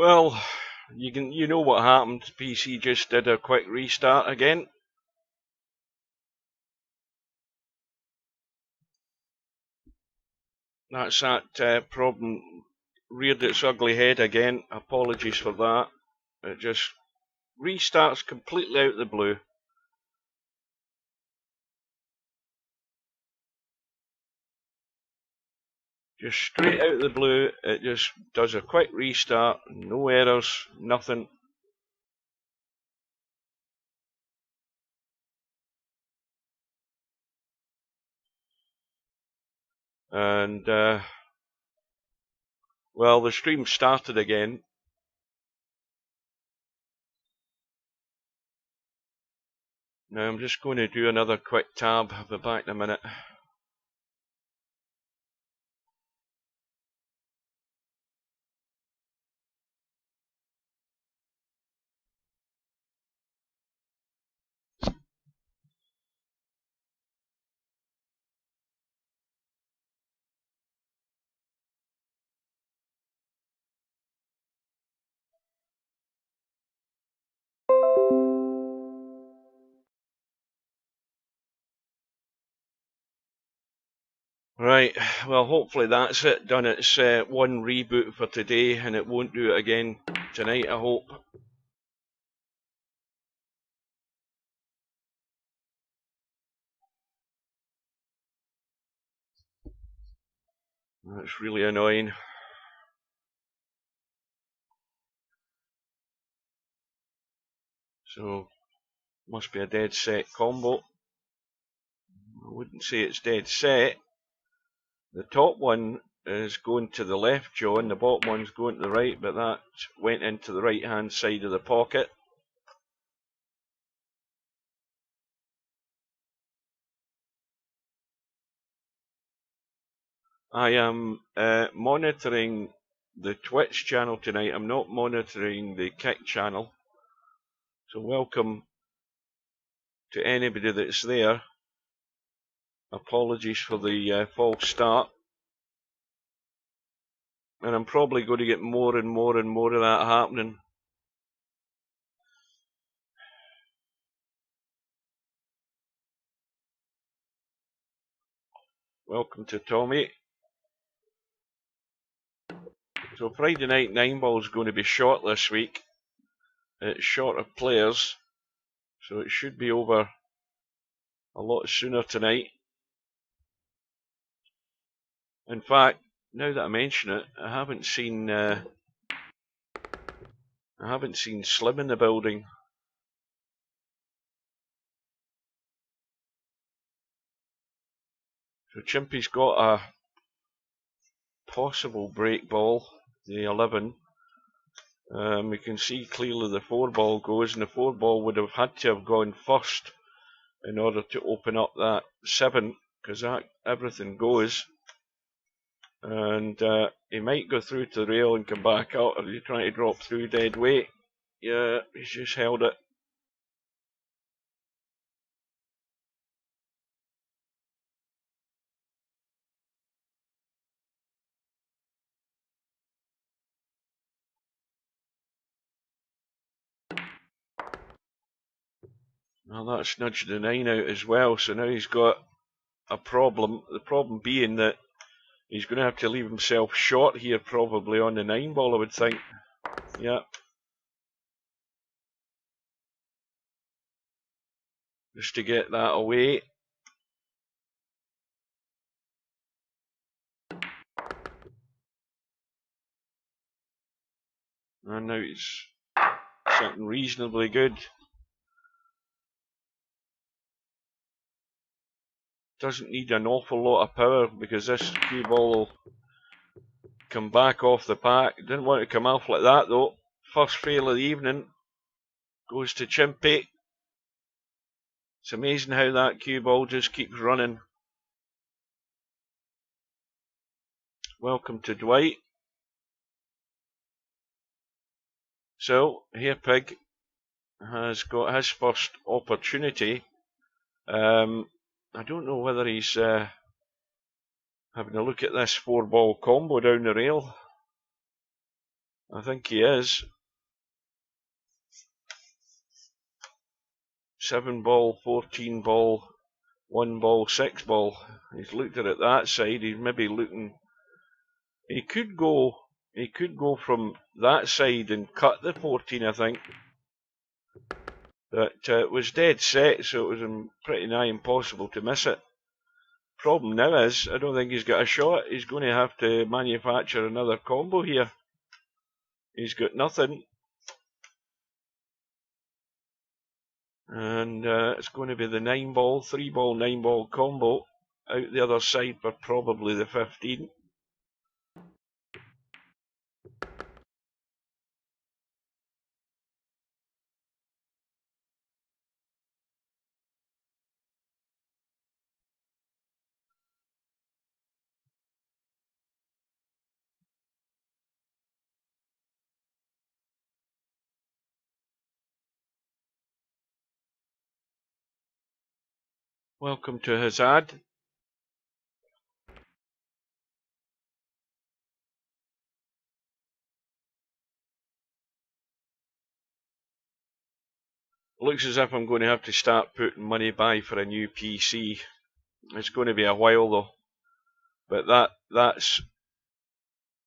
Well, you know what happened. PC just did a quick restart again. That's that problem reared its ugly head again. Apologies for that. It just restarts completely out of the blue. Just straight out of the blue, it just does a quick restart, no errors, nothing. And, well, the stream started again. Now I'm just going to do another quick tab. I'll be back in a minute. Right, well hopefully that's it, done its one reboot for today, and it won't do it again tonight, I hope. That's really annoying. So, must be a dead set combo. I wouldn't say it's dead set. The top one is going to the left jaw and the bottom one's going to the right, but that went into the right hand side of the pocket. I am monitoring the Twitch channel tonight. I'm not monitoring the Kick channel. So welcome to anybody that's there. Apologies for the false start. And I'm probably going to get more and more and more of that happening. Welcome to Tommy. So Friday Night 9-Ball is going to be short this week. It's short of players, so it should be over a lot sooner tonight. In fact, now that I mention it, I haven't seen Slim in the building. So Chimpie's got a possible break ball, the 11. We can see clearly the 4 ball goes, and the 4 ball would have had to have gone first in order to open up that 7, because that everything goes. And he might go through to the rail and come back out, or he's trying to drop through dead weight. Yeah, he's just held it. Well, that's nudged the 9 out as well, so now he's got a problem. The problem being that he's going to have to leave himself short here, probably on the 9 ball, I would think. Yeah. Just to get that away. And now it's something reasonably good. Doesn't need an awful lot of power, because this cue ball will come back off the pack. Didn't want to come off like that though. First fail of the evening goes to Chimpie. It's amazing how that cue ball just keeps running. Welcome to Dwight. So, Hairpig has got his first opportunity. I don't know whether he's having a look at this 4 ball combo down the rail. I think he is. 7 ball, 14 ball, 1 ball, 6 ball. He's looked at it that side. He's maybe looking. He could go from that side and cut the 14, I think. But it was dead set, so it was pretty nigh impossible to miss it. Problem now is, I don't think he's got a shot. He's going to have to manufacture another combo here. He's got nothing. And it's going to be the 9 ball, 3 ball, 9 ball combo out the other side for probably the 15. Welcome to his ad. Looks as if I'm going to have to start putting money by for a new PC. It's going to be a while though, but that's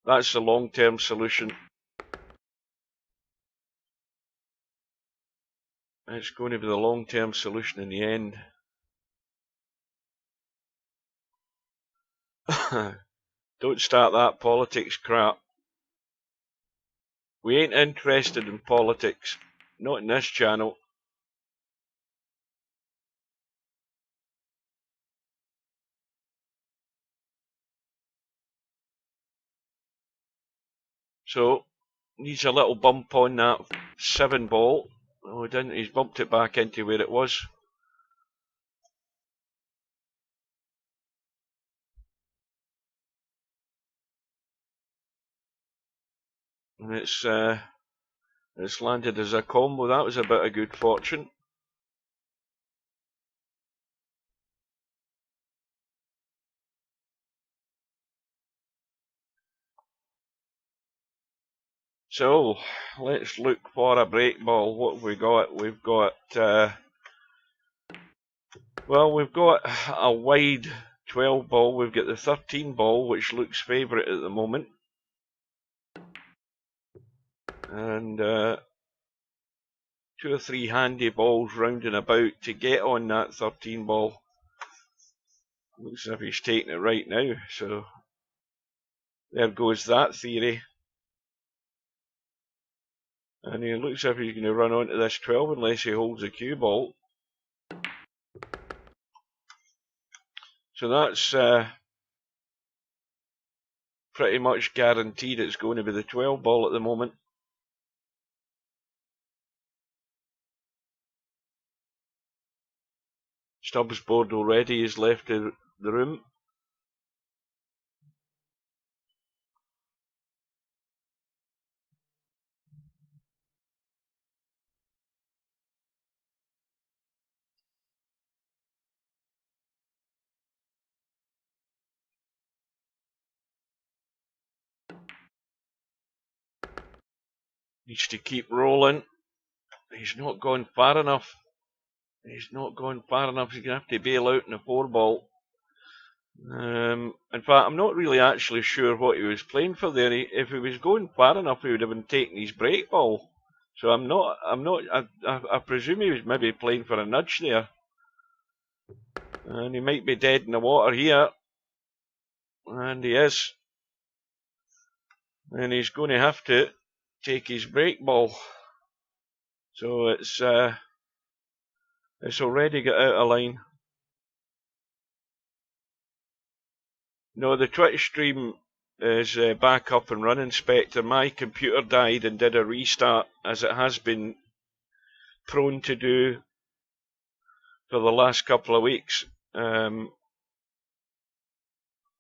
the long-term solution. It's going to be the long-term solution in the end. Don't start that politics crap. We ain't interested in politics. Not in this channel. So, needs a little bump on that 7 ball. Oh, he didn't. He's bumped it back into where it was. And it's landed as a combo. That was a bit of good fortune. So, let's look for a break ball. What have we got? We've got, well, we've got a wide 12 ball. We've got the 13 ball, which looks favourite at the moment. And 2 or 3 handy balls rounding about to get on that 13 ball. Looks as if he's taking it right now. So, there goes that theory. And he looks as if he's going to run onto this 12 unless he holds a cue ball. So that's pretty much guaranteed it's going to be the 12 ball at the moment. Stubbs board already has left the room. Needs to keep rolling. He's not gone far enough. He's not gone far enough. He's going to have to bail out in the 4 ball. In fact, I'm not really actually sure what he was playing for there. If he was going far enough, he would have been taking his break ball. So I presume he was maybe playing for a nudge there. And he might be dead in the water here. And he is. And he's going to have to take his break ball. So it's already got out of line. No, the Twitch stream is back up and running, Spectre. My computer died and did a restart, as it has been prone to do for the last couple of weeks.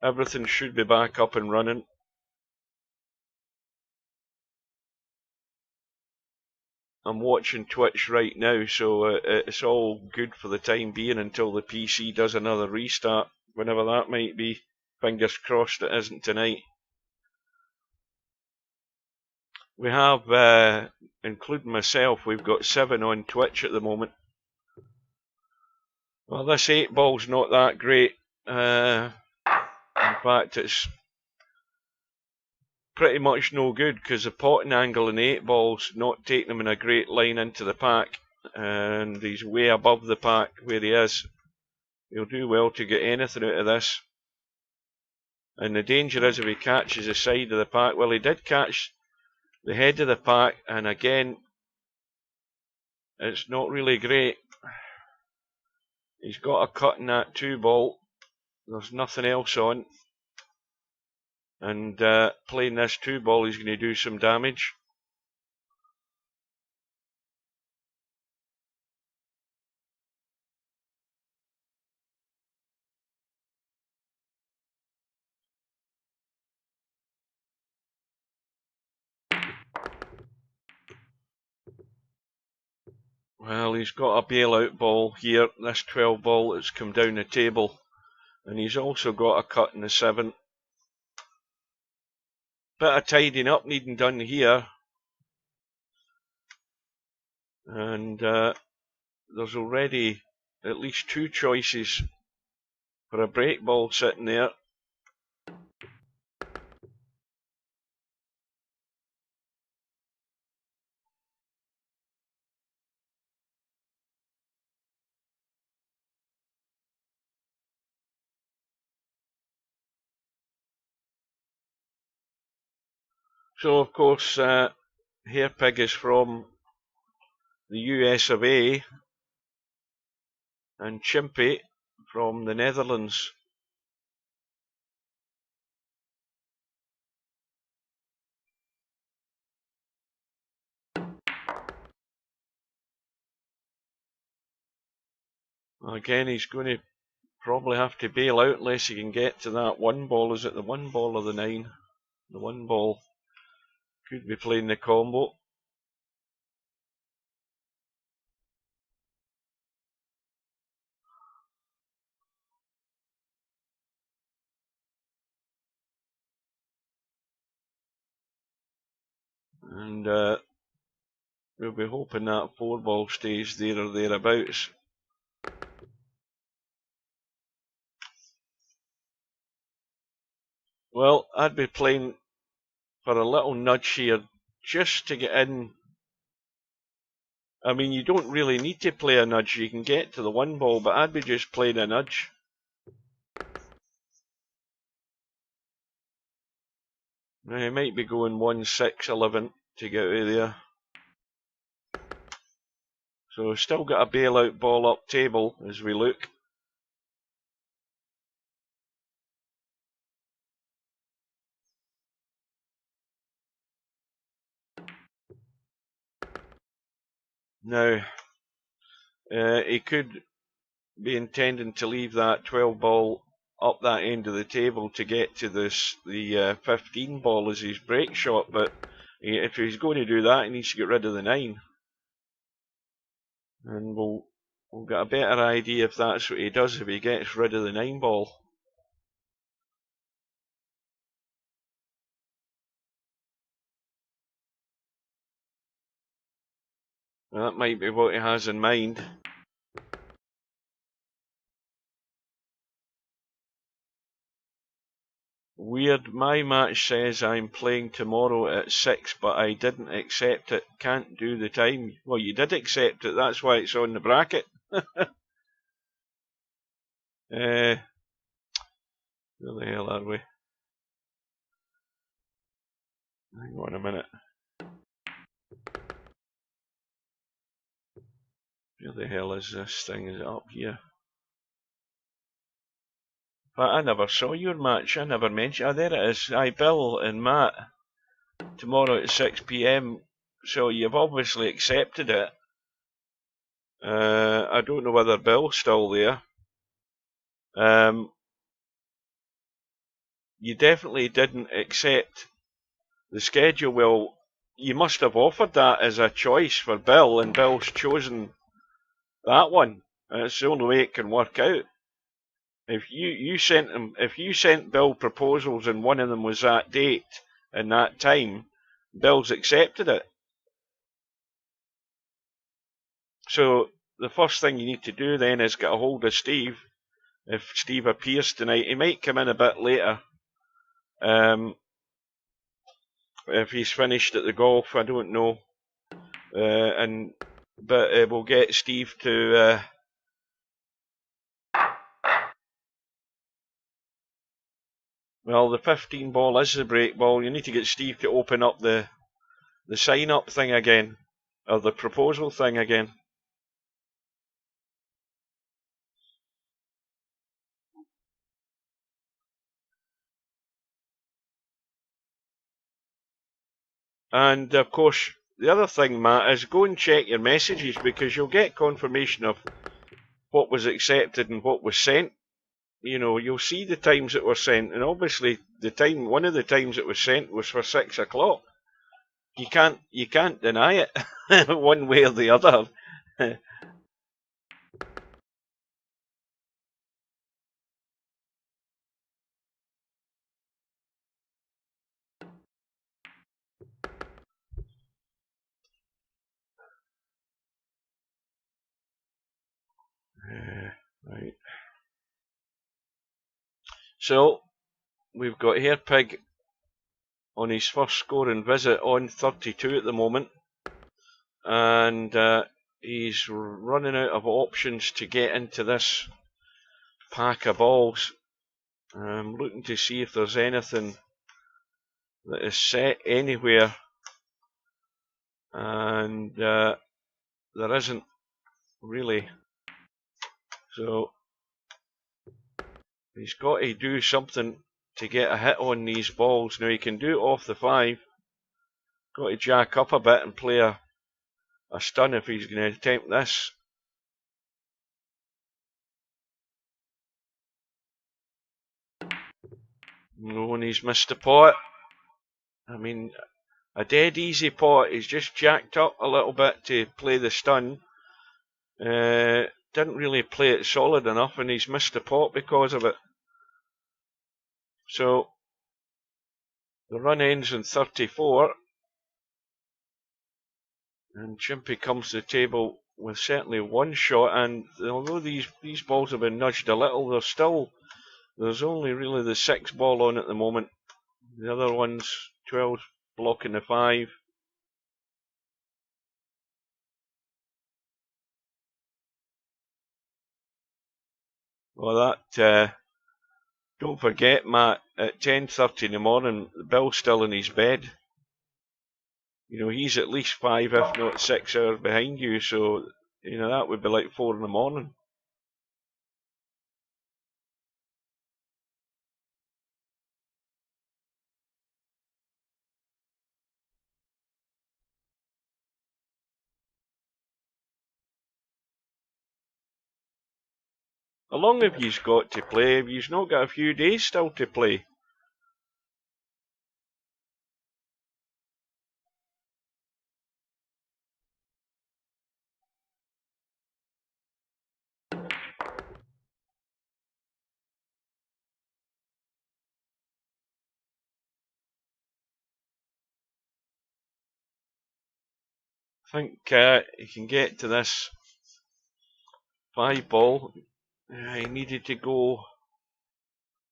Everything should be back up and running. I'm watching Twitch right now, so it's all good for the time being until the PC does another restart, whenever that might be. Fingers crossed it isn't tonight. We have, including myself, we've got 7 on Twitch at the moment. Well, this 8 ball's not that great. In fact, it's pretty much no good because the potting angle in the 8 ball's not taking him in a great line into the pack, and he's way above the pack where he is. He'll do well to get anything out of this. And the danger is if he catches the side of the pack. Well, he did catch the head of the pack, and again, it's not really great. He's got a cut in that 2 ball. There's nothing else on. And playing this 2 ball, he's going to do some damage. Well, he's got a bailout ball here, this 12 ball that's come down the table. And he's also got a cut in the 7. Bit of tidying up needing done here. And there's already at least 2 choices for a break ball sitting there. So, of course, Hairpig is from the US of A, and Chimpie from the Netherlands. Again, he's going to probably have to bail out unless he can get to that 1 ball. Is it the 1 ball or the 9? The 1 ball. Could be playing the combo. And we'll be hoping that 4 ball stays there or thereabouts. Well, I'd be playing for a little nudge here just to get in. I mean, you don't really need to play a nudge. You can get to the 1 ball, but I'd be just playing a nudge. Now, he might be going 1, 6, 11 to get out of there. So, still got a bailout ball up table as we look. Now, he could be intending to leave that 12 ball up that end of the table to get to the 15 ball as his break shot, but if he's going to do that, he needs to get rid of the 9. And we'll get a better idea if that's what he does if he gets rid of the 9 ball. That might be what he has in mind. Weird, my match says I'm playing tomorrow at 6, but I didn't accept it. Can't do the time. Well, you did accept it, that's why it's on the bracket. Where the hell are we? Hang on a minute. Where the hell is this thing? Is it up here? But I never saw your match. I never mentioned. Oh, there it is. Aye, Bill and Matt. Tomorrow at 6 PM. So you've obviously accepted it. I don't know whether Bill's still there. You definitely didn't accept the schedule. Well, you must have offered that as a choice for Bill, and Bill's chosen that one. And it's the only way it can work out. If you sent Bill proposals and one of them was that date and that time, Bill's accepted it. So the first thing you need to do then is get a hold of Steve. If Steve appears tonight, he might come in a bit later. If he's finished at the golf, I don't know. But we'll get Steve to. Well, the 15 ball is the break ball. You need to get Steve to open up the sign up thing again, or the proposal thing again. And of course, the other thing, Matt, is go and check your messages, because you'll get confirmation of what was accepted and what was sent. You know, you'll see the times that were sent, and obviously one of the times it was sent was for 6 o'clock. You can't deny it one way or the other. Right. So we've got Hairpig on his first scoring visit on 32 at the moment, and he's running out of options to get into this pack of balls. I'm looking to see if there's anything that is set anywhere, and there isn't really. So he's got to do something to get a hit on these balls. Now he can do it off the 5. Got to jack up a bit and play a stun if he's going to attempt this. No, and he's missed the pot. I mean, a dead easy pot. He's just jacked up a little bit to play the stun. Didn't really play it solid enough, and he's missed the pot because of it. So the run ends in 34, and Chimpie comes to the table with certainly one shot. And although these balls have been nudged a little, there's only really the 6 ball on at the moment. The other one's 12 blocking the 5. Well, that don't forget, Matt, at 10:30 in the morning, Bill's still in his bed. You know, he's at least 5, if not 6 hours behind you, so, you know, that would be like 4 in the morning. How long have you got to play? Have you not got a few days still to play? I think he can get to this 5 ball. He needed to go.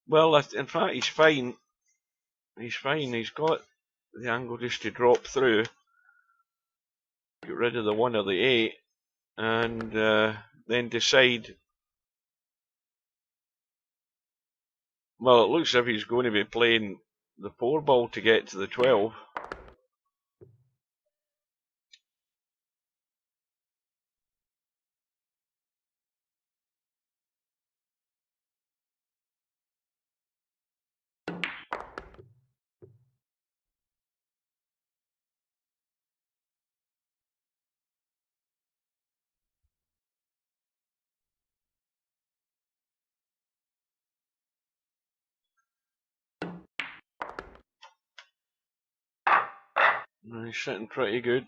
Well, in fact, he's fine. He's fine. He's got the angle just to drop through, get rid of the 1 or the 8, and then decide. Well, it looks as if he's going to be playing the 4 ball to get to the 12. He's sitting pretty good.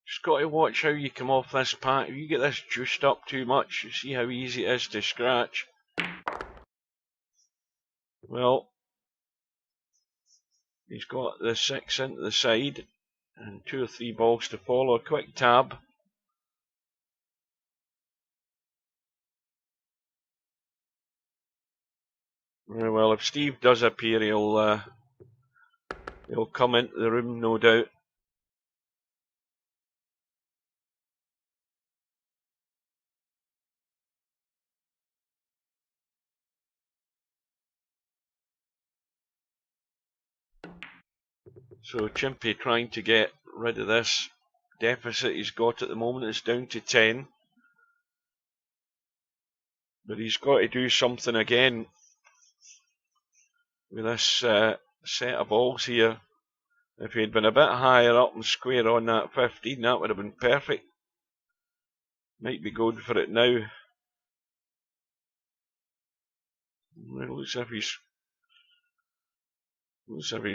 Just got to watch how you come off this pack. If you get this juiced up too much, you see how easy it is to scratch. Well, He's got the 6 into the side and 2 or 3 balls to follow. A quick tab. Very well, if Steve does appear, he'll come into the room, no doubt. So Chimpie trying to get rid of this deficit he's got at the moment. It's down to 10. But he's got to do something again with this set of balls here. If he'd been a bit higher up and square on that 15, that would have been perfect. Might be going for it now. It looks as if he's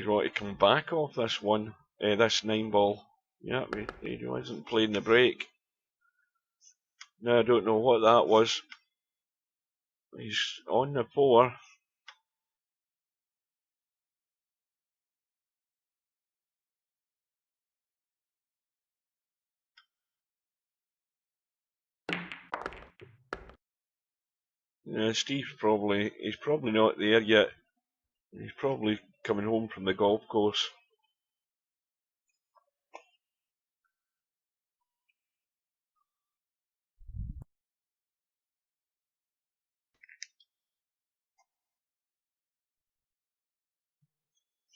right to come back off this one, this 9 ball. Yeah, he wasn't playing the break. Now I don't know what that was. He's on the 4. Yeah, he's probably not there yet. He's probably coming home from the golf course.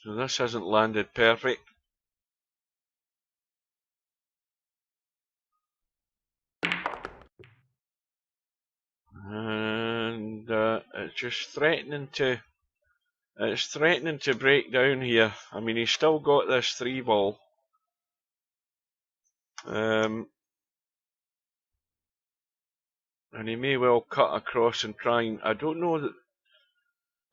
So this hasn't landed perfect. And it's just threatening to break down here. I mean, he's still got this 3 ball. And he may well cut across and try and, I don't know that,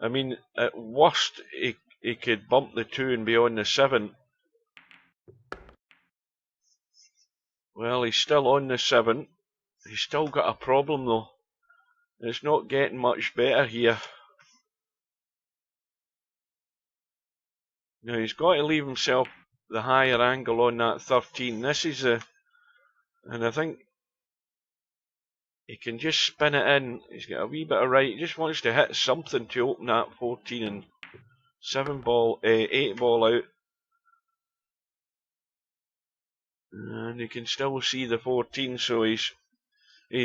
I mean, at worst he could bump the 2 and be on the 7. Well, he's still on the 7. He's still got a problem though. It's not getting much better here. Now he's got to leave himself the higher angle on that 13. This is and I think he can just spin it in. He's got a wee bit of right. He just wants to hit something to open that 14 and 8 ball out. And you can still see the 14, so he's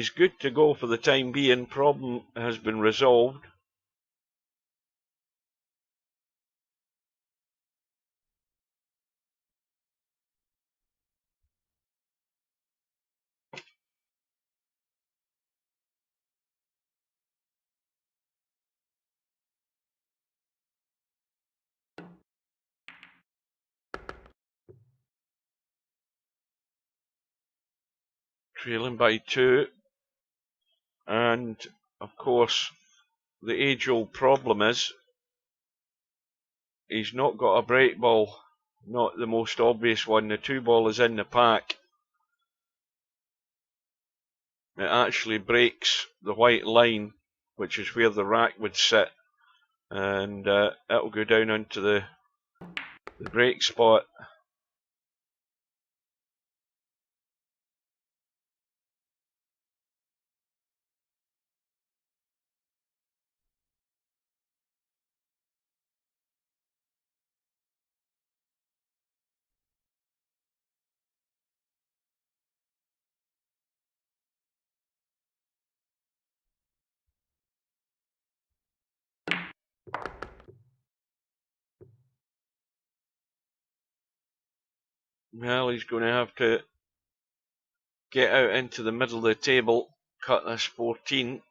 good to go for the time being. Problem has been resolved. Trailing by 2. And, of course, the age-old problem is he's not got a break ball. Not the most obvious one. The 2 ball is in the pack. It actually breaks the white line, which is where the rack would sit. And it'll go down onto the break spot. Well, he's going to have to get out into the middle of the table, cut this 14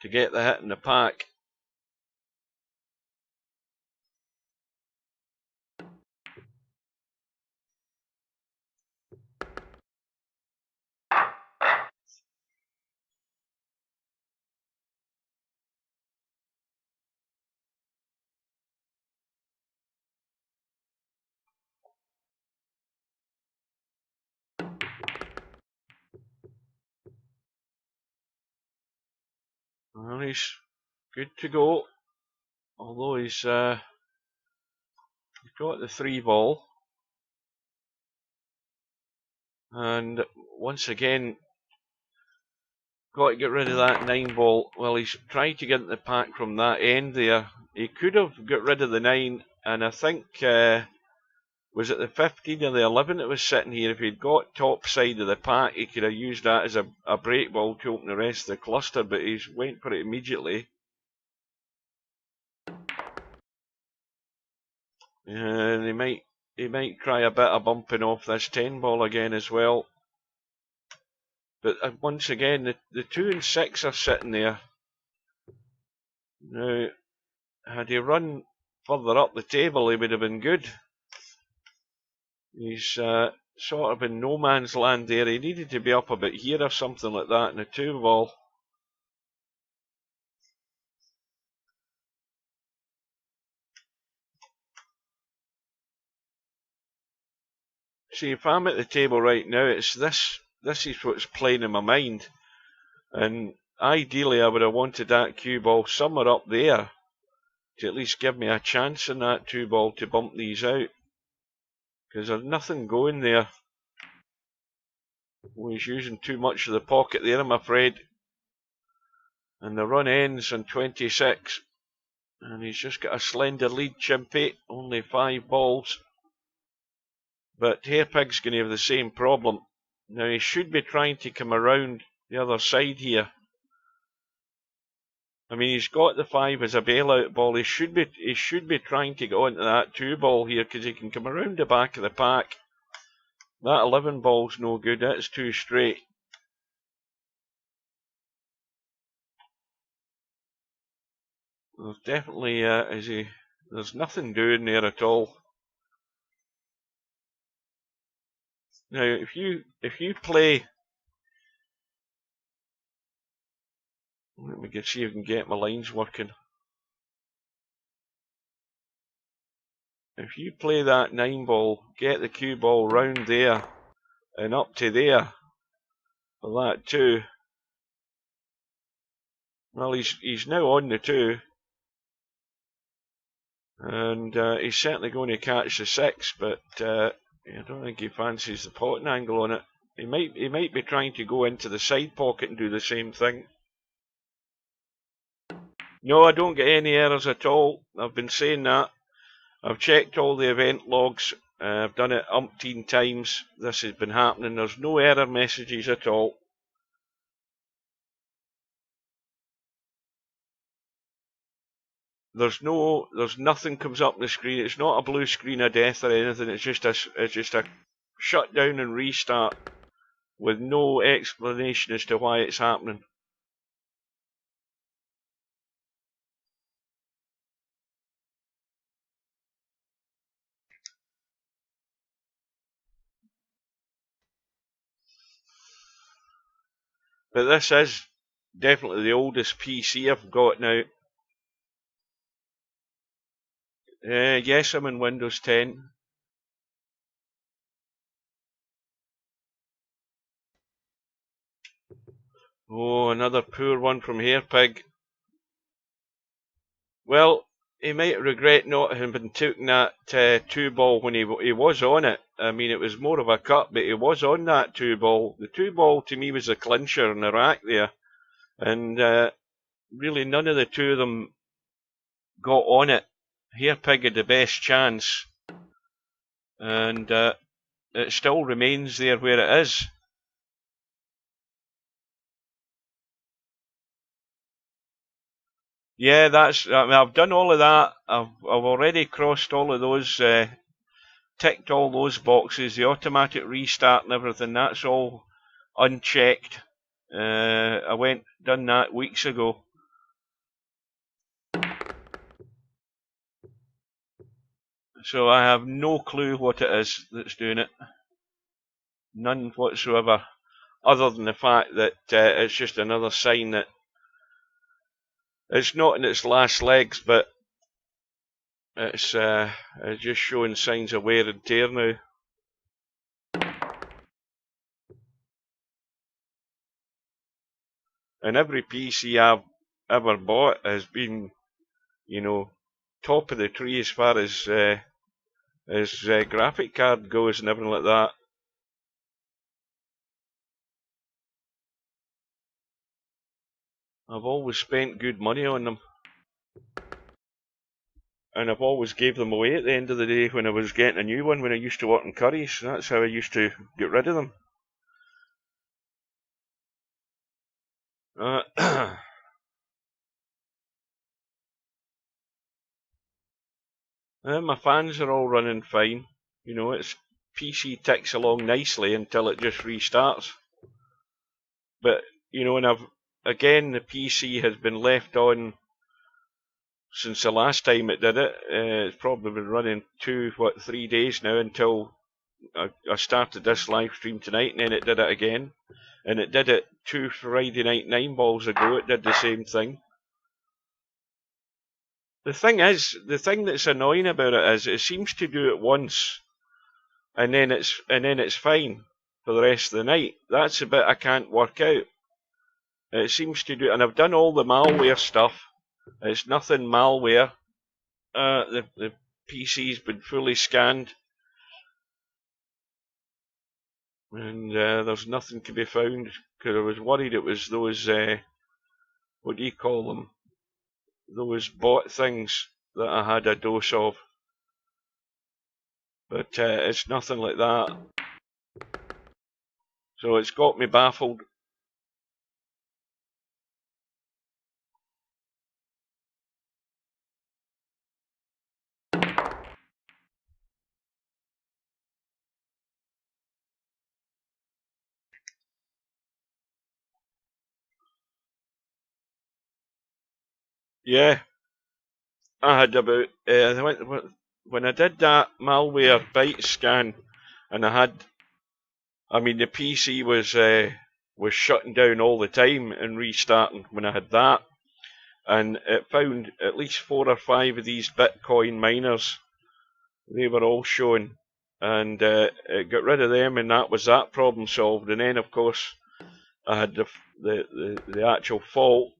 to get the hit in the pack. Well, he's good to go, although he's got the 3 ball. And once again, got to get rid of that 9 ball. Well, he's trying to get the pack from that end there. He could have got rid of the 9, and I think, was it the 15 or the 11 that was sitting here? If he'd got top side of the pack, he could have used that as a break ball to open the rest of the cluster, but he's went for it immediately. And he might try a bit of bumping off this 10 ball again as well. But once again, the 2 and 6 are sitting there. Now, had he run further up the table, he would have been good. He's sort of in no man's land there. He needed to be up a bit here or something like that in the 2 ball. See, if I'm at the table right now, it's this is what's playing in my mind. And ideally, I would have wanted that cue ball somewhere up there to at least give me a chance in that 2 ball to bump these out. Because there's nothing going there. Well, he's using too much of the pocket there, I'm afraid. And the run ends on 26. And he's just got a slender lead, Chimpie. Only 5 balls. But hairpig's going to have the same problem. Now he should be trying to come around the other side here. I mean, he's got the 5 as a bailout ball. He should be trying to go into that 2 ball here because he can come around the back of the pack. That 11 ball's no good. That's too straight. There's definitely there's nothing doing there at all. Now, if you play, let me see if I can get my lines working. If you play that 9 ball, get the cue ball round there and up to there for that 2. Well, he's now on the 2, and he's certainly going to catch the 6, but I don't think he fancies the potting angle on it. He might be trying to go into the side pocket and do the same thing. No, I don't get any errors at all. I've been saying that. I've checked all the event logs. I've done it umpteen times. This has been happening. There's no error messages at all. There's nothing comes up on the screen. It's not a blue screen of death or anything. It's just a shutdown and restart with no explanation as to why it's happening. But this is definitely the oldest PC I've got now. Yes, I'm in Windows 10. Oh, another poor one from hairpig. Well, he might regret not having taken that 2 ball when he was on it. I mean, it was more of a cut, but he was on that 2 ball. The 2 ball to me was a clincher in the rack there. And really none of the 2 of them got on it. Hairpig had the best chance. And it still remains there where it is. Yeah, I mean, I've done all of that. I've already crossed all of those, ticked all those boxes, the automatic restart and everything. That's all unchecked. I done that weeks ago. So I have no clue what it is that's doing it. None whatsoever. Other than the fact that it's just another sign that it's not in its last legs, but it's just showing signs of wear and tear now. And every PC I've ever bought has been, top of the tree as far as as graphic card goes and everything like that. I've always spent good money on them. And I've always gave them away at the end of the day when I was getting a new one when I used to work in Curry's. That's how I used to get rid of them. My fans are all running fine. You know, its PC ticks along nicely until it just restarts. But, you know, and again, the PC has been left on since the last time it did it. It's probably been running 3 days now until I started this live stream tonight, and then it did it again. And it did it 2 Friday night 9 balls ago, it did the same thing. The thing that's annoying about it is it seems to do it once, and then it's fine for the rest of the night. That's the bit I can't work out. It seems to do, and I've done all the malware stuff. It's nothing malware. The PC's been fully scanned, and there's nothing to be found, because I was worried it was those, what do you call them? Those bot things that I had a dose of. But it's nothing like that. So it's got me baffled. Yeah, I had about when I did that malware byte scan, and I mean the PC was shutting down all the time and restarting when I had that, and it found at least 4 or 5 of these Bitcoin miners. They were all showing, and it got rid of them, and that was that problem solved. And then of course I had the actual fault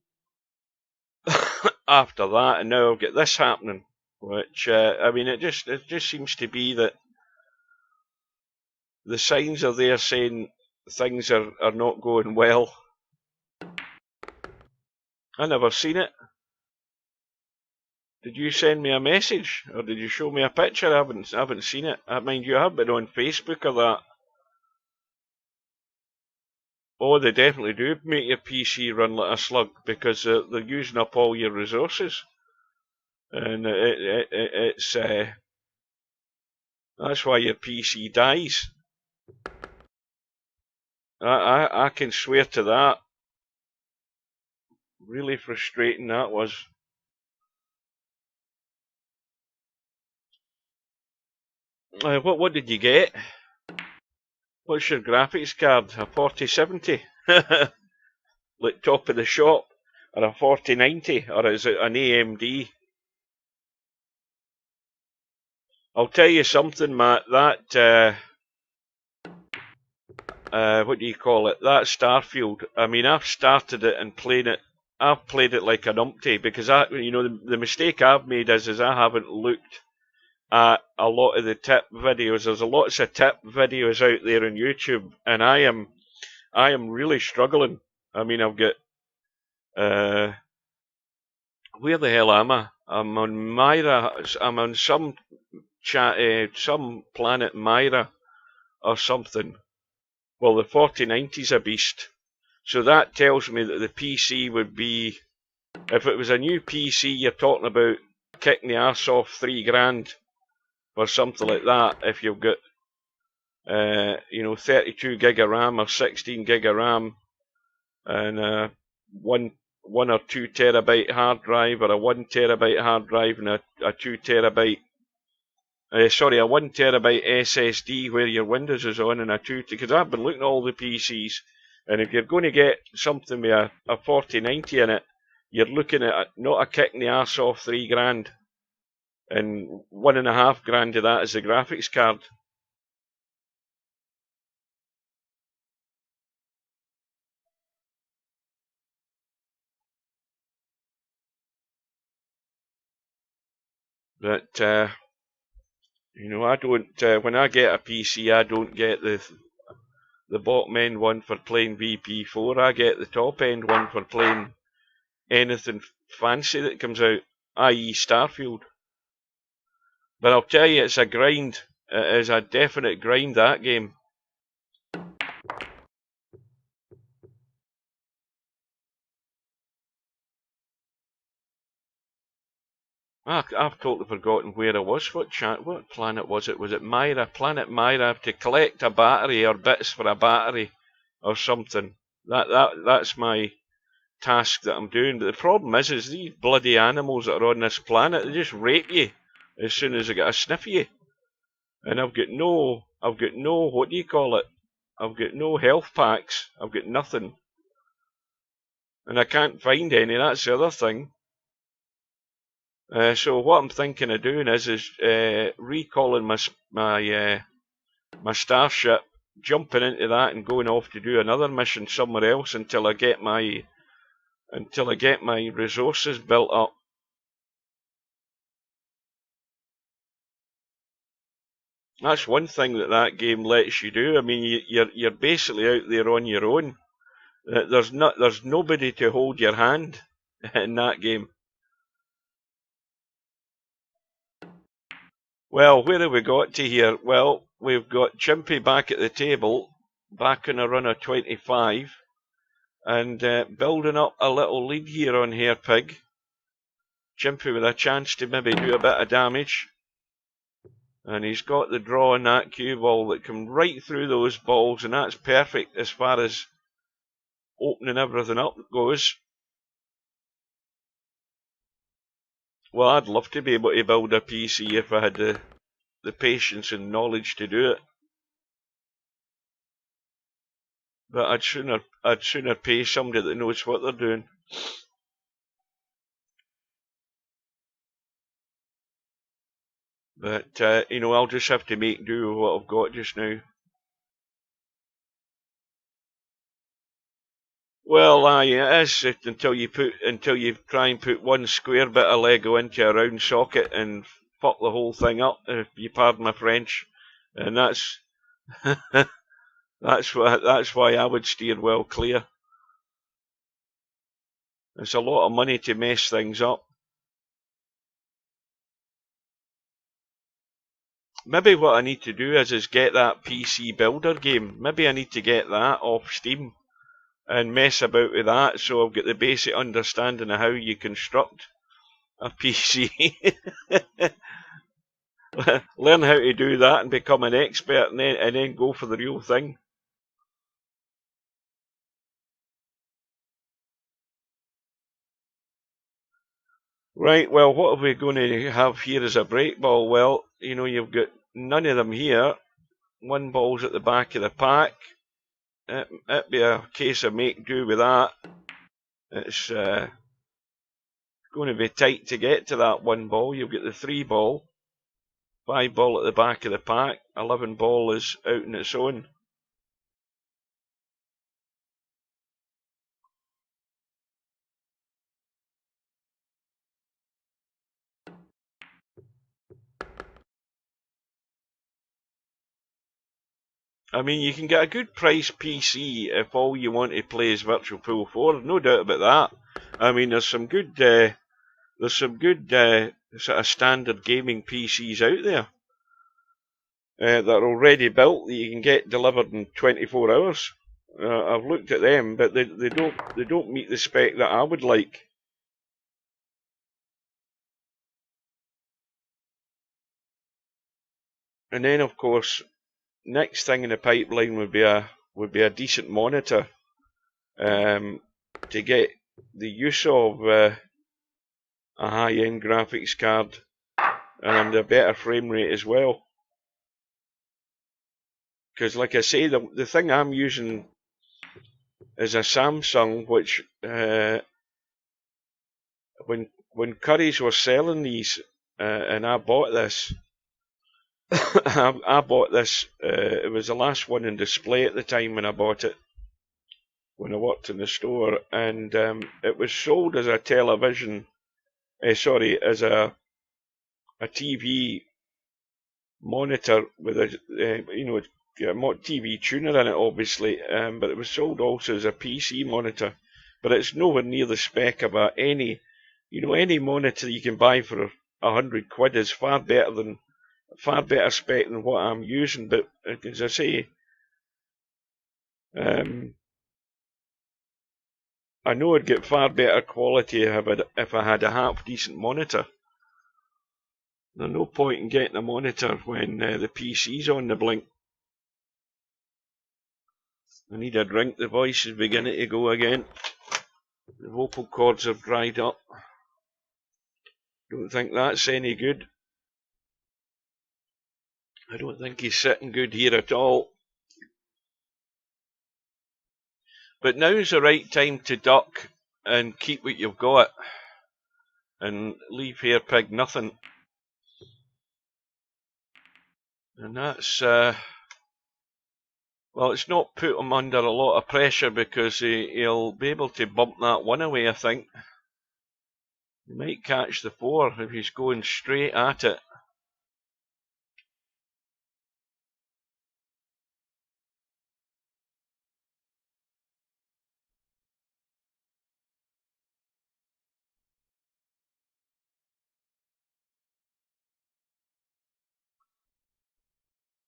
after that, and now I've got this happening, which I mean, it just seems to be that the signs are there saying things are not going well. I never seen it. Did you send me a message, or did you show me a picture? I haven't seen it. Mind you, I have been on Facebook or that. Oh, they definitely do make your PC run like a slug, because they're using up all your resources, and it's that's why your PC dies. I can swear to that. Really frustrating that was. What did you get? What's your graphics card? A 4070? Like top of the shop? Or a 4090? Or is it an AMD? I'll tell you something, Matt. That what do you call it? That Starfield. I mean, I've started it and played it. I've played it like an umpty, because the mistake I've made is I haven't looked at a lot of the tip videos. There's lots of tip videos out there on YouTube, and I am really struggling. I mean, I've got where the hell am I? I'm on Myra. I'm on some some planet Myra or something. Well, the 4090's a beast, so that tells me that the PC would be, if it was a new PC, you're talking about kicking the arse off $3,000 or something like that. If you've got 32 gig of RAM or 16 gig of RAM, and one or 2 terabyte hard drive, or a 1 terabyte hard drive and a 2 terabyte, a 1 terabyte SSD where your Windows is on, and a 2, because I've been looking at all the PCs, and if you're going to get something with a 4090 in it, you're looking at not a kick in the arse off $3,000, and $1,500 of that is the graphics card. But You know, I don't, when I get a PC, I don't get the bottom end one for playing VP4. I get the top end one for playing anything fancy that comes out, i.e. Starfield. But I'll tell you, it's a grind. It is a definite grind, that game. I've totally forgotten where I was. What planet was it? Was it Myra? Planet Myra, to collect a battery or bits for a battery or something. That's my task that I'm doing. But the problem is these bloody animals that are on this planet, they just rape you as soon as they get a sniff of you. And I've got no, what do you call it? I've got no health packs. I've got nothing. And I can't find any, that's the other thing. So what I'm thinking of doing is recalling my starship, jumping into that and going off to do another mission somewhere else until I get my resources built up. That's one thing that game lets you do. I mean, you're basically out there on your own. There's nobody to hold your hand in that game. Well, where have we got to here? Well, we've got Chimpie back at the table, back on a run of 25, and building up a little lead here on hairpig. Chimpie with a chance to maybe do a bit of damage. And he's got the draw on that cue ball that come right through those balls, and that's perfect as far as opening everything up goes. Well, I'd love to be able to build a PC if I had the patience and knowledge to do it. But I'd sooner pay somebody that knows what they're doing. But you know, I'll just have to make do with what I've got just now. Well, aye, it is until you try and put one square bit of Lego into a round socket and fuck the whole thing up, if you pardon my French. And that's that's why I would steer well clear. It's a lot of money to mess things up. Maybe what I need to do is get that PC builder game. Maybe I need to get that off Steam and mess about with that, so I've got the basic understanding of how you construct a PC. Learn how to do that and become an expert, and then go for the real thing. Right, well, what are we going to have here as a break ball? Well, you know, you've got none of them here. One ball's at the back of the pack. It'd be a case of make do with that. It's going to be tight to get to that one ball. You've got the 3 ball, 5 ball at the back of the pack, 11 ball is out on its own. I mean, you can get a good price PC if all you want to play is Virtual Pool 4, no doubt about that. I mean, there's some good sort of standard gaming PCs out there that are already built that you can get delivered in 24 hours. I've looked at them, but they don't meet the spec that I would like. And then, of course, next thing in the pipeline would be a decent monitor to get the use of a high-end graphics card and a better frame rate as well. Because, like I say, the thing I'm using is a Samsung, which when Curry's were selling these, and I bought this. I bought this, it was the last one in display at the time when I bought it, when I worked in the store, and it was sold as a television, as a TV monitor with a TV tuner in it, obviously, but it was sold also as a PC monitor. But it's nowhere near the spec of any monitor you can buy for £100 is far better spec than what I'm using. But as I say, I know I'd get far better quality if I had a half decent monitor. There's no point in getting a monitor when the PC's on the blink. I need a drink, the voice is beginning to go again. The vocal cords have dried up. Don't think that's any good. I don't think he's sitting good here at all. But now's the right time to duck and keep what you've got. And leave hairpig nothing. And that's, well, it's not put him under a lot of pressure because he'll be able to bump that one away, I think. He might catch the 4 if he's going straight at it.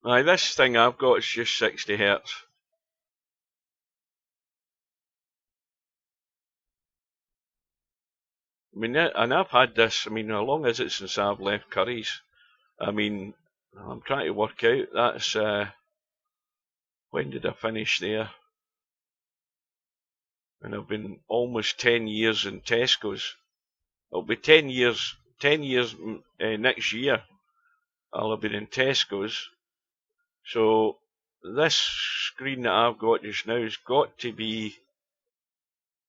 Aye, this thing I've got is just 60 Hz. I mean, and I've had this, how long is it since I've left Curry's? I'm trying to work out, that's, when did I finish there? And I've been almost 10 years in Tesco's. It'll be 10 years next year. I'll have been in Tesco's. So this screen that I've got just now has got to be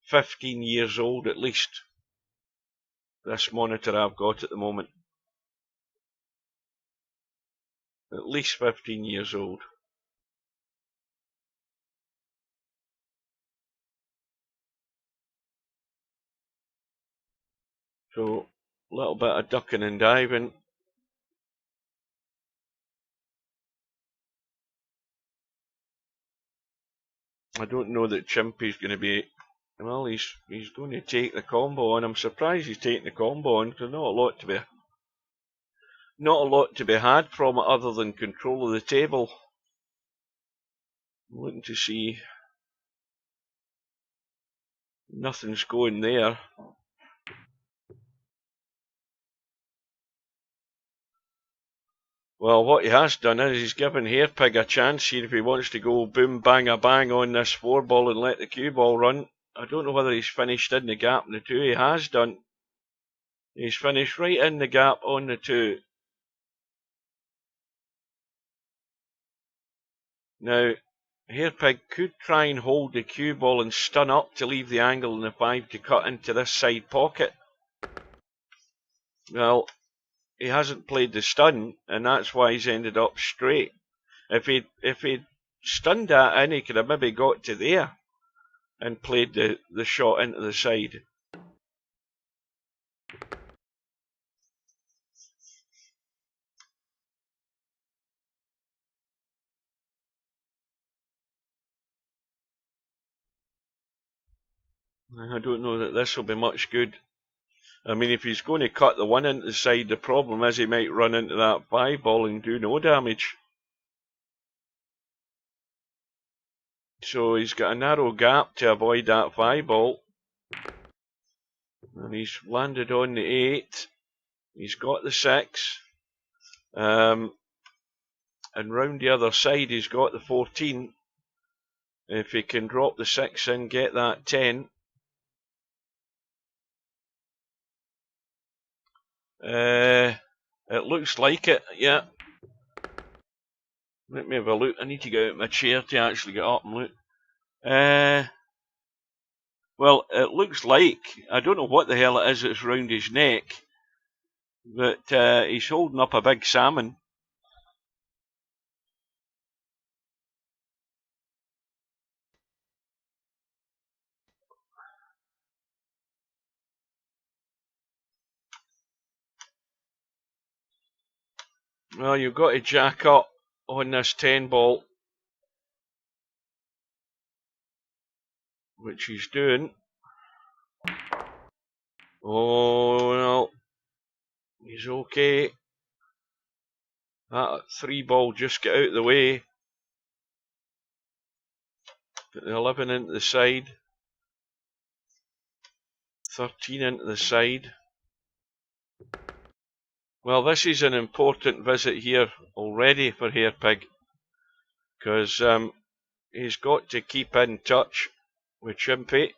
15 years old at least. This monitor I've got at the moment. At least 15 years old. So a little bit of ducking and diving. I don't know that Chimpie's going to be, well, he's going to take the combo on. I'm surprised he's taking the combo on because not a lot to be had from it other than control of the table. I'm looking to see, nothing's going there. Well, what he has done is he's given hairpig a chance here if he wants to go boom bang a bang on this 4 ball and let the cue ball run. I don't know whether he's finished in the gap on the 2. He has done. He's finished right in the gap on the 2. Now, hairpig could try and hold the cue ball and stun up to leave the angle in the 5 to cut into this side pocket. Well, he hasn't played the stun, and that's why he's ended up straight. If he'd stunned that in, he could have maybe got to there and played the shot into the side. I don't know that this will be much good. If he's going to cut the 1 into the side, the problem is he might run into that 5 ball and do no damage. So he's got a narrow gap to avoid that 5 ball. And he's landed on the 8. He's got the 6. And round the other side he's got the 14. If he can drop the 6 in, get that 10. It looks like it, yeah. Let me have a look. I need to get out of my chair to actually get up and look. Well, it looks like, I don't know what the hell it is that's round his neck, but he's holding up a big salmon. Well, you've got to jack up on this 10 ball, which he's doing. Oh, well, he's okay. That 3 ball just get out of the way. Put the 11 into the side. 13 into the side. Well, this is an important visit here already for Hairpig, because he's got to keep in touch with Chimpie.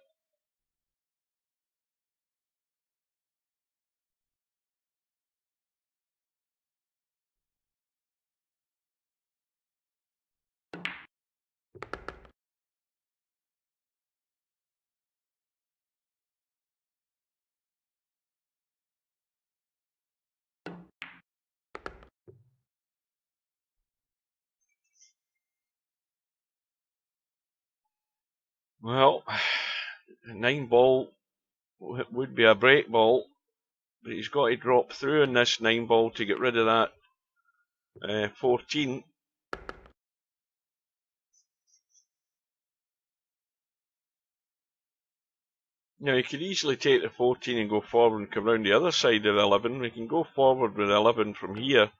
Well, 9 ball would be a break ball, but he's got to drop through in this 9 ball to get rid of that 14. Now, he could easily take the 14 and go forward and come round the other side of the 11. We can go forward with 11 from here,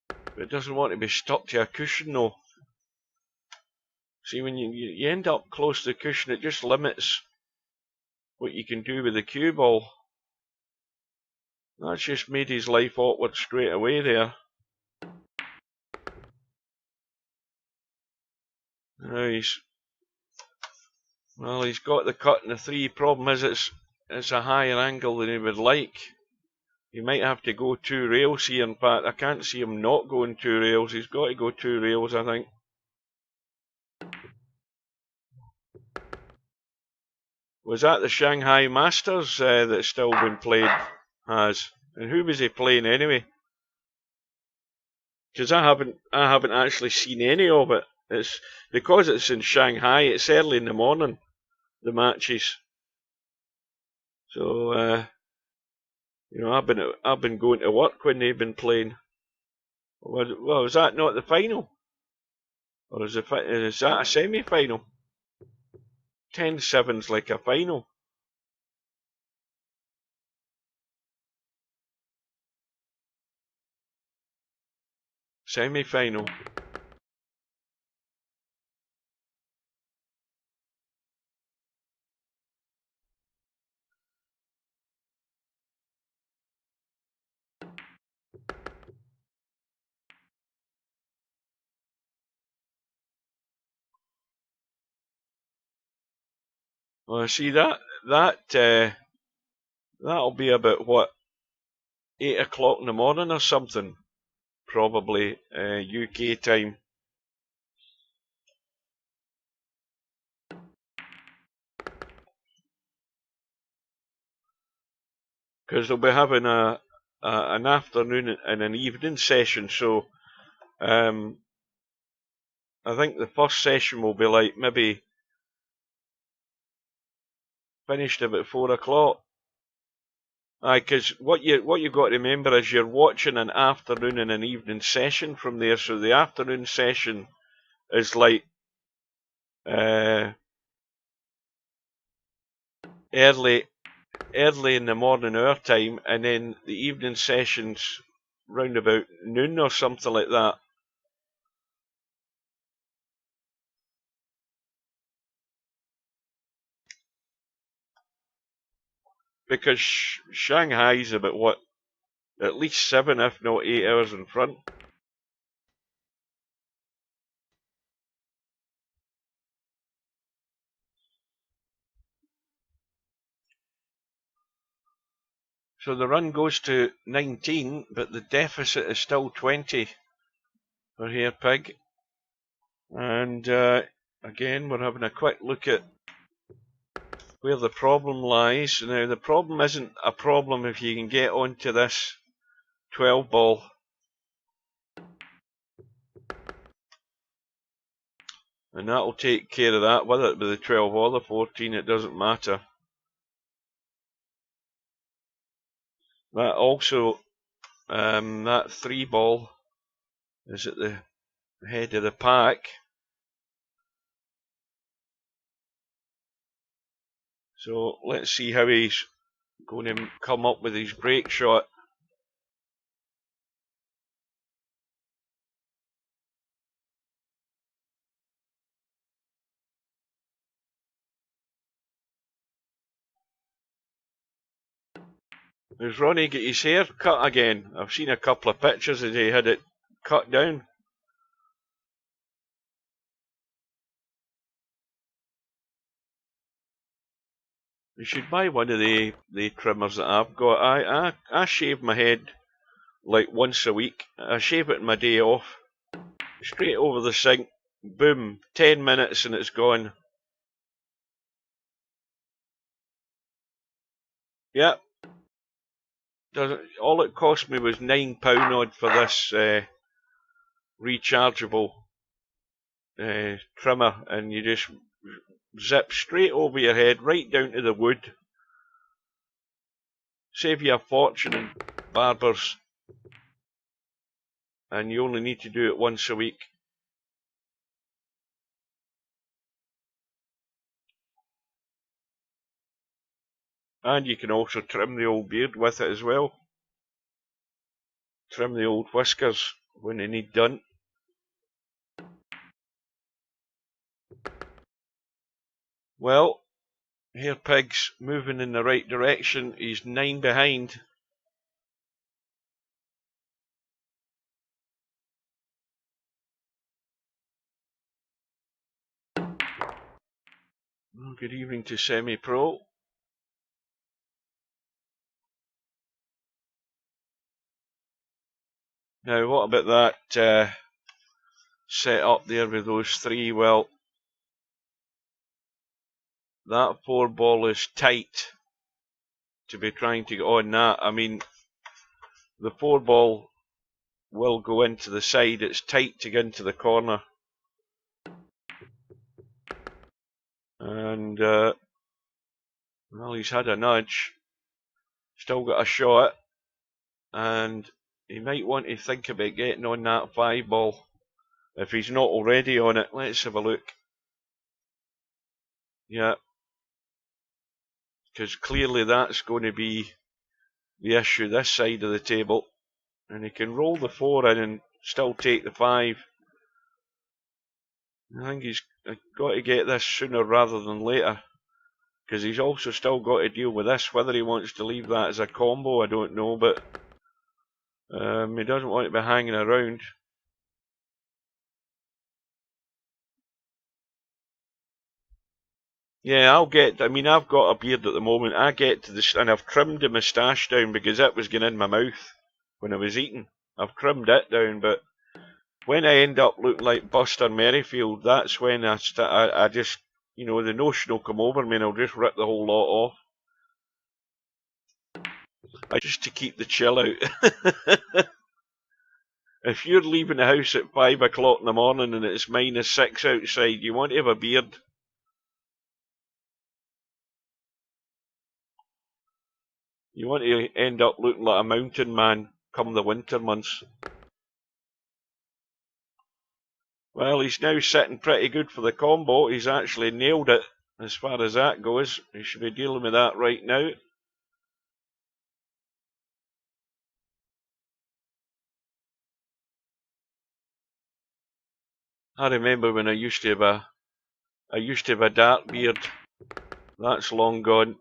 but it doesn't want to be stuck to a cushion though. See, when you end up close to the cushion, it just limits what you can do with the cue ball. That's just made his life awkward straight away there. Now he's got the cut in the 3. Problem is it's a higher angle than he would like. He might have to go 2 rails here. In fact, I can't see him not going 2 rails. He's got to go 2 rails, I think. Was that the Shanghai Masters that's still been played? Has. And who was he playing anyway? Because I haven't actually seen any of it. It's because it's in Shanghai. It's early in the morning, the matches. So you know, I've been going to work when they've been playing. Well, is that not the final, or is that a semi-final? 10-7's like a final. Semi-final. Well, see that'll be about what, 8 o'clock in the morning or something, probably UK time. Because they'll be having an afternoon and an evening session, so I think the first session will be like maybe finished about 4 o'clock. Aye, because what you've got to remember is you're watching an afternoon and an evening session from there. So the afternoon session is like early in the morning our time, and then the evening session's round about noon or something like that. Because Shanghai's about what, at least 7 if not 8 hours in front. So the run goes to 19, but the deficit is still 20 for Hairpig. And again, we're having a quick look at where the problem lies. Now, the problem isn't a problem if you can get onto this 12 ball. And that'll take care of that, whether it be the 12 or the 14, it doesn't matter. That also That 3 ball is at the head of the pack. So let's see how he's going to come up with his break shot. Has Ronnie got his hair cut again? I've seen a couple of pictures that he had it cut down. You should buy one of the trimmers that I've got. I shave my head like once a week. I shave it on my day off. Straight over the sink. Boom. 10 minutes and it's gone. Yep. All it cost me was £9 odd for this rechargeable trimmer, and you just zip straight over your head, right down to the wood. Save you a fortune in barbers, and you only need to do it once a week. And you can also trim the old beard with it as well. Trim the old whiskers when they need done. Well, Hairpig's moving in the right direction. He's 9 behind. Well, good evening to Semi-Pro. Now, what about that set up there with those 3? Well, that 4 ball is tight to be trying to get on that. I mean, the 4 ball will go into the side. It's tight to get into the corner. And, well, he's had a nudge. Still got a shot. And he might want to think about getting on that 5 ball if he's not already on it. Let's have a look. Yeah, because clearly that's going to be the issue this side of the table, and he can roll the 4 in and still take the 5. I think he's got to get this sooner rather than later, because he's also still got to deal with this. Whether he wants to leave that as a combo, I don't know, but he doesn't want to be hanging around. Yeah, I mean, I've got a beard at the moment. I get to this, and I've trimmed the moustache down because it was getting in my mouth when I was eating. I've trimmed it down, but when I end up looking like Buster Merrifield, that's when I just, you know, the notion will come over me and I'll just rip the whole lot off. Just to keep the chill out. If you're leaving the house at 5 o'clock in the morning and it's -6 outside, you want to have a beard. You want to end up looking like a mountain man come the winter months. Well, he's now sitting pretty good for the combo. He's actually nailed it as far as that goes. He should be dealing with that right now. I remember when I used to have a dark beard. That's long gone.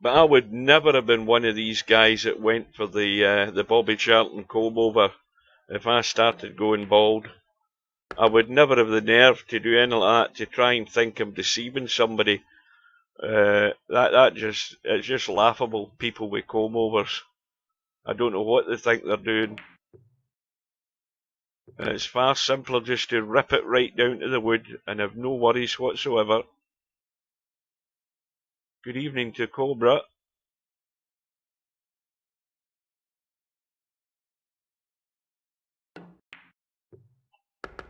But I would never have been one of these guys that went for the Bobby Charlton comb over if I started going bald. I would never have the nerve to do anything like that, to try and think I'm deceiving somebody. It's just laughable, people with comb overs. I don't know what they think they're doing. It's far simpler just to rip it right down to the wood and have no worries whatsoever. Good evening to Cobra.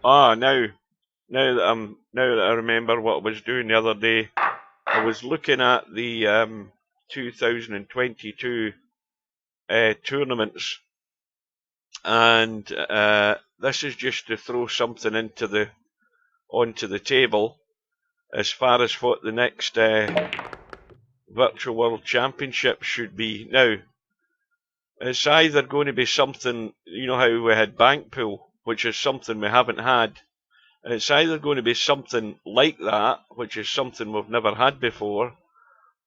now that I remember what I was doing the other day, I was looking at the 2022 tournaments, and this is just to throw something onto the table as far as what the next Virtual World Championship should be. Now, it's either going to be something, you know how we had bank pool, which is something we haven't had. It's either going to be something like that, which is something we've never had before,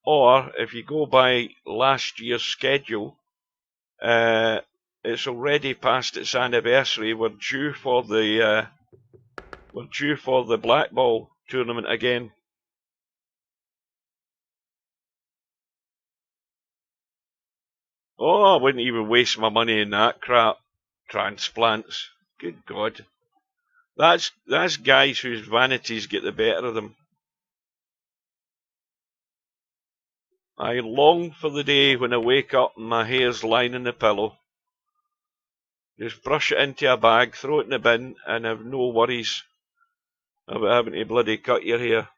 or if you go by last year's schedule, it's already past its anniversary. We're due for the black ball tournament again. Oh, I wouldn't even waste my money in that crap. Transplants. Good God. That's guys whose vanities get the better of them. I long for the day when I wake up and my hair's lying in the pillow. Just brush it into a bag, throw it in the bin, and have no worries about having to bloody cut your hair.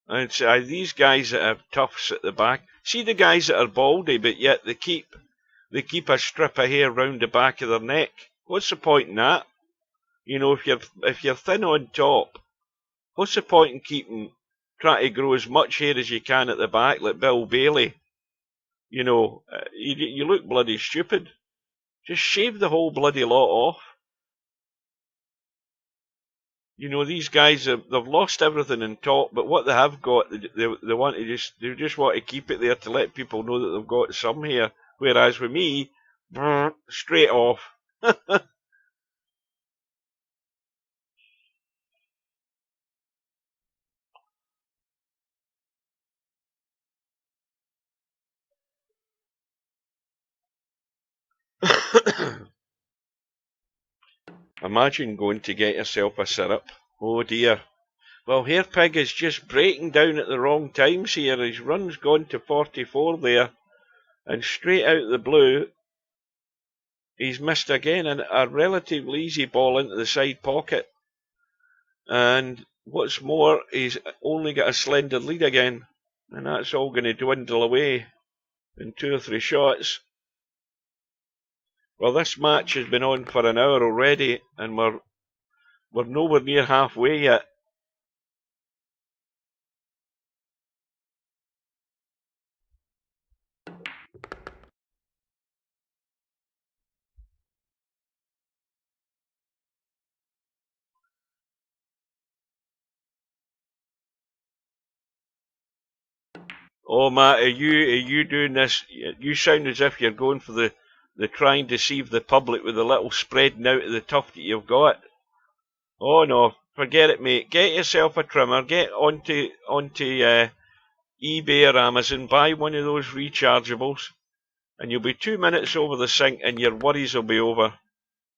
And so these guys that have tufts at the back, see the guys that are baldy, but yet they keep a strip of hair round the back of their neck. What's the point in that? You know, if you're thin on top, what's the point in trying to grow as much hair as you can at the back, like Bill Bailey? You know, you look bloody stupid. Just shave the whole bloody lot off. You know, these guys they've lost everything in top, but what they have got, they just want to keep it there to let people know that they've got some hair. Whereas with me, straight off. Imagine going to get yourself a syrup. Oh dear. Well, Hairpig is just breaking down at the wrong times here. His run's gone to 44 there. And straight out the blue, he's missed again a relatively easy ball into the side pocket. And what's more, he's only got a slender lead again. And that's all going to dwindle away in 2 or 3 shots. Well, this match has been on for an hour already, and we're nowhere near halfway yet. Oh, Matt, are you doing this? You sound as if you're going for the try and deceive the public with the little spreading out of the tuft that you've got. Oh no, forget it, mate. Get yourself a trimmer. Get onto eBay or Amazon. Buy one of those rechargeables, and you'll be 2 minutes over the sink, and your worries will be over.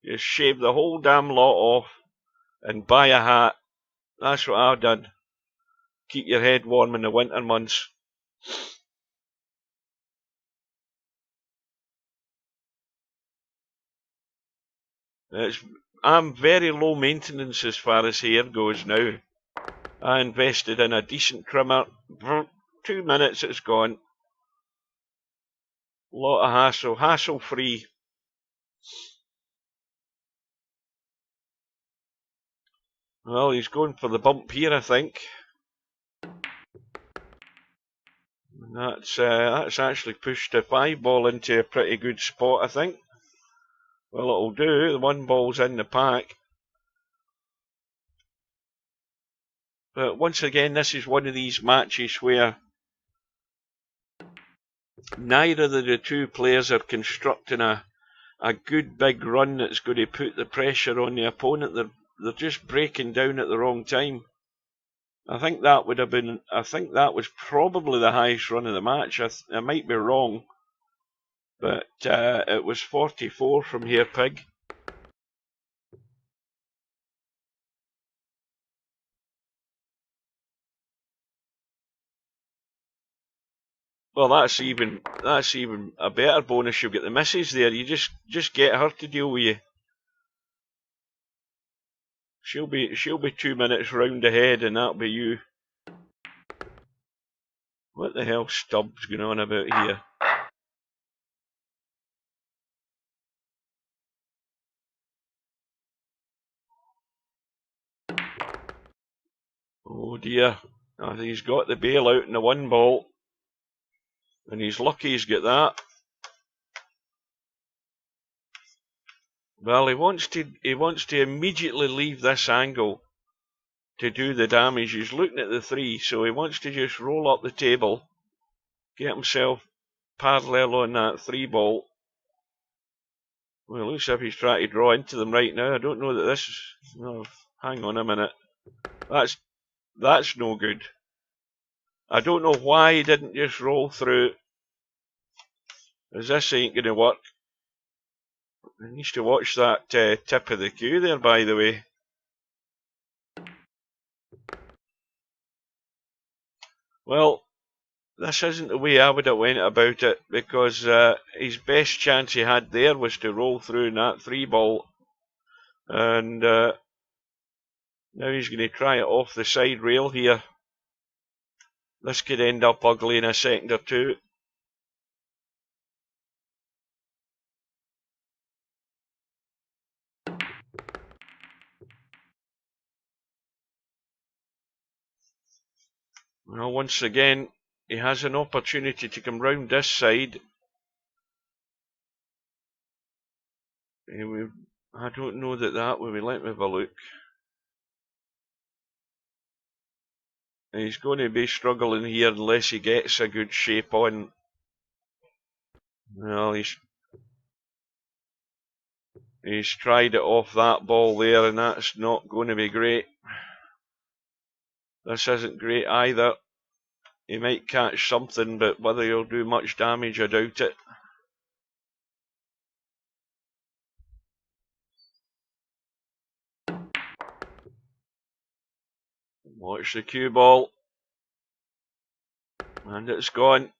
Just shave the whole damn lot off, and buy a hat. That's what I've done. Keep your head warm in the winter months. I'm very low maintenance as far as hair goes now. I invested in a decent trimmer. 2 minutes, it's gone. Lot of hassle free. Well, he's going for the bump here, I think. That's actually pushed the 5 ball into a pretty good spot, I think. Well, it'll do. The 1 ball's in the pack. But once again, this is one of these matches where neither of the 2 players are constructing a good big run that's going to put the pressure on the opponent. They're just breaking down at the wrong time. I think that was probably the highest run of the match. I might be wrong. but it was 44 from Hairpig. Well, that's even a better bonus. You'll get the missus there. You just get her to deal with you. She'll be 2 minutes round ahead, and that'll be you. What the hell Stubbs going on about here? Oh dear. Oh, he's got the bail out in the 1 ball. And he's lucky he's got that. Well, he wants to immediately leave this angle to do the damage. He's looking at the 3, so he wants to just roll up the table, get himself parallel on that 3 ball. Well, it looks as if he's trying to draw into them right now. I don't know that this is... No, hang on a minute. That's no good. I don't know why he didn't just roll through, as this ain't going to work. He needs to watch that tip of the cue there, by the way. Well, this isn't the way I would have went about it, because his best chance he had there was to roll through in that 3 ball. And now he's going to try it off the side rail here. This could end up ugly in a second or two. Well, once again, he has an opportunity to come round this side. I don't know that will be. Let me have a look. He's going to be struggling here unless he gets a good shape on. Well, he's tried it off that ball there, and that's not going to be great. This isn't great either. He might catch something, but whether he'll do much damage, I doubt it. Watch the cue ball. And it's gone.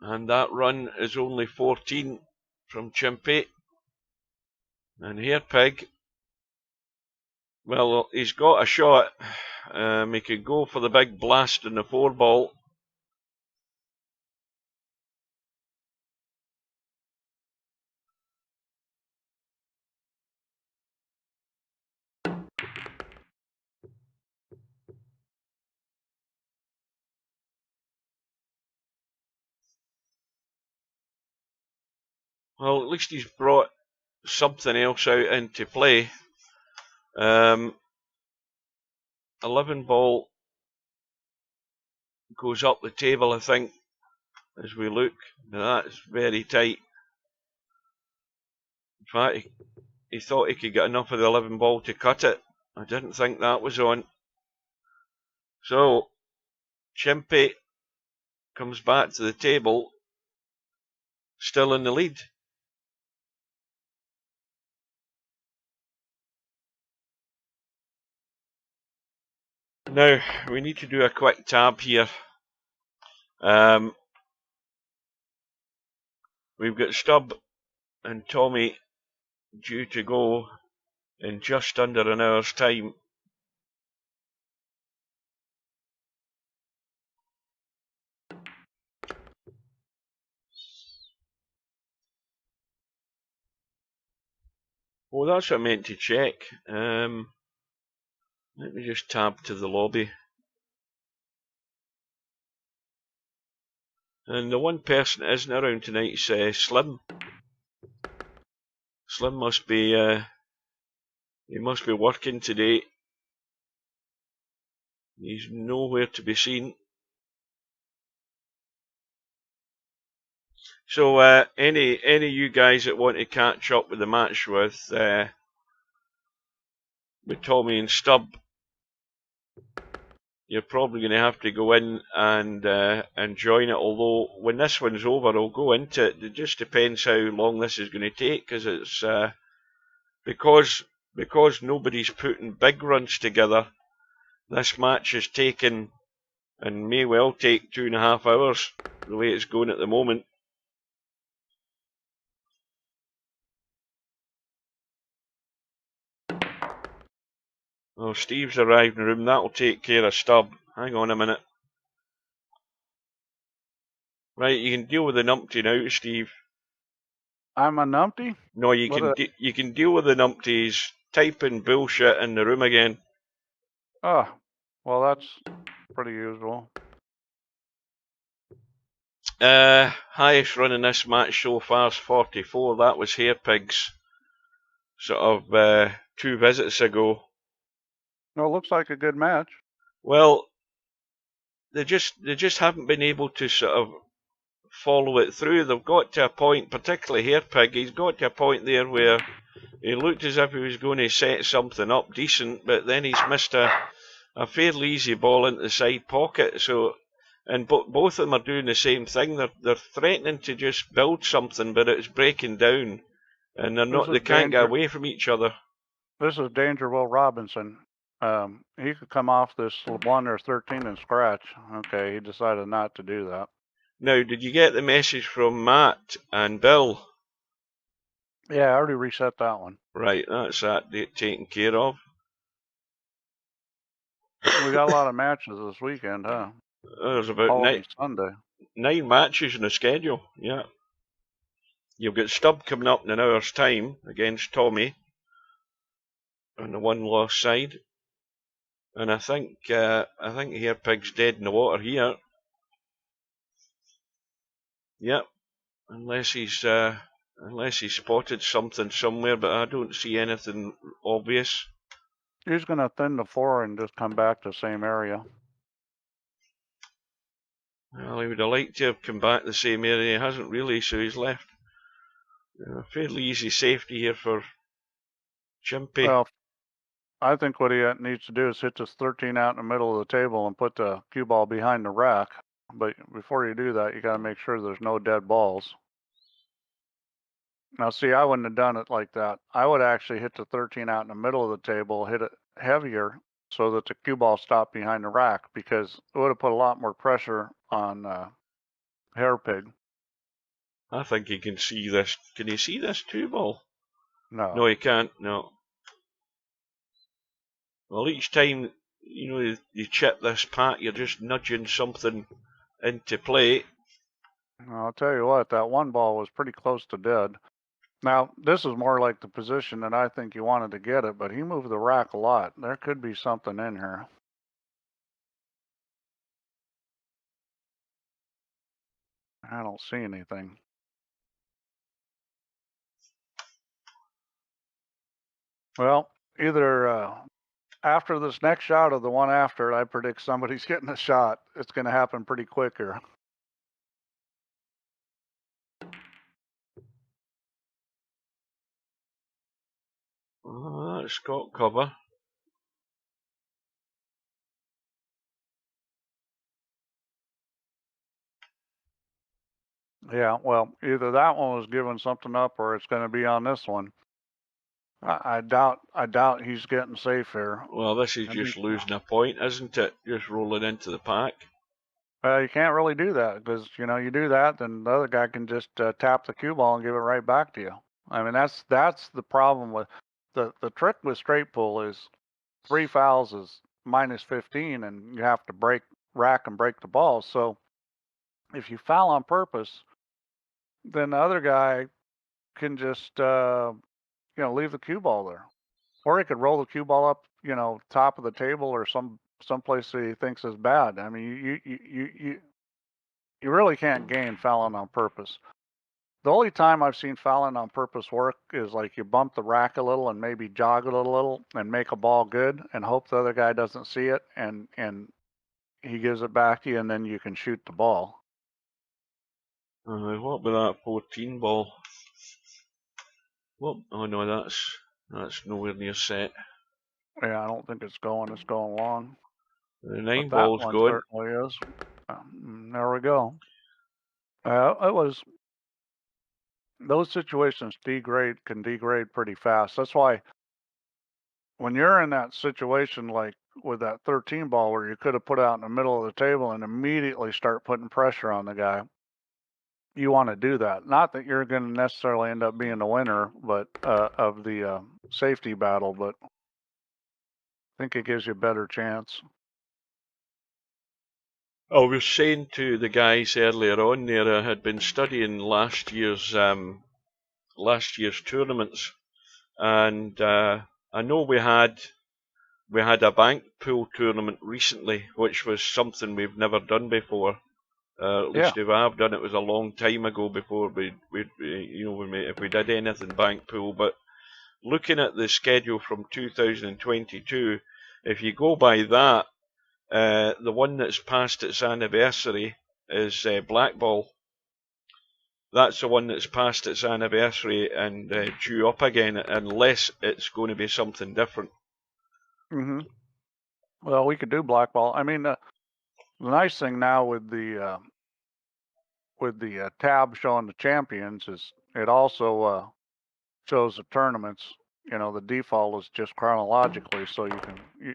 And that run is only 14 from Chimpie. And Hairpig, well, he's got a shot. He could go for the big blast in the 4 ball. Well, at least he's brought something else out into play. 11 ball goes up the table, I think, as we look. Now that's very tight. In fact, he thought he could get enough of the 11 ball to cut it. I didn't think that was on. So, Chimpie comes back to the table, still in the lead. Now, we need to do a quick tab here. We've got Stubb and Tommy due to go in just under an hour's time. Oh, that's what I meant to check. Let me just tab to the lobby. And the one person that isn't around tonight is Slim. Slim must be he must be working today. He's nowhere to be seen. So any of you guys that want to catch up with the match with Tommy and Stubb, you're probably going to have to go in and join it. Although when this one's over, I'll go into it. It just depends how long this is going to take, because it's because nobody's putting big runs together. This match is taking, and may well take, 2.5 hours, the way it's going at the moment. Oh, Steve's arrived in the room. That'll take care of Stub. Hang on a minute. Right, you can deal with the numpty now, Steve. I'm a numpty? No, you can deal with the numpty. He's typing bullshit in the room again. Oh, well, that's pretty usual. Highest run in this match so far is 44. That was Hairpig's sort of 2 visits ago. No, it looks like a good match. Well, they just haven't been able to sort of follow it through. They've got to a point, particularly Hairpig, he's got to a point there where he looked as if he was going to set something up decent, but then he's missed a fairly easy ball into the side pocket. So, and both of them are doing the same thing. They're threatening to just build something, but it's breaking down, and they can't get away from each other. This is Danger Will Robinson. He could come off this blunder 13 and scratch. Okay, he decided not to do that. Now, did you get the message from Matt and Bill? Yeah, I already reset that one. Right, that's that taken care of. We got a lot of matches this weekend, huh? There's about Sunday. 9 matches in the schedule, yeah. You've got Stubb coming up in an hour's time against Tommy on the 1-loss side. And I think Hairpig's dead in the water here. Yep, unless he's spotted something somewhere, but I don't see anything obvious. He's going to thin the 4 and just come back to the same area. Well, he would have liked to have come back to the same area. He hasn't really, so he's left. Fairly easy safety here for Chimpie. Well, I think what he needs to do is hit this 13 out in the middle of the table and put the cue ball behind the rack. But before you do that, you got to make sure there's no dead balls. Now, see, I wouldn't have done it like that. I would actually hit the 13 out in the middle of the table, hit it heavier so that the cue ball stopped behind the rack, because it would have put a lot more pressure on Hairpig. I think he can see this. Can he see this 2 ball? No. No, he can't. No. Well, each time you chip this pack, you're just nudging something into play. I'll tell you what, that 1 ball was pretty close to dead. Now, this is more like the position that I think he wanted to get it, but he moved the rack a lot. There could be something in here. I don't see anything. Well, either after this next shot or the one after, I predict somebody's getting a shot. It's going to happen pretty quick here. Oh, that's got cover. Yeah, well, either that one was giving something up or it's going to be on this one. I doubt he's getting safe here. Well, this is just losing a point, isn't it? Just rolling into the pack. You can't really do that, because you do that, then the other guy can just tap the cue ball and give it right back to you. I mean, that's the problem with the trick with straight pull is 3 fouls is minus 15, and you have to rack and break the ball. So if you foul on purpose, then the other guy can just leave the cue ball there, or he could roll the cue ball up top of the table or someplace that he thinks is bad. I mean, you really can't gain fouling on purpose. The only time I've seen fouling on purpose work is like you bump the rack a little and maybe jog it a little and make a ball good and hope the other guy doesn't see it and he gives it back to you, and then you can shoot the ball. What about that 14 ball? Well, oh no, that's nowhere near set. Yeah, I don't think it's going long. The 9 But that ball's one going. certainly is. There we go. It was, those situations can degrade pretty fast. That's why when you're in that situation, like with that 13 ball where you could have put out in the middle of the table and immediately start putting pressure on the guy, you want to do that. Not that you're going to necessarily end up being the winner, but of the safety battle, but I think it gives you a better chance. I was saying to the guys earlier on there, I had been studying last year's tournaments, and I know we had a bank pool tournament recently, which was something we've never done before. At least if I've done it was a long time ago before if we did anything bank pool. But looking at the schedule from 2022, if you go by that, the one that's past its anniversary is Blackball. That's the one that's past its anniversary and due up again, unless it's going to be something different. Well, we could do Blackball. I mean, the nice thing now with the tab showing the champions is it also shows the tournaments. You know, the default is just chronologically, so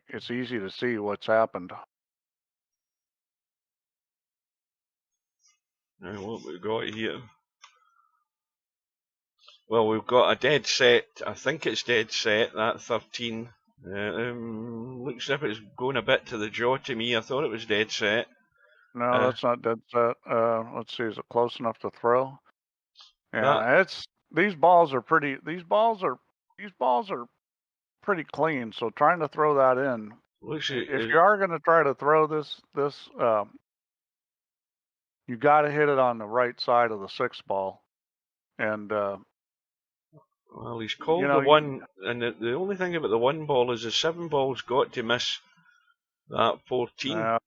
it's easy to see what's happened. Now, what we've got here? Well, we've got a dead set. I think it's dead set, that 13. Looks as if it's going a bit to the jaw to me. I thought it was dead set. No, that's not dead set. Let's see, is it close enough to throw? Yeah, these balls are pretty pretty clean, so trying to throw that in. If you are going to try to throw this, you got to hit it on the right side of the 6 ball. And well, he's called the one, and the only thing about the 1 ball is the 7 ball's got to miss that 14.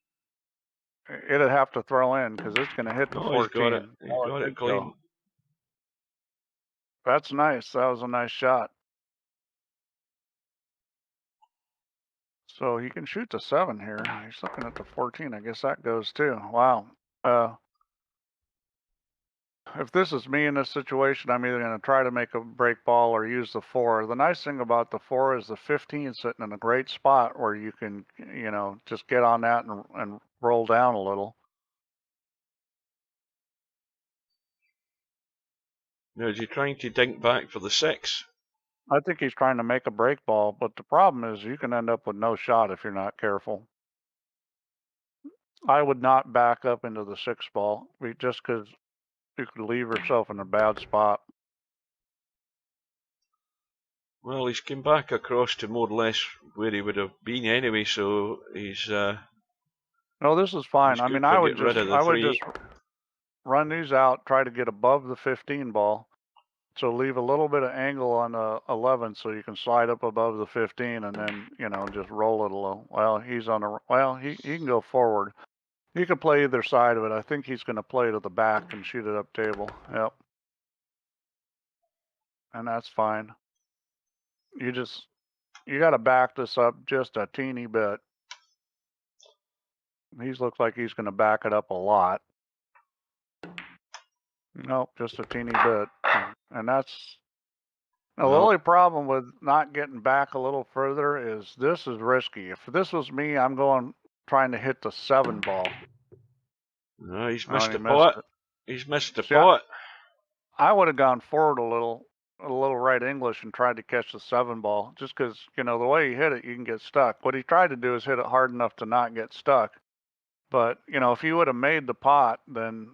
It'd have to throw in because it's going to hit the 14. He's got it. He's got it clean. That's nice. That was a nice shot. So he can shoot the 7 here. He's looking at the 14. I guess that goes too. Wow. If this is me in this situation, I'm either going to try to make a break ball or use the 4. The nice thing about the 4 is the 15 sitting in a great spot where you can, just get on that and roll down a little. Now, is he trying to dink back for the 6? I think he's trying to make a break ball, but the problem is you can end up with no shot if you're not careful. I would not back up into the 6 ball just because you could leave yourself in a bad spot. Well, he's come back across to more or less where he would have been anyway, so he's... No, this is fine. I mean, I would just run these out, try to get above the 15 ball. So leave a little bit of angle on the 11 so you can slide up above the 15 and then, just roll it a little. Well, he can go forward. He could play either side of it. I think he's going to play to the back and shoot it up table. Yep. And that's fine. You got to back this up just a teeny bit. He looks like he's going to back it up a lot. Nope, just a teeny bit. And that's the only problem with not getting back a little further is this is risky. If this was me, I'm trying to hit the 7 ball. No, he's missed the pot. He's missed the pot. I would have gone forward a little right English and tried to catch the 7 ball just because, the way you hit it, you can get stuck. What he tried to do is hit it hard enough to not get stuck. But, if he would have made the pot, then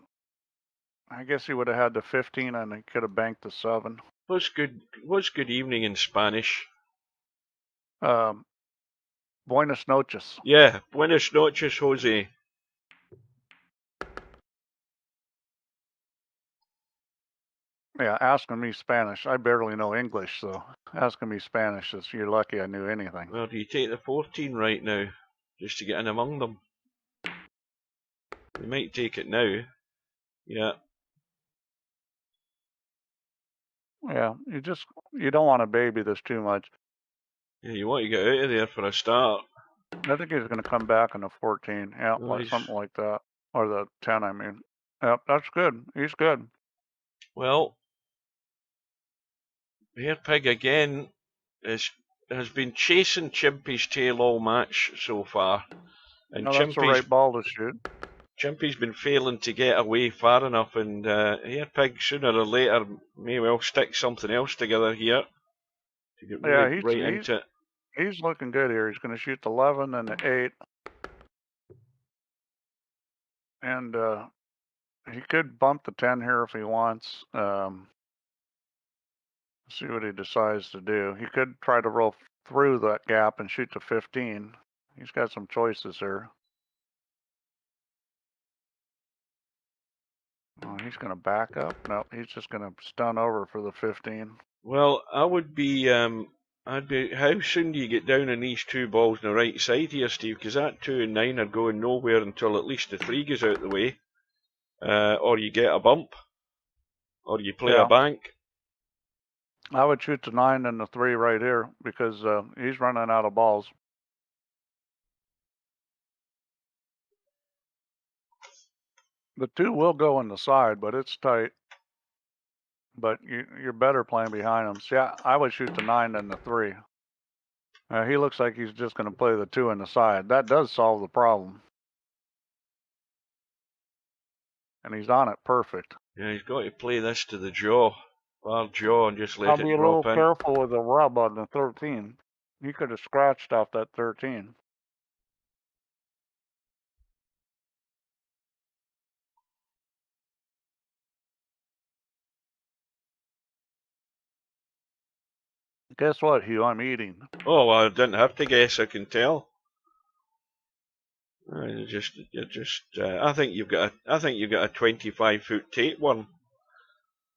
I guess he would have had the 15 and he could have banked the 7. What's good evening in Spanish? Buenas noches. Yeah, buenas noches, Jose. Yeah, asking me Spanish. I barely know English, so asking me Spanish is you're lucky I knew anything. Well, do you take the 14 right now, just to get in among them? You might take it now. Yeah. Yeah, you don't want to baby this too much. Yeah, you want to get out of there for a start. I think he's going to come back in the 14. Yeah, Nice. something like that. Or the 10, I mean. Yep, that's good. He's good. Well, hairpig again has been chasing Chimpie's tail all match so far. And No, that's the right ball to shoot. Chimpie's been failing to get away far enough, and hairpig sooner or later may well stick something else together here to get really right into it. He's looking good here. He's going to shoot the 11 and the 8. And he could bump the 10 here if he wants. See what he decides to do. He could try to roll through that gap and shoot the 15. He's got some choices here. Oh, he's going to back up. No, he's just going to stun over for the 15. Well, how soon do you get down on these two balls on the right side here, Steve? Because that 2 and 9 are going nowhere until at least the 3 goes out the way. Or you get a bump. Or you play a bank. I would shoot the 9 and the 3 right here because he's running out of balls. The 2 will go in the side, but it's tight. But you're better playing behind him. So yeah, I would shoot the 9 and the 3. He looks like he's just going to play the 2 in the side. That does solve the problem. And he's on it perfect. Yeah, he's got to play this to the jaw. Bar jaw and just let it drop in. I'll be a little careful with the rub on the 13. He could have scratched off that 13. Guess what, Hugh? I'm eating. Oh, well, I didn't have to guess. I can tell. I think you've got a 25-foot tapeworm.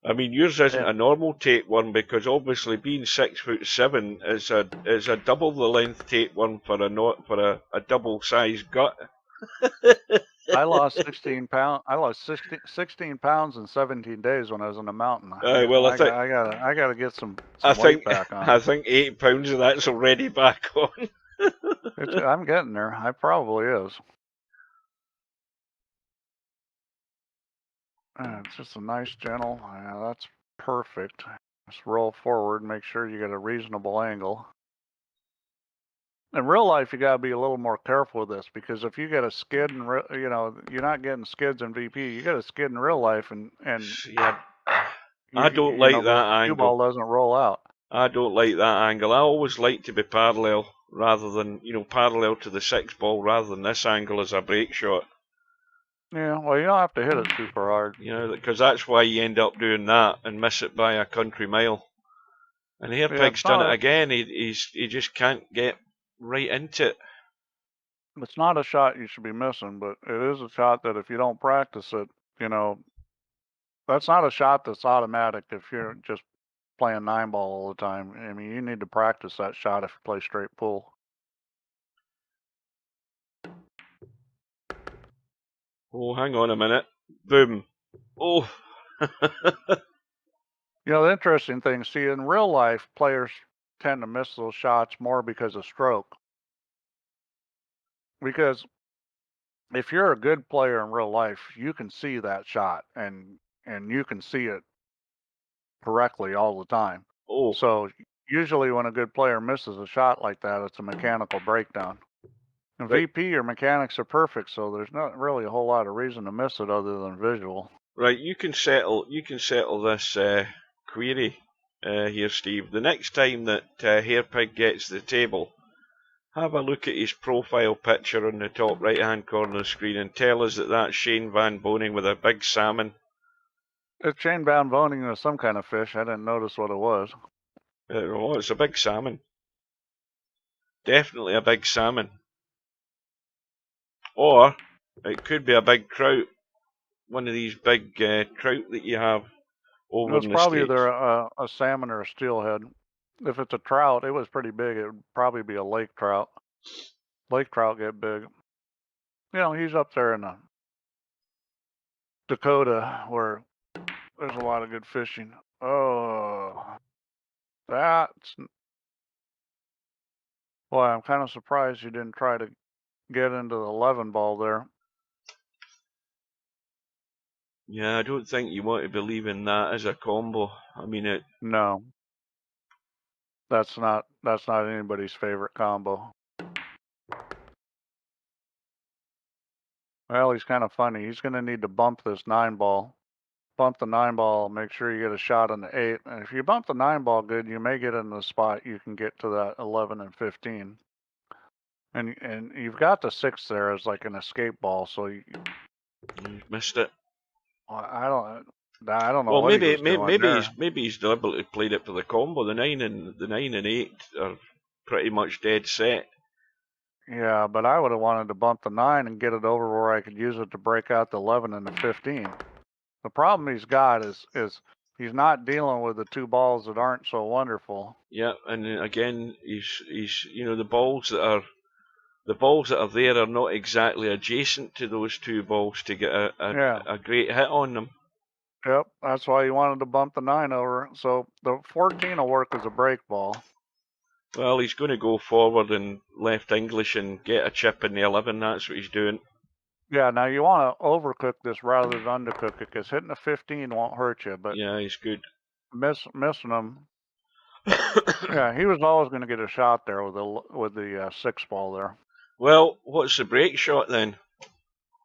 I mean, yours isn't a normal tapeworm because obviously being 6'7" is a double the length tapeworm for a double sized gut. I lost 16 pounds. I lost 16 pounds in 17 days when I was on the mountain. Well, I gotta get some weight back on. I think 8 pounds of that's already back on. I'm getting there. I probably is. It's just a nice gentle. That's perfect. Just roll forward. Make sure you get a reasonable angle. In real life, you gotta be a little more careful with this because if you get a skid and you're not getting skids in VP. You get a skid in real life, and yeah, I don't like that angle. Cue ball doesn't roll out. I don't like that angle. I always like to be parallel rather than parallel to the 6 ball rather than this angle as a break shot. Yeah, well, you don't have to hit it super hard. Because that's why you end up doing that and miss it by a country mile. And hairpig's done it again. He just can't get right into it. It's not a shot you should be missing, but it is a shot that if you don't practice it, that's not a shot that's automatic if you're just playing 9 ball all the time. I mean, you need to practice that shot if you play straight pull. Oh, hang on a minute. Boom. Oh. The interesting thing, see, in real life, players tend to miss those shots more because of stroke. Because if you're a good player in real life, you can see that shot and you can see it correctly all the time. Oh. So usually when a good player misses a shot like that, it's a mechanical breakdown. In VP, your mechanics are perfect, so there's not really a whole lot of reason to miss it other than visual. Right, you can settle this query here, Steve. The next time that hairpig gets the table, have a look at his profile picture on the top right-hand corner of the screen and tell us that that's Shane Van Boning with a big salmon. It's Shane Van Boning with some kind of fish. I didn't notice what it was. It's a big salmon. Definitely a big salmon. Or it could be a big trout. One of these big trout that you have over in the States. It's probably either a salmon or a steelhead. If it's a trout, it was pretty big. It would probably be a lake trout. Lake trout get big. He's up there in the Dakota where there's a lot of good fishing. Oh, that's... Boy, I'm kind of surprised you didn't try to get into the 11 ball there. Yeah, I don't think you want to believe in that as a combo. I mean, No. That's not anybody's favorite combo. Well, he's kind of funny. He's going to need to bump this 9 ball. Bump the 9 ball, make sure you get a shot on the 8. And if you bump the 9 ball good, you may get in the spot you can get to that 11 and 15. And you've got the 6 there as like an escape ball, so you missed it. I don't know Well, what he was doing there. maybe he's deliberately played it for the combo. The 9 and 8 are pretty much dead set. Yeah, but I would have wanted to bump the 9 and get it over where I could use it to break out the 11 and the 15. The problem he's got is he's not dealing with the 2 balls that aren't so wonderful. Yeah, and again, he's you know the balls that are there are not exactly adjacent to those 2 balls to get a great hit on them. Yep, that's why he wanted to bump the 9 over. So the 14 will work as a break ball. Well, he's going to go forward and left English and get a chip in the 11. That's what he's doing. Yeah, now you want to overcook this rather than undercook it, because hitting a 15 won't hurt you. But yeah, he's good. Missing him. Yeah, he was always going to get a shot there with the 6 ball there. Well, what's the break shot then?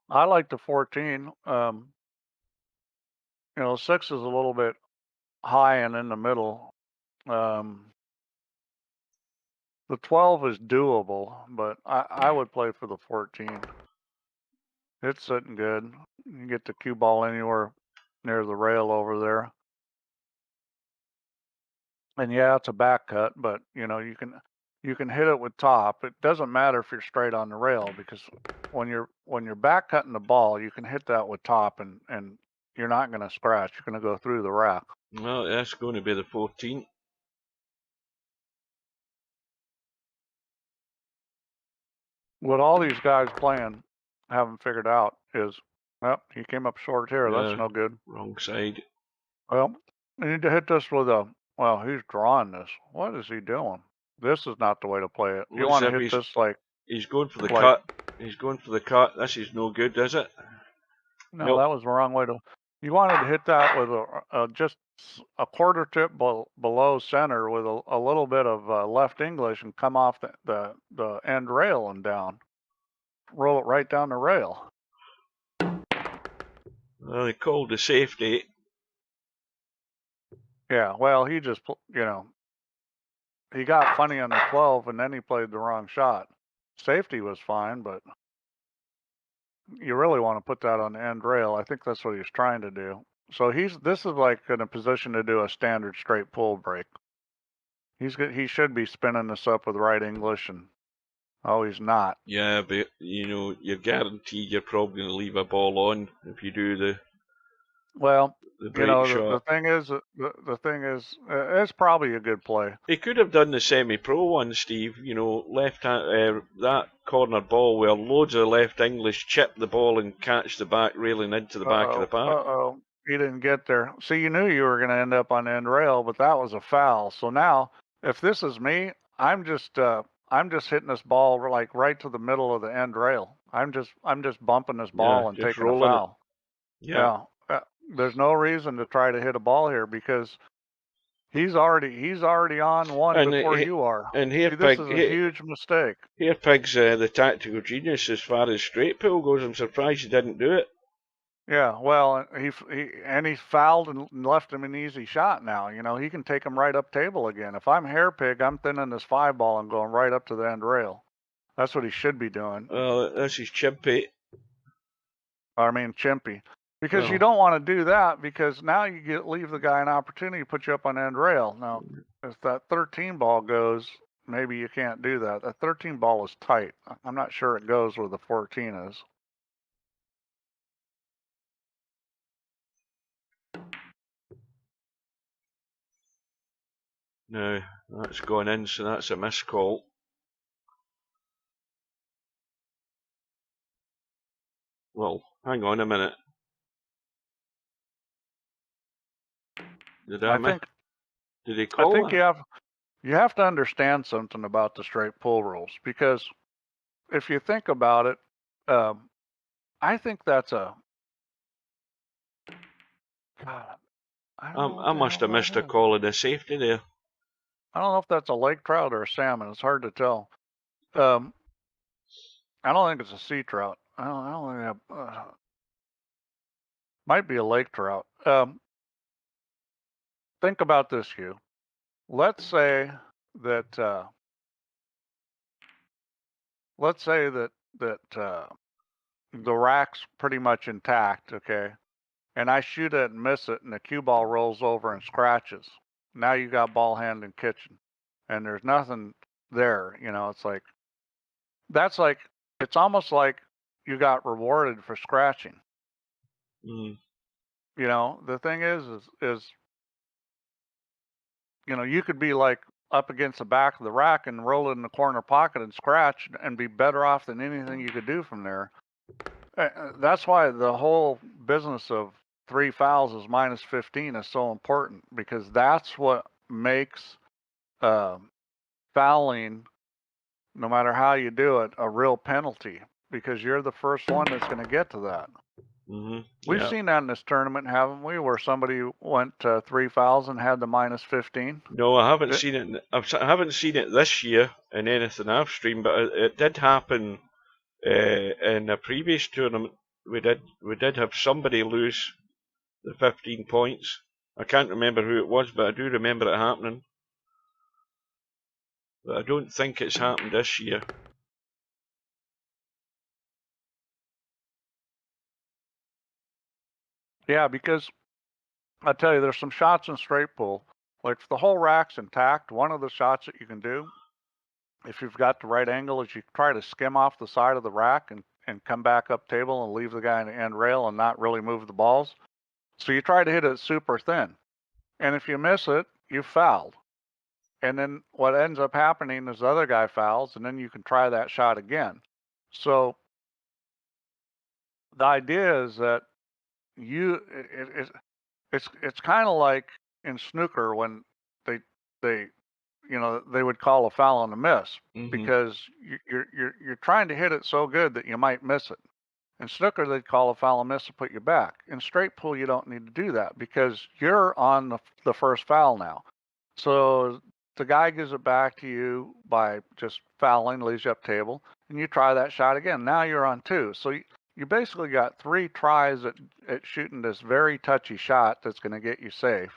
I like the 14. You know, 6 is a little bit high and in the middle. The 12 is doable, but I would play for the 14. It's sitting good. You can get the cue ball anywhere near the rail over there. And yeah, it's a back cut, but you know, you can hit it with top. It doesn't matter if you're straight on the rail, because when you're back cutting the ball, you can hit that with top and you're not going to scratch. You're going to go through the rack. Well, that's going to be the 14. What all these guys playing haven't figured out is, well, he came up short here. Yeah, that's no good. Wrong side. Well, you need to hit this with a, well, he's drawing this. What is he doing? This is not the way to play it. You want to hit this like... He's going for the cut. He's going for the cut. This is no good, is it? No, nope. That was the wrong way to... You wanted to hit that with just a quarter tip below center with a little bit of left English and come off the end rail and down. Roll it right down the rail. Well, they called the safety. Yeah, well, he just, you know, he got funny on the 12 and then he played the wrong shot. Safety was fine, but you really want to put that on the end rail. I think that's what he's trying to do. So this is like in a position to do a standard straight pull break. He should be spinning this up with right English, and oh, he's not. Yeah, but you know, you're guaranteed you're probably going to leave a ball on if you do the. Well, the break shot. The thing is, it's probably a good play. He could have done the semi-pro one, Steve. You know, left hand that corner ball where loads of left English chip the ball and catch the back railing into the back of the pack. He didn't get there. See, you knew you were going to end up on the end rail, but that was a foul. So now, if this is me, I'm just hitting this ball like right to the middle of the end rail. I'm just bumping this ball and taking a foul. Yeah. There's no reason to try to hit a ball here because he's already on one before you are. And this is a huge mistake. Hairpig's the tactical genius as far as straight pull goes. I'm surprised he didn't do it. Yeah, well, he fouled and left him an easy shot now. You know, he can take him right up table again. If I'm Hairpig, I'm thinning this 5 ball and going right up to the end rail. That's what he should be doing. Well, this is Chimpie. Chimpie. Because you don't want to do that, because now you leave the guy an opportunity to put you up on end rail. Now, if that 13 ball goes, maybe you can't do that. That 13 ball is tight. I'm not sure it goes where the 14 is. No, that's gone in, so that's a missed call. Well, hang on a minute. Did he call? I think you have. You have to understand something about the straight pull rules, because if you think about it, I think that's a God. I don't know what I the must hell have that missed a is. call of the safety there. I don't know if that's a lake trout or a salmon. It's hard to tell. I don't think it's a sea trout. I don't think might be a lake trout. Think about this, Hugh. Let's say that the rack's pretty much intact, okay? And I shoot it and miss it, and the cue ball rolls over and scratches. Now you got ball handling kitchen, and there's nothing there. You know, it's like it's almost like you got rewarded for scratching. Mm. You know, the thing is you know, you could be like up against the back of the rack and roll it in the corner pocket and scratch and be better off than anything you could do from there. That's why the whole business of 3 fouls is minus 15 is so important, because that's what makes fouling, no matter how you do it, a real penalty, because you're the first one that's going to get to that. Mm-hmm. We've seen that in this tournament, haven't we, where somebody went 3 fouls and had the minus 15? No, I haven't seen it. I haven't seen it this year in anything I've streamed, but it did happen in a previous tournament. We did have somebody lose the 15 points. I can't remember who it was, but I do remember it happening. But I don't think it's happened this year. Yeah, because I tell you, there's some shots in straight pull. Like, if the whole rack's intact, one of the shots that you can do, if you've got the right angle, is you try to skim off the side of the rack and come back up table and leave the guy in the end rail and not really move the balls. So you try to hit it super thin. And if you miss it, you fouled. And then what ends up happening is the other guy fouls, and then you can try that shot again. So the idea is that it's kind of like in snooker when they they would call a foul on a miss, because you're trying to hit it so good that you might miss it. In snooker, they'd call a foul and miss to put you back. In straight pull, you don't need to do that, because you're on the first foul now. So the guy gives it back to you by just fouling, leaves you up table, and you try that shot again. Now you're on 2. So you basically got 3 tries at shooting this very touchy shot that's going to get you safe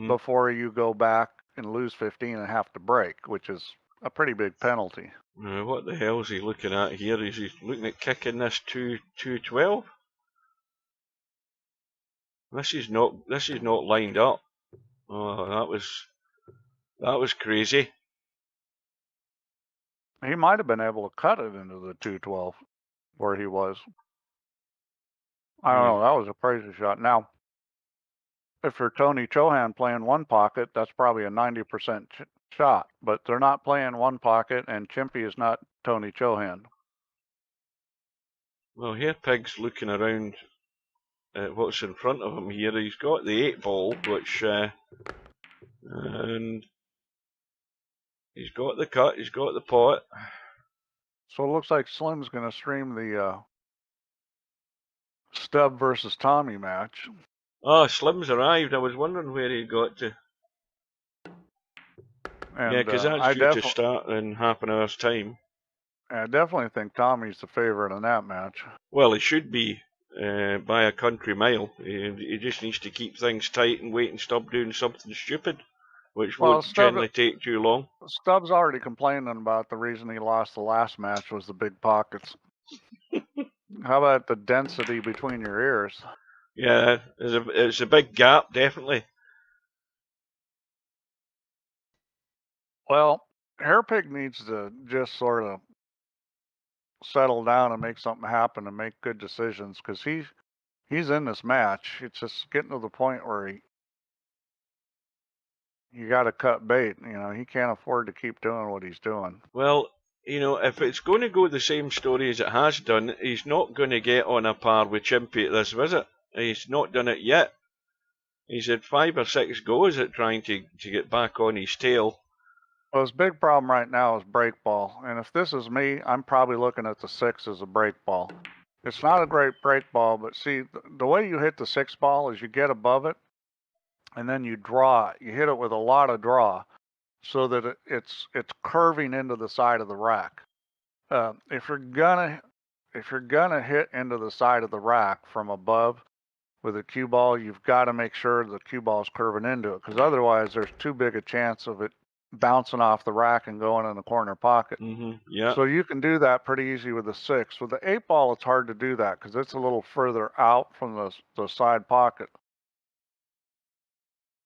before you go back and lose 15 and have to break, which is a pretty big penalty. What the hell is he looking at here? Is he looking at kicking this 2-12? This is not lined up. Oh, that was crazy. He might have been able to cut it into the 212 where he was. I don't know. That was a crazy shot. Now, if you're Tony Chohan playing one pocket, that's probably a 90% shot. But they're not playing one pocket, and Chimpie is not Tony Chohan. Well, hairpig's looking around at what's in front of him here. He's got the 8 ball, which and he's got the cut. He's got the pot. So it looks like Slim's going to stream the Stubb versus Tommy match. Oh, Slim's arrived. I was wondering where he got to. And, yeah, because that's due to start in half an hour's time. I definitely think Tommy's the favorite in that match. Well, he should be by a country mile. He just needs to keep things tight and wait and stop doing something stupid, which won't generally take too long. Stubbs already complaining about the reason he lost the last match was the big pockets. How about the density between your ears? Yeah, it's a big gap, definitely. Well, Hairpig needs to just sort of settle down and make something happen and make good decisions, because he's in this match. It's just getting to the point where you got to cut bait. You know, he can't afford to keep doing what he's doing. Well, you know, if it's going to go the same story as it has done, he's not going to get on a par with Chimpie at this visit. He's not done it yet. He's had 5 or 6 goes at trying to get back on his tail. Well, his big problem right now is break ball. And if this is me, I'm probably looking at the 6 as a break ball. It's not a great break ball, but see, the way you hit the 6 ball is you get above it and then you draw it. You hit it with a lot of draw so that it's curving into the side of the rack. If you're gonna hit into the side of the rack from above with a cue ball, you've got to make sure the cue ball is curving into it, because otherwise there's too big a chance of it bouncing off the rack and going in the corner pocket. Yeah. So you can do that pretty easy with the 6. With the 8 ball, it's hard to do that because it's a little further out from the side pocket.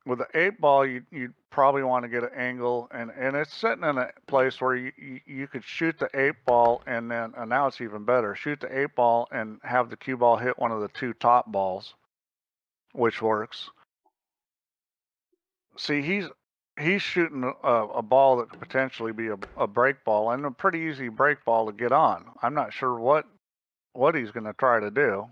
With the 8 ball, you probably want to get an angle, and it's sitting in a place where you could shoot the 8 ball, and now it's even better. Shoot the 8 ball and have the cue ball hit one of the 2 top balls, which works. See, he's shooting a ball that could potentially be a break ball, and a pretty easy break ball to get on. I'm not sure what he's going to try to do.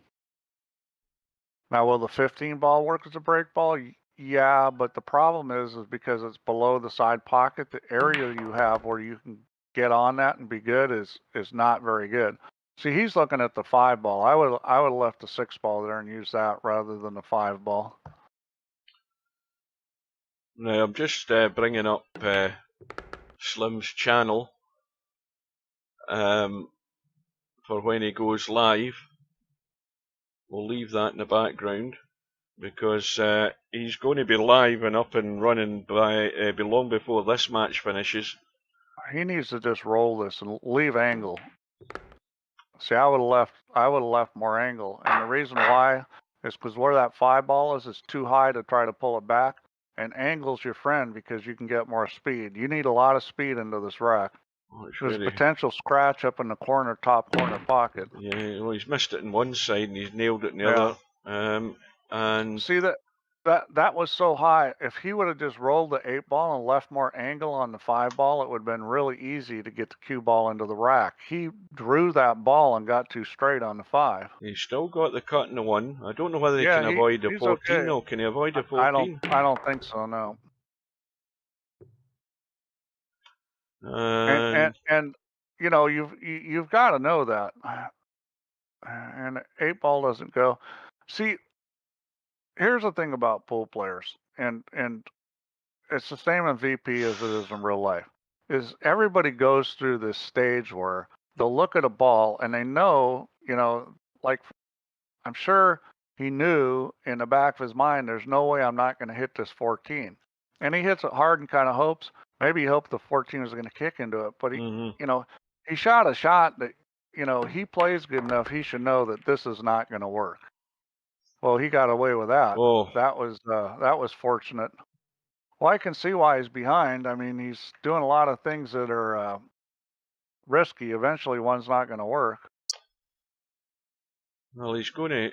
Now, will the 15 ball work as a break ball? Yeah, but the problem is because it's below the side pocket, the area you have where you can get on that and be good is not very good. See, he's looking at the 5 ball. I would have left the 6 ball there and used that rather than the 5 ball. Now I'm just bringing up Slim's channel for when he goes live. We'll leave that in the background because he's going to be live and up and running by long before this match finishes. He needs to just roll this and leave angle. See, I would have left more angle, and the reason why is because where that 5 ball is too high to try to pull it back, and angle's your friend because you can get more speed. You need a lot of speed into this rack. There's really... potential scratch up in the top corner pocket. Yeah, well, he's missed it in one side and he's nailed it in the other. And see that was so high. If he would have just rolled the 8 ball and left more angle on the 5 ball, it would have been really easy to get the cue ball into the rack. He drew that ball and got too straight on the 5. He's still got the cut in the 1. I don't know whether he can avoid the 14 okay. though. Can he avoid the 14? I don't think so, no. And you know, you've got to know that. And 8 ball doesn't go. See, here's the thing about pool players, and it's the same in VP as it is in real life, is everybody goes through this stage where they'll look at a ball and they know, you know, like I'm sure he knew in the back of his mind, there's no way I'm not going to hit this 14. And he hits it hard and kind of hopes, maybe he hoped the 14 was going to kick into it, but he, you know, he shot a shot that, you know, he plays good enough, he should know that this is not going to work. Well, he got away with that. Oh. That was fortunate. Well, I can see why he's behind. I mean, he's doing a lot of things that are risky. Eventually, one's not going to work. Well, he's going to...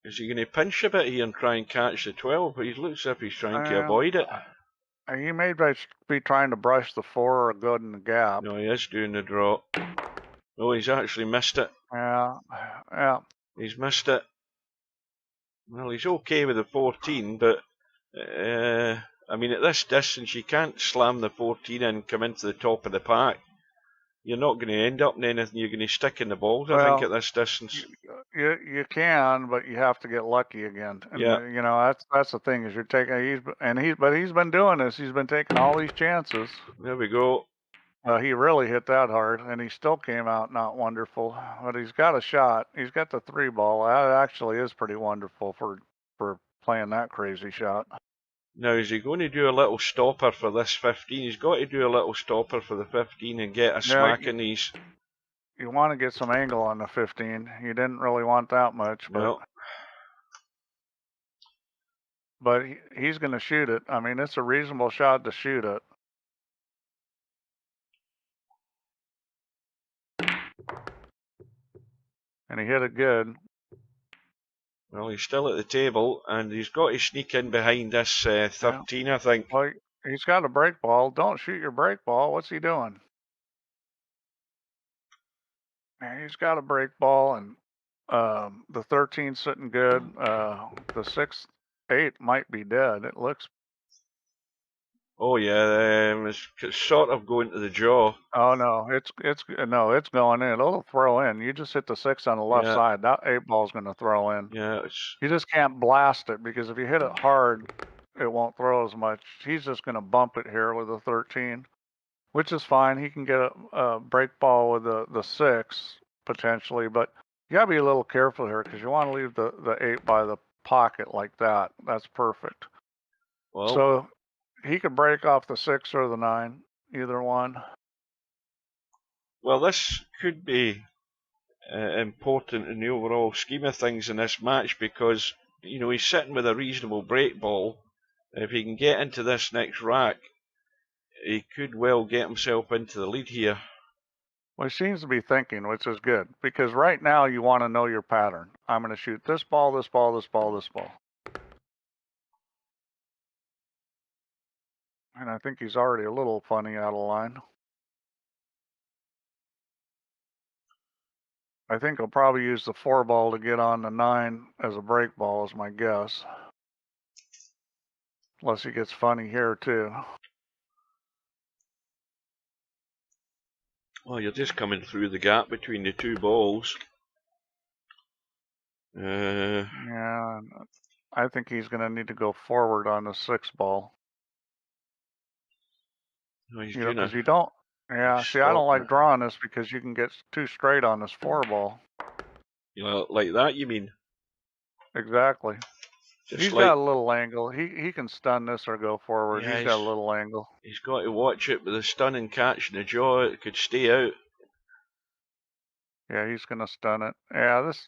Is he going to pinch a bit here and try and catch the 12? But he looks as if he's trying to avoid it. He may be trying to brush the 4 or go in the gap. No, he is doing the draw. Oh, he's actually missed it. Yeah. He's missed it. Well, he's okay with the 14, but... I mean, at this distance, you can't slam the 14 and come into the top of the pack. You're not going to end up in anything. You're going to stick in the balls, I think, at this distance. You can, but you have to get lucky again. And, you know, that's the thing is you're taking. But he's been doing this. He's been taking all these chances. There we go. He really hit that hard, and he still came out not wonderful. But he's got a shot. He's got the 3 ball. That actually is pretty wonderful for playing that crazy shot. Now, is he going to do a little stopper for this 15? He's got to do a little stopper for the 15 and get a smack in these. You want to get some angle on the 15. You didn't really want that much, but no. But he's going to shoot it. I mean, it's a reasonable shot to shoot it. And he hit it good. Well, he's still at the table, and he's got to sneak in behind this 13, I think. Well, he's got a break ball. Don't shoot your break ball. What's he doing? He's got a break ball, and the 13's sitting good. The 6, 8 might be dead. It looks. Oh yeah, it's sort of going to the jaw. Oh no, it's going in. It'll throw in. You just hit the 6 on the left Yeah, side. That 8-ball's going to throw in. yeah, You just can't blast it because if you hit it hard, it won't throw as much. He's just going to bump it here with a 13, which is fine. He can get a break ball with the 6 potentially, but you got to be a little careful here because you want to leave the 8 by the pocket like that. That's perfect. well, So he could break off the 6 or the 9, either one. well, this could be important in the overall scheme of things in this match because, you know, he's sitting with a reasonable break ball. If he can get into this next rack, he could well get himself into the lead here. Well, he seems to be thinking, which is good, because right now you want to know your pattern. I'm going to shoot this ball, this ball, this ball, this ball. And I think he's already a little funny out of line. I think he'll probably use the 4 ball to get on the 9 as a break ball is my guess. Unless he gets funny here too. Well, you're just coming through the gap between the two balls. Yeah, I think he's going to need to go forward on the 6 ball. He's because you don't. Yeah, see, I don't like drawing this because you can get too straight on this 4 ball. You know, like that, you mean? Exactly. He's got a little angle. He can stun this or go forward. Yeah, he's got a little angle. He's got to watch it with a stun and catch in the jaw. It could stay out. Yeah, he's going to stun it. Yeah, this,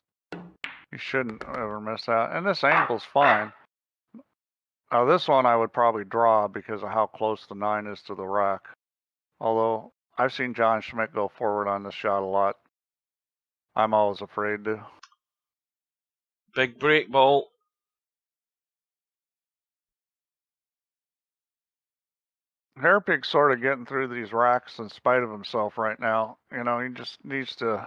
you shouldn't ever miss out. And this angle's fine. This one I would probably draw because of how close the 9 is to the rack. Although I've seen John Schmidt go forward on this shot a lot. I'm always afraid to. Big break ball. Hairpig's sort of getting through these racks in spite of himself right now. You know, he just needs to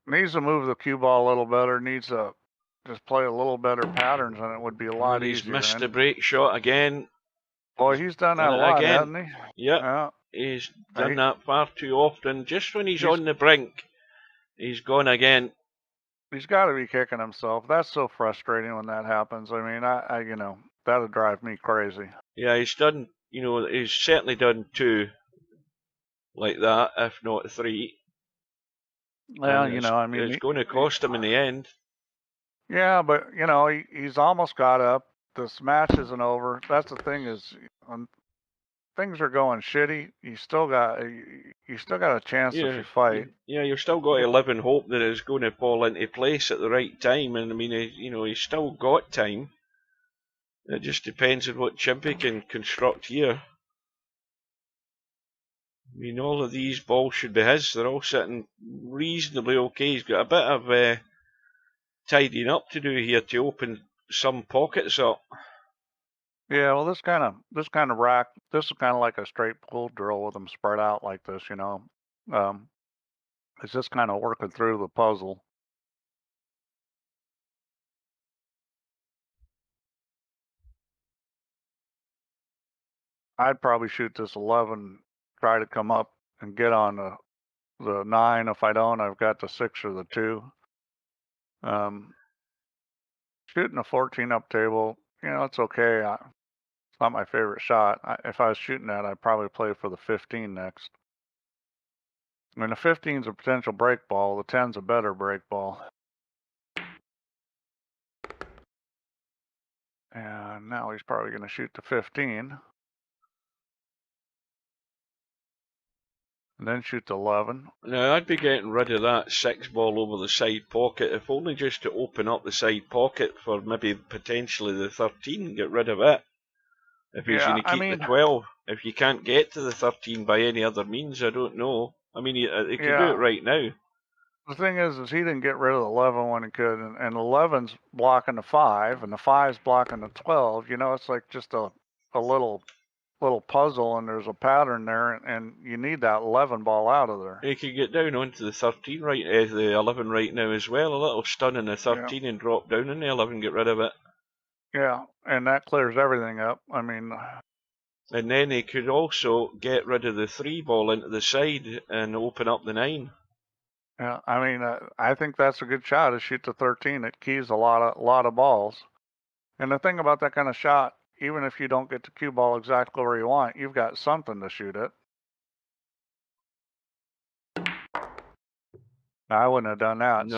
move the cue ball a little better, needs to just play a little better patterns, and it would be a lot easier. He's missed the break shot again. Boy, he's done that a lot, hasn't he? Yeah. He's done that far too often. Just when he's on the brink, he's gone again. He's got to be kicking himself. That's so frustrating when that happens. I mean, I you know, that'll drive me crazy. Yeah, he's done, you know, he's certainly done 2 like that, if not 3. Well, you know, I mean, it's going to cost him in the end. Yeah, but you know, he's almost got up. This match isn't over. That's the thing is, when things are going shitty, you still got a chance if you fight. Yeah, you've still got to live in hope that it's going to fall into place at the right time. And I mean, you know, he's still got time. It just depends on what Chimpie can construct here. I mean, all of these balls should be his. They're all sitting reasonably okay. He's got a bit of tidying up to do here to open some pockets up. Yeah, well, this kind of rack, this is kind of like a straight pull drill with them spread out like this, you know. It's just kind of working through the puzzle. I'd probably shoot this 11, try to come up and get on the 9. If I don't, I've got the 6 or the 2. Shooting a 14 up table, you know, it's okay. It's not my favorite shot. If I was shooting that, I'd probably play for the 15 next. I mean, the 15's a potential break ball. The 10's a better break ball. And now he's probably going to shoot the 15. And then shoot the 11. Now, I'd be getting rid of that 6 ball over the side pocket, if only just to open up the side pocket for maybe potentially the 13, get rid of it. If he's going to keep the 12. If you can't get to the 13 by any other means, I don't know. I mean, he can do it right now. The thing is he didn't get rid of the 11 when he could, and the 11's blocking the 5, and the 5's blocking the 12. You know, it's like just a little puzzle, and there's a pattern there, and you need that 11 ball out of there. He could get down onto the 13 the 11 right now as well. A little stun in the 13 and drop down in the 11, get rid of it. Yeah, and that clears everything up. I mean, And then he could also get rid of the 3 ball into the side and open up the 9. yeah, I mean, I think that's a good shot to shoot the 13. It keys a lot of balls. And the thing about that kind of shot, even if you don't get the cue ball exactly where you want, you've got something to shoot it. I wouldn't have done that. See,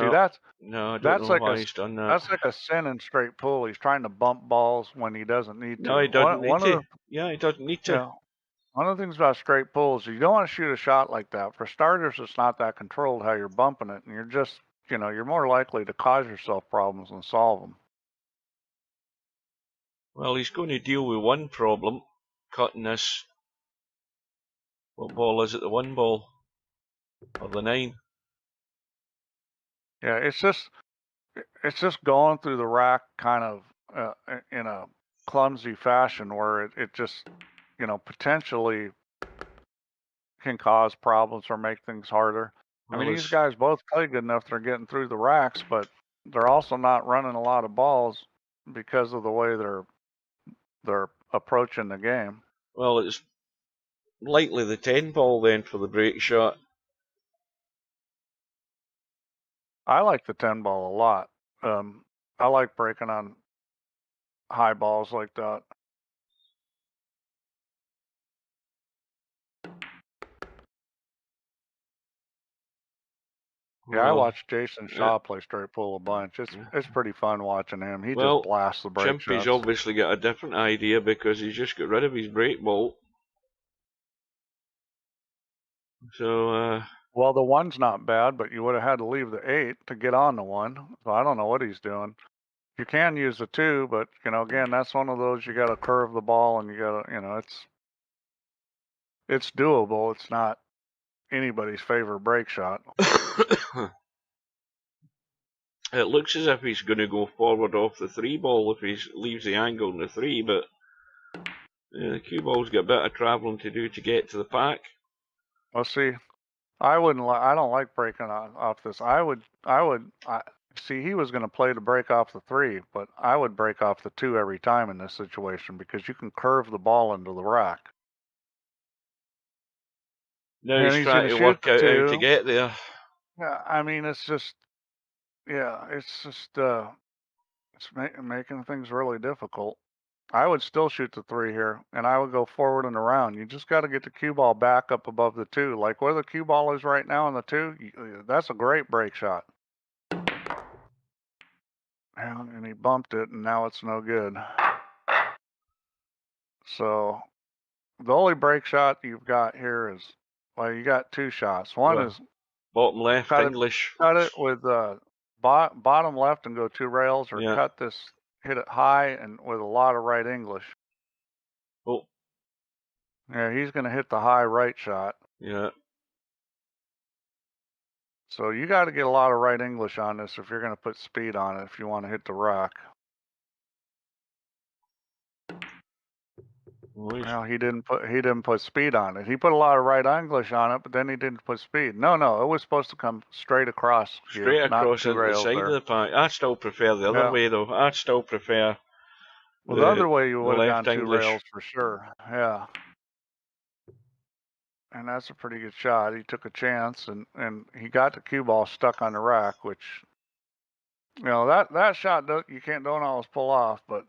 No, I don't that's know like why he's done that. that's like a sin in straight pool. He's trying to bump balls when he doesn't need to. No, he doesn't need One of to. Yeah, he doesn't need to. the one of the things about straight pools, you don't want to shoot a shot like that. For starters, it's not that controlled how you're bumping it, and you're just, you're more likely to cause yourself problems than solve them. Well, he's going to deal with one problem, cutting this. What ball is it? The 1 ball? Or the 9? Yeah, it's just going through the rack kind of in a clumsy fashion where it just, potentially can cause problems or make things harder. I mean, these guys both play good enough they're getting through the racks, but they're also not running a lot of balls because of the way they're approaching the game. Well, it's likely the 10 ball then for the break shot. I like the 10 ball a lot. I like breaking on high balls like that. Yeah, I watched Jason Shaw play straight pool a bunch. It's pretty fun watching him. He just blasts the break Chimpie's shots. obviously got a different idea because he's just got rid of his break ball. So, well, the 1's not bad, but you would have had to leave the 8 to get on the 1. So I don't know what he's doing. You can use the 2, but again, that's one of those you got to curve the ball and you got to, it's doable. It's not anybody's favorite break shot. it looks as if he's going to go forward off the 3 ball if he leaves the angle in the 3, but the cue ball's got a bit of travelling to do to get to the pack. Well, see, I don't like breaking off this. See, he was going to play to break off the 3, but I would break off the 2 every time in this situation because you can curve the ball into the rack. Now he's trying to work out how to get there. Yeah, I mean, it's just it's making things really difficult. I would still shoot the 3 here, and I would go forward and around. You just got to get the cue ball back up above the 2. Like where the cue ball is right now in the 2, that's a great break shot. And he bumped it, and now it's no good. So the only break shot you've got here is, well, you got 2 shots. One is bottom left English. Cut it with bottom left and go 2 rails, or cut this, hit it high and with a lot of right English. Oh. Yeah, he's going to hit the high right shot. Yeah. So you got to get a lot of right English on this if you're going to put speed on it if you want to hit the rack. Well, he didn't put speed on it. He put a lot of right English on it, but then he didn't put speed. No, it was supposed to come straight across. Straight across into the side of the pack. I still prefer the other way, though. I still prefer. Well, the other way you would have gone 2 rails for sure. Yeah. And that's a pretty good shot. He took a chance, and he got the cue ball stuck on the rack, which, that shot you don't always pull off, but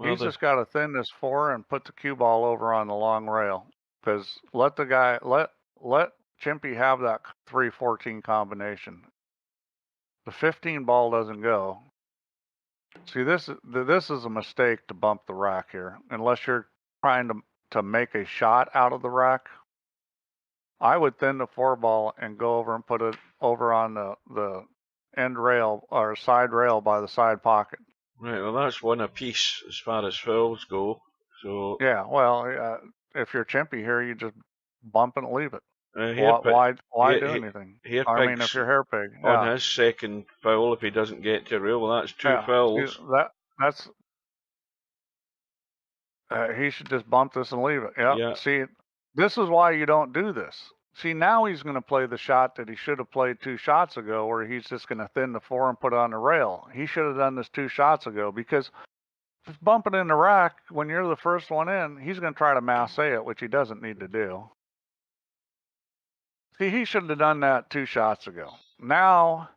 he's just got to thin this 4 and put the cue ball over on the long rail, because let Chimpie have that 3-14 combination. The 15 ball doesn't go. See, this is a mistake to bump the rack here, unless you're trying to make a shot out of the rack. I would thin the 4 ball and go over and put it over on the end rail or side rail by the side pocket. Right, well, that's 1 apiece as far as fouls go. So yeah, well, if you're Chimpie here, you just bump and leave it. Why do anything? I mean, if you're hairpig on his second foul, if he doesn't get to rule, well, that's 2 fouls. That's he should just bump this and leave it. Yeah. See, this is why you don't do this. See, now he's going to play the shot that he should have played 2 shots ago, where he's just going to thin the 4 and put it on the rail. He should have done this 2 shots ago, because just bumping in the rack when you're the first one in, he's going to try to masse it, which he doesn't need to do. See, he should have done that 2 shots ago. Now,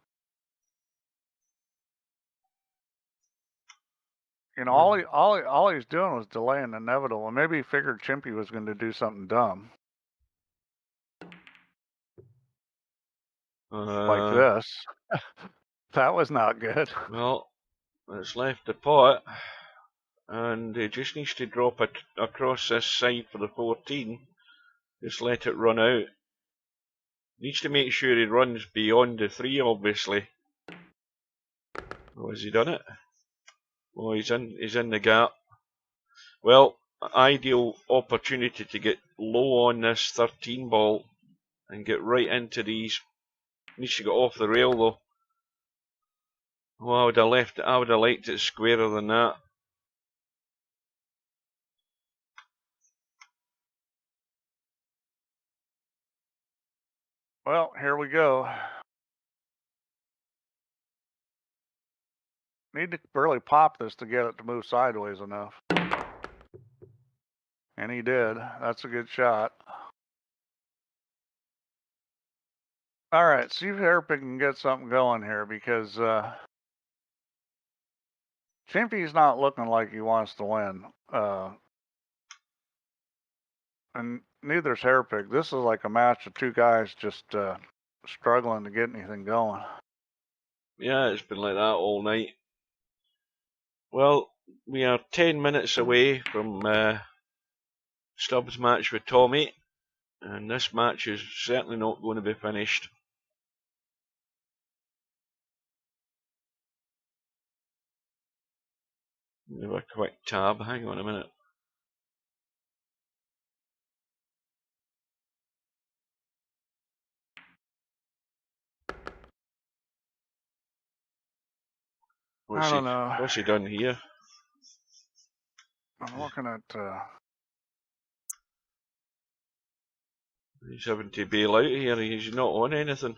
you know, all he's doing was delaying the inevitable, and maybe he figured Chimpie was going to do something dumb. Like this. That was not good. Well, it's left the pot, and he just needs to drop it across this side for the 14. Just let it run out. Needs to make sure he runs beyond the 3, obviously. Oh, has he done it? Oh, he's in the gap. Well, ideal opportunity to get low on this 13 ball and get right into these. Needs to get off the rail though. Oh, I would have liked it squarer than that. Well, here we go. Need to really pop this to get it to move sideways enough. And he did. That's a good shot. All right, see if hairpig can get something going here, because Chimpie's not looking like he wants to win. And neither's hairpig. This is like a match of 2 guys just struggling to get anything going. Yeah, it's been like that all night. Well, we are 10 minutes away from Stubbs' match with Tommy, and this match is certainly not going to be finished. Give a quick tab, hang on a minute. I don't know. What's he done here? I'm looking at... He's having to bail out here, he's not on anything.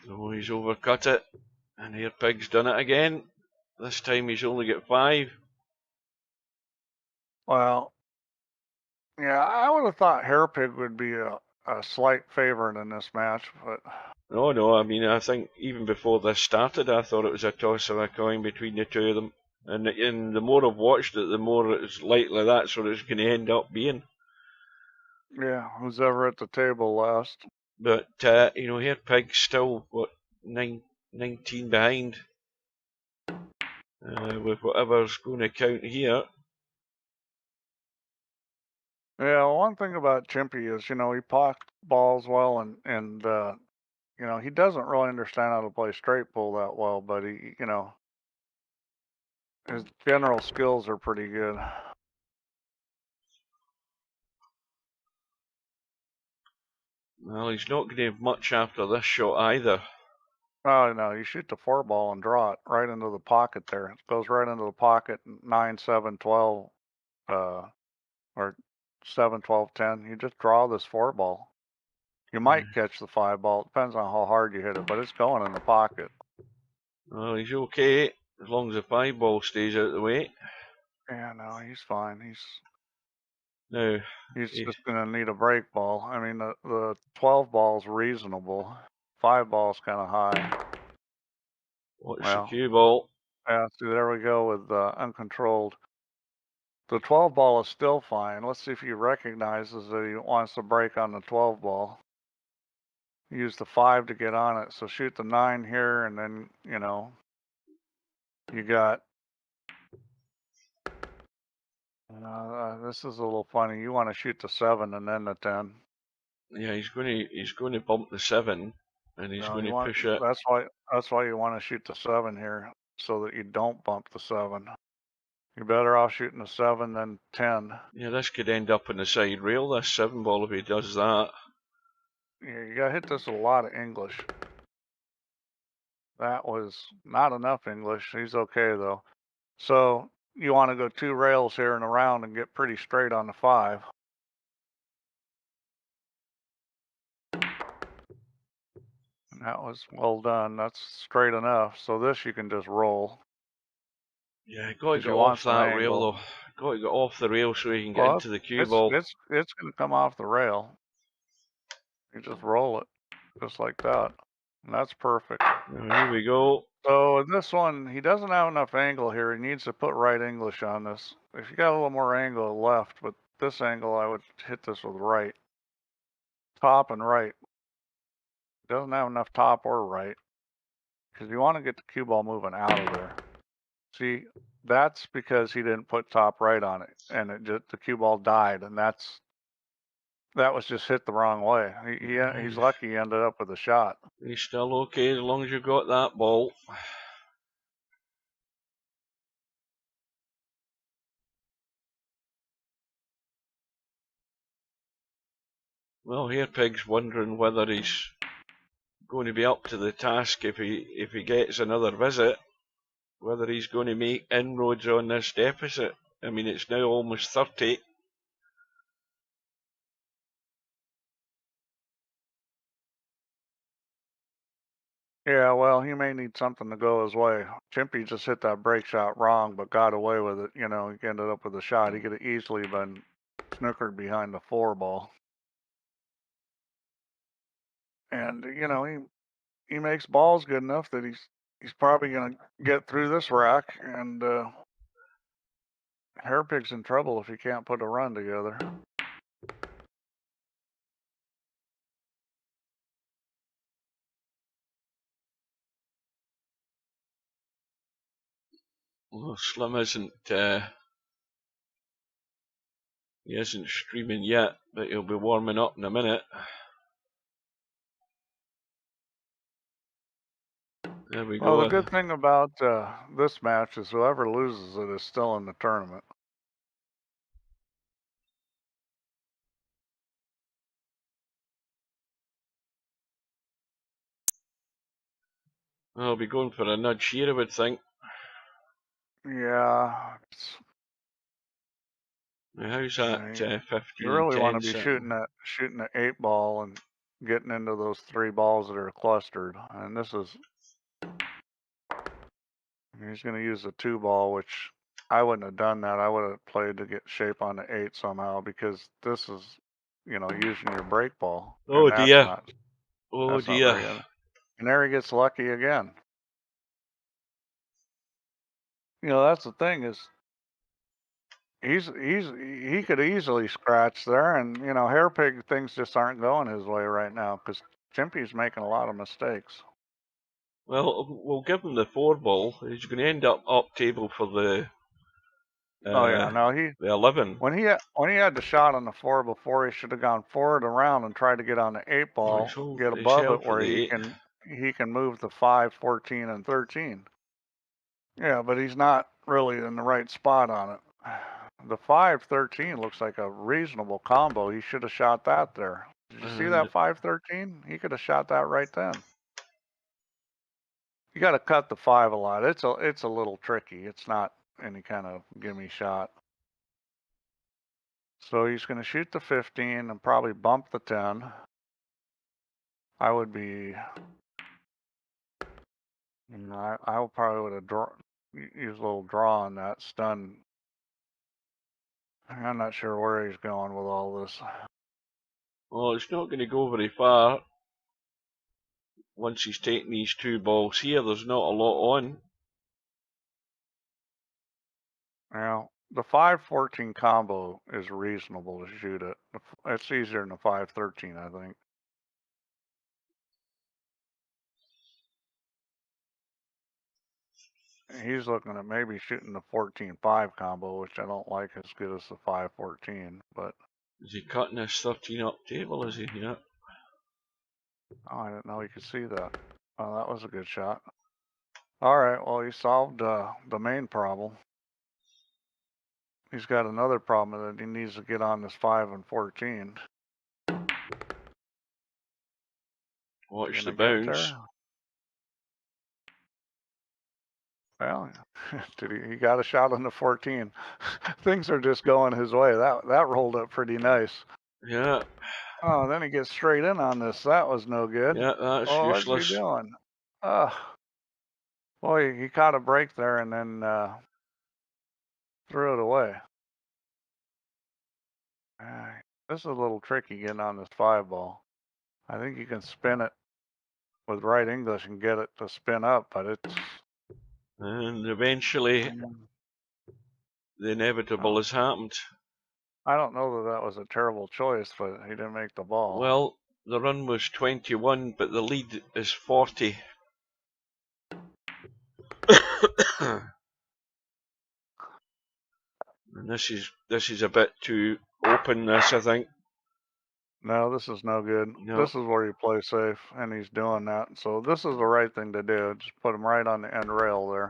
So he's overcut it, and hairpig's done it again. This time he's only got 5. Well, yeah, I would have thought hairpig would be a slight favorite in this match, but... No, I mean, I think even before this started, I thought it was a toss of a coin between the 2 of them. And the more I've watched it, the more it's likely that's what it's going to end up being. Yeah, who's ever at the table last. But, you know, hairpig's still, what, 19 behind. With whatever's going to count here. Yeah, one thing about Chimpie is, you know, he pocket balls well, and you know, he doesn't really understand how to play straight pull that well, but he, you know, his general skills are pretty good. Well, he's not going to have much after this shot either. Oh, no, you shoot the 4 ball and draw it right into the pocket there. It goes right into the pocket, 9, 7, 12, or 7, 12, 10. You just draw this 4 ball. You might catch the 5 ball. It depends on how hard you hit it, but it's going in the pocket. Well, he's okay, as long as the 5 ball stays out of the way. Yeah, no, he's fine. He's just going to need a break ball. I mean, the 12 ball's reasonable. 5 ball's kind of high. What's the cue ball? Yeah, see, there we go with uncontrolled. The 12 ball is still fine. Let's see if he recognizes that he wants to break on the 12 ball. Use the 5 to get on it. So shoot the 9 here, and then, you know, you got... this is a little funny. You want to shoot the 7 and then the 10. Yeah, he's going to bump the 7, and he's going to push it. That's why you want to shoot the 7 here, so that you don't bump the 7. You're better off shooting the 7 than 10. Yeah, this could end up on the side rail, this 7 ball, if he does that. Yeah, you gotta hit this with a lot of English. That was not enough English. He's okay though. So you want to go 2 rails here in a round and get pretty straight on the 5. And that was well done. That's straight enough. So this you can just roll. Yeah, got to Because get you want off some that rail angle. though. Got to get off the rail so you can get Well, into the cue ball. it's going to come off the rail. You just roll it just like that. And that's perfect. Here we go. So in this one, he doesn't have enough angle here. He needs to put right English on this. If you got a little more angle left, but this angle, I would hit this with right. Top and right. Doesn't have enough top or right. Because you want to get the cue ball moving out of there. See, that's because he didn't put top right on it. And it just, the cue ball died. And that was just hit the wrong way. He's lucky he ended up with a shot. He's still okay as long as you got that ball. Well, hairpig's wondering whether he's going to be up to the task if he gets another visit. Whether he's going to make inroads on this deficit. I mean, it's now almost 30. Yeah, well, he may need something to go his way. Chimpie just hit that break shot wrong, but got away with it. You know, he ended up with a shot. He could have easily been snookered behind the 4 ball. And, you know, he makes balls good enough that he's probably going to get through this rack. And Hairpig's in trouble if he can't put a run together. Well, Slim isn't he isn't streaming yet, but he'll be warming up in a minute. There we go. Well, the good thing about this match is whoever loses it is still in the tournament. I'll be going for a nudge here, I would think. Yeah. How's that 15 You really want to be sitting? shooting the 8 ball and getting into those 3 balls that are clustered. And this is, he's going to use the 2 ball, which I wouldn't have done that. I would have played to get shape on the 8 somehow, because this is, you know, using your break ball. Oh and dear. That's Oh not dear. very good. And there he gets lucky again. You know, that's the thing is, he could easily scratch there, and you know, Hairpig things just aren't going his way right now because Chimpie's making a lot of mistakes. Well, we'll give him the 4 ball. He's going to end up table for the Oh yeah, no, the 11. when he had the shot on the 4 before, he should have gone forward around and tried to get on the 8 ball, get above it where he can move the 5, 14, and 13. Yeah, but he's not really in the right spot on it. The 5-13 looks like a reasonable combo. He should have shot that there. Did you see that 5-13? He could have shot that right then. You got to cut the 5 a lot. It's a little tricky. It's not any kind of gimme shot. So he's going to shoot the 15 and probably bump the 10. I would be, you know, I probably would have used a little draw on that stun. I'm not sure where he's going with all this. Well, it's not going to go very far. Once he's taken these 2 balls here, there's not a lot on. Now, the 5-14 combo is reasonable to shoot it. It's easier than the 5-13, I think. He's looking at maybe shooting the 14-5 combo, which I don't like as good as the 5-14, but... Is he cutting this 13 up table, is he? Yeah. Oh, I didn't know he could see that. Oh, that was a good shot. Alright, well, he solved the main problem. He's got another problem that he needs to get on this 5 and 14. Watch the bounce. Well, he got a shot on the 14. Things are just going his way. That rolled up pretty nice. Yeah. Oh, then he gets straight in on this. That was no good. Yeah, that's Oh, what's he useless. doing? Boy, he caught a break there and then threw it away. This is a little tricky getting on this 5-ball. I think you can spin it with right English and get it to spin up, but it's... And eventually, the inevitable has happened. I don't know that was a terrible choice, but he didn't make the ball. Well, the run was 21, but the lead is 40. And this is a bit too open, this, I think. No, this is no good. No. This is where you play safe, and he's doing that. So this is the right thing to do. Just put him right on the end rail there.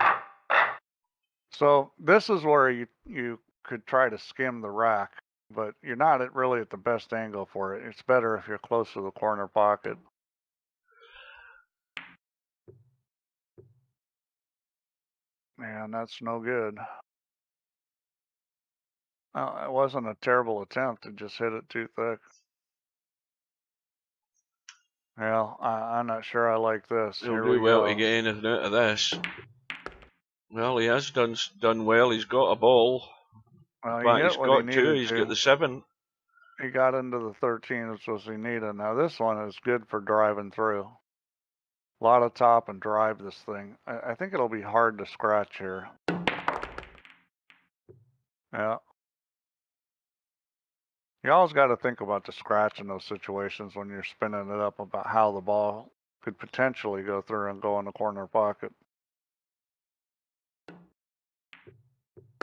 So this is where you could try to skim the rack, but you're not really at the best angle for it. It's better if you're close to the corner pocket. Man, that's no good. It wasn't a terrible attempt. It just hit it too thick. Well, I'm not sure I like this. He'll do well to get anything out of this. Well, he has done well. He's got a ball. Well, But he's got two. He's got the 7. He got into the 13, which was he needed. Now this one is good for driving through. A lot of top and drive this thing. I think it'll be hard to scratch here. Yeah. You always got to think about the scratch in those situations when you're spinning it up, about how the ball could potentially go through and go in the corner pocket.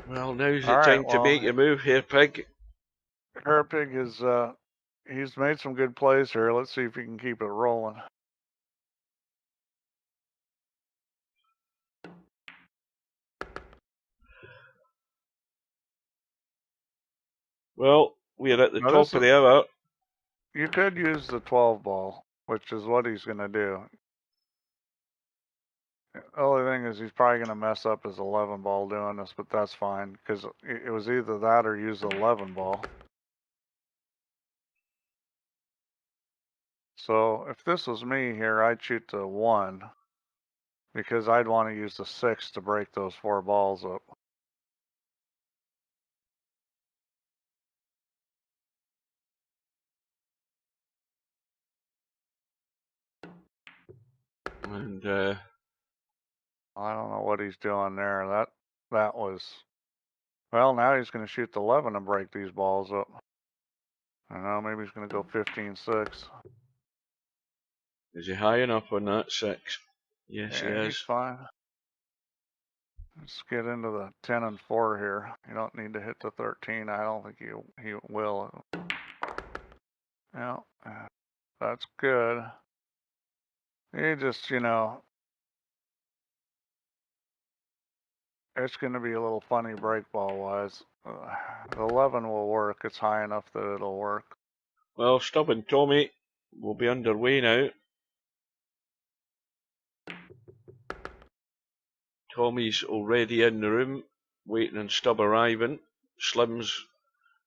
Well, now's the time to make your move here, Pig. Hairpig is, he's made some good plays here. Let's see if he can keep it rolling. Well, we are at the top of the hour. You could use the 12 ball, which is what he's going to do. The only thing is he's probably going to mess up his 11 ball doing this, but that's fine, because it was either that or use the 11 ball. So if this was me here, I'd shoot the 1, because I'd want to use the 6 to break those 4 balls up. And I don't know what he's doing there. That was, well, now he's going to shoot the 11 and break these balls up. I don't know, maybe he's going to go 15-6. Is he high enough on that 6? Yes, yeah, he is. He's fine. Let's get into the 10 and 4 here. You don't need to hit the 13. I don't think he will. Yeah, that's good. He just, it's going to be a little funny break ball wise. The 11 will work. It's high enough that it'll work. Well, Stubborn Tommy will be underway now. Tommy's already in the room, waiting on Stub arriving. Slim's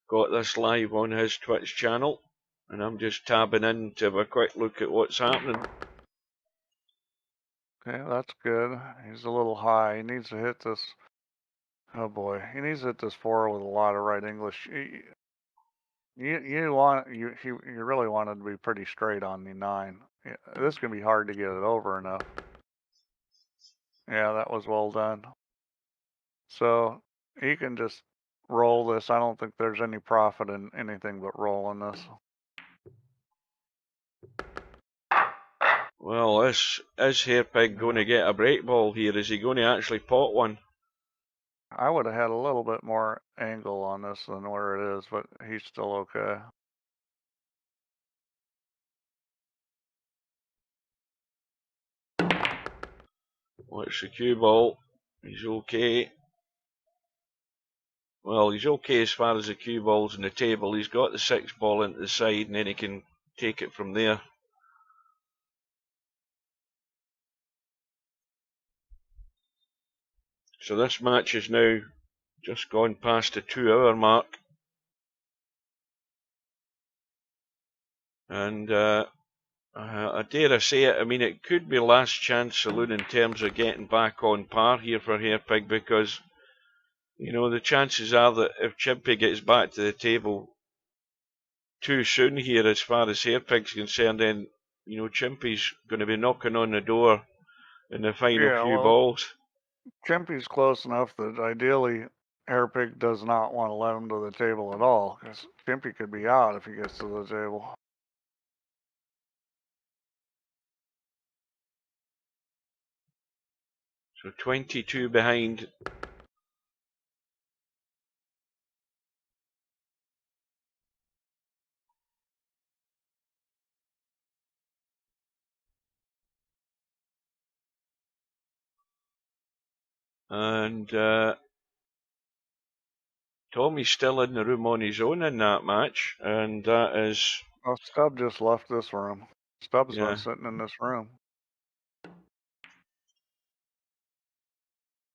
got this live on his Twitch channel, and I'm just tabbing in to have a quick look at what's happening. Okay, that's good. He's a little high. He needs to hit this. Oh boy, he needs to hit this 4 with a lot of right English. You really want it to be pretty straight on the 9. Yeah, this can be hard to get it over enough. Yeah, that was well done. So you can just roll this. I don't think there's any profit in anything but rolling this. Well, is Hairpig going to get a break ball here? Is he going to actually pot one? I would have had a little bit more angle on this than where it is, but he's still okay. Watch the cue ball. He's okay. Well, he's okay as far as the cue ball's on the table. He's got the 6 ball into the side, and then he can take it from there. So this match is now just gone past the 2-hour mark. And I dare I say it, I mean, it could be last chance saloon in terms of getting back on par here for hairpig, because, you know, the chances are that if Chimpie gets back to the table too soon here as far as hairpig's concerned, then, you know, Chimpie's going to be knocking on the door in the final few balls. Chimpie's close enough that ideally hairpig does not want to let him to the table at all, because Chimpie could be out if he gets to the table. So 22 behind. And Tommy's still in the room on his own in that match, and that is... Well, Stubb just left this room. Stubb's been sitting in this room.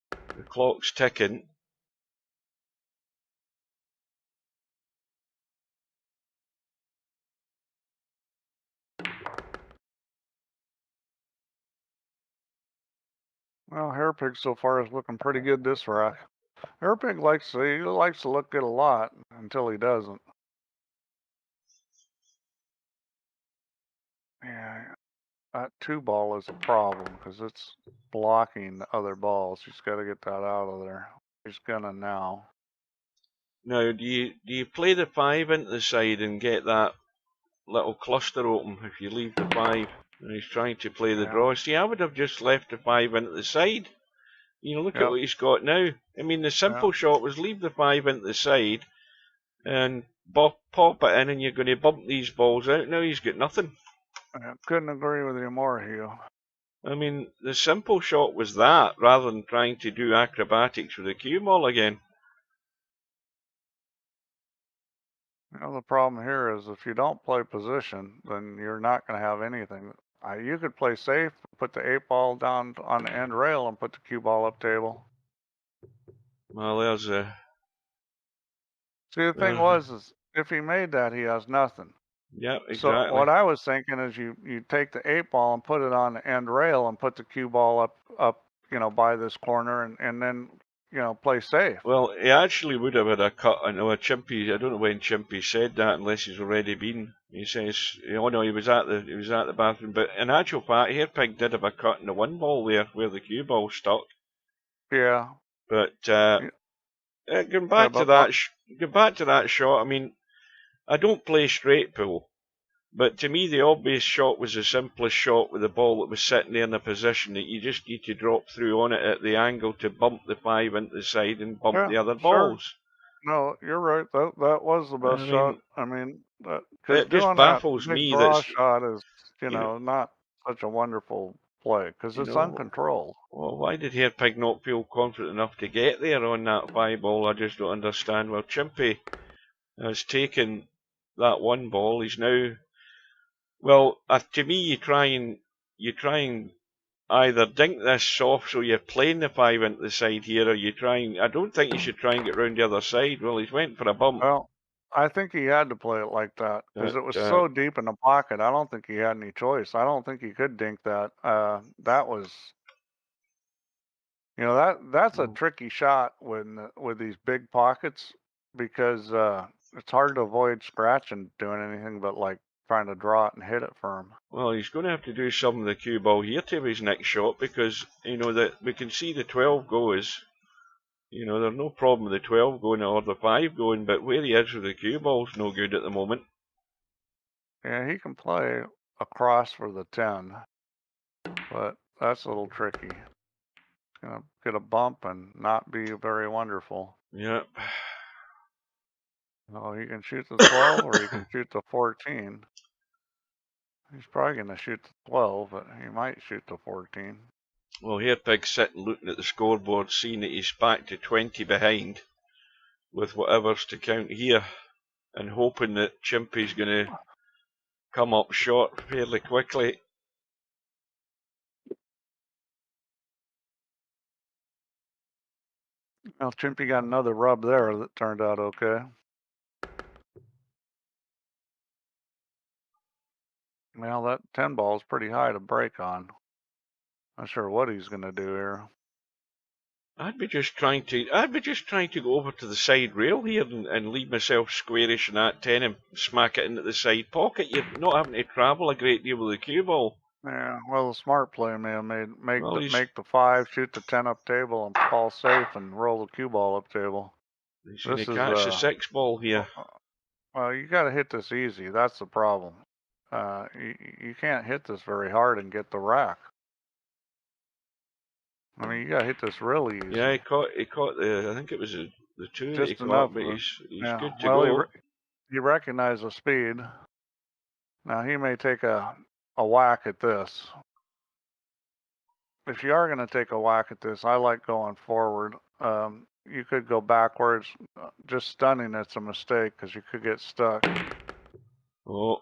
The clock's ticking. Well, hairpig so far is looking pretty good this rack. Hairpig likes to look good a lot until he doesn't. Yeah, that 2-ball is a problem because it's blocking the other balls. He's got to get that out of there. He's gonna now. Now, do you play the 5 into the side and get that little cluster open if you leave the 5? And he's trying to play the draw. See, I would have just left the 5 into the side. You know, look at what he's got now. I mean, the simple shot was leave the 5 into the side and pop it in, and you're going to bump these balls out. Now he's got nothing. I couldn't agree with you more, Hugh. I mean, the simple shot was that, rather than trying to do acrobatics with the cue ball again. Well, the problem here is if you don't play position, then you're not going to have anything. You could play safe, put the 8-ball down on the end rail and put the cue ball up table. Well, there's a... See, the thing is if he made that, he has nothing. Yeah, exactly. So what I was thinking is you take the 8-ball and put it on the end rail and put the cue ball up, you know, by this corner and then, you know, play safe. Well, he actually would have had a cut. I know Chimpie. I don't know when Chimpie said that, unless he's already been. He says, "Oh no, he was at the bathroom." But in actual fact, hairpig did have a cut in the 1-ball there, where the cue ball stuck. Yeah. But going back to that shot. I mean, I don't play straight pull, but to me the obvious shot was the simplest shot with the ball that was sitting there in a position that you just need to drop through on it at the angle to bump the 5 into the side and bump the other balls. No, you're right. That was the best shot. I mean, it just baffles me that shot is, you know, not such a wonderful play because it's uncontrolled. Well, why did hairpig not feel confident enough to get there on that 5-ball? I just don't understand. Well, Chimpie has taken that 1-ball. He's now... Well, to me, you try and either dink this soft so you're playing the 5 into the side here, or I don't think you should try and get round the other side. Well, he's went for a bump. Well, I think he had to play it like that because it was so deep in the pocket. I don't think he had any choice. I don't think he could dink that. That was, you know, that's a tricky shot with these big pockets because it's hard to avoid scratching doing anything but like trying to draw it and hit it for him. Well, he's going to have to do some of the cue ball here to his next shot because, you know, that we can see the 12 goes. You know, there's no problem with the 12 going or the 5 going, but where he is with the cue ball's no good at the moment. Yeah, he can play across for the 10, but that's a little tricky. He's going to get a bump and not be very wonderful. Yep. Oh, he can shoot the 12 or he can shoot the 14. He's probably going to shoot the 12, but he might shoot the 14. Well, hairpig's sitting looking at the scoreboard, seeing that he's back to 20 behind with whatever's to count here, and hoping that Chimpie's going to come up short fairly quickly. Well, Chimpie got another rub there that turned out okay. Well, that 10 ball is pretty high to break on. Not sure what he's going to do here. I'd be just trying to go over to the side rail here and leave myself squarish in that 10 and smack it into the side pocket. You're not having to travel a great deal with the cue ball. Yeah, well, the smart play may have make the 5, shoot the 10 up table, and call safe and roll the cue ball up table. He's going to catch the 6 ball here. Well, you got to hit this easy. That's the problem. You can't hit this very hard and get the rack. I mean, you got to hit this really easy. Yeah, he caught the, I think it was the 2 that he Just caught, enough, but he's yeah. good to Well, go. he recognized the speed. Now he may take a whack at this. If you are going to take a whack at this, I like going forward. You could go backwards. Just stunning it's a mistake because you could get stuck. Oh,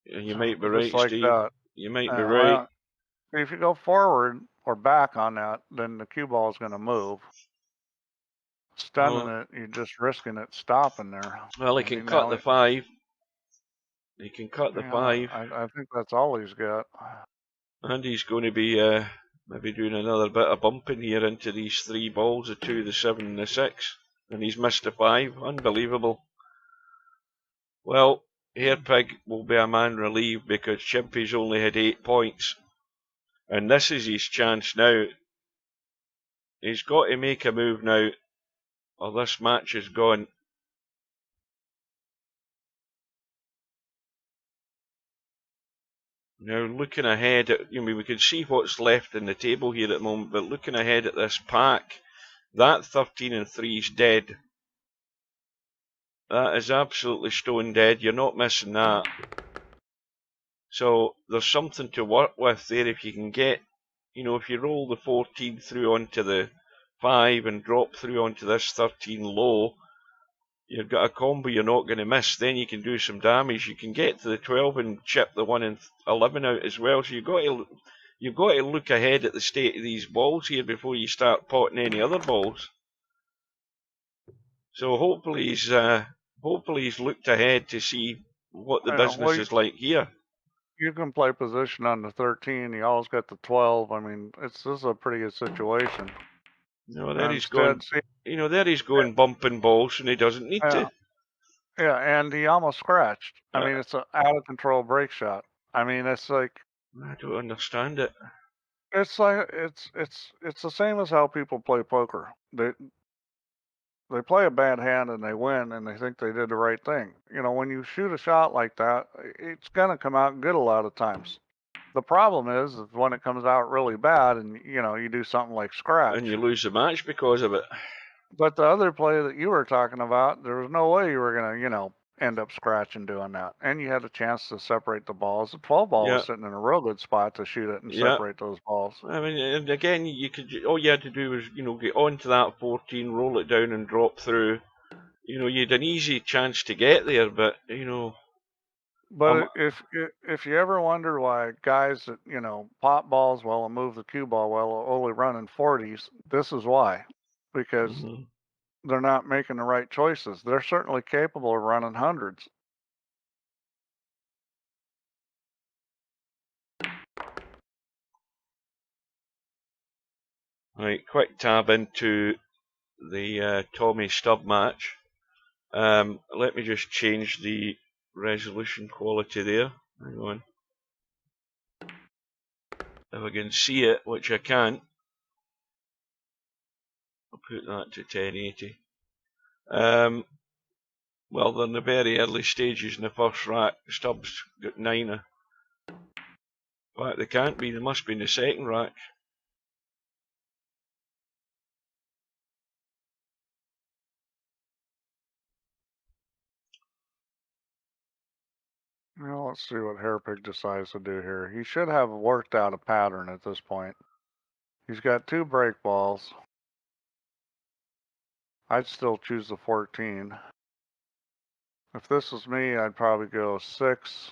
you might be right, like Steve. That. You might be right. Well, if you go forward or back on that, then the cue ball is going to move. Stunning it, you're just risking it stopping there. Well, he can cut the 5. He can cut the 5. I think that's all he's got. And he's going to be maybe doing another bit of bumping here into these 3 balls, the 2, the 7 and the 6. And he's missed the 5. Unbelievable. Well, Hairpig will be a man relieved because Chimpie's only had 8 points. And this is his chance now. He's got to make a move now, or this match is gone. Now, looking ahead at, we can see what's left in the table here at the moment, but looking ahead at this pack, that 13 and 3 is dead. That is absolutely stone dead. You're not missing that. So there's something to work with there if you can get, if you roll the 14 through onto the 5 and drop through onto this 13 low, you've got a combo you're not going to miss. Then you can do some damage. You can get to the 12 and chip the 1 and 11 out as well. So you've got to look ahead at the state of these balls here before you start potting any other balls. So hopefully he's looked ahead to see what the business is like here. You can play position on the 13. You always got the 12. I mean, this is a pretty good situation. There he's going. There he's going bumping balls, and he doesn't need to. Yeah, and he almost scratched. I mean, it's an out of control break shot. I mean, it's like I don't understand it. It's like it's the same as how people play poker. They play a bad hand and they win and they think they did the right thing. When you shoot a shot like that, it's gonna come out good a lot of times. The problem is when it comes out really bad and you do something like scratch and you lose the match because of it. But the other play that you were talking about, there was no way you were gonna end up scratching doing that, and you had a chance to separate the balls. The 12 ball was sitting in a real good spot to shoot it and separate those balls. I mean, and again, all you had to do was get onto that 14, roll it down, and drop through. You had an easy chance to get there, but But if you ever wonder why guys that pop balls well and move the cue ball well are only running 40s, this is why, because they're not making the right choices. They're certainly capable of running hundreds. Right, quick tab into the Tommy Stubb match. Let me just change the resolution quality there. Hang on. If I can see it, which I can't, I'll put that to 1080. Well, they're in the very early stages in the first rack. Stubbs got 9. In fact, they can't be. They must be in the second rack. Well, let's see what Hairpig decides to do here. He should have worked out a pattern at this point. He's got 2 break balls. I'd still choose the 14. If this was me, I'd probably go 6,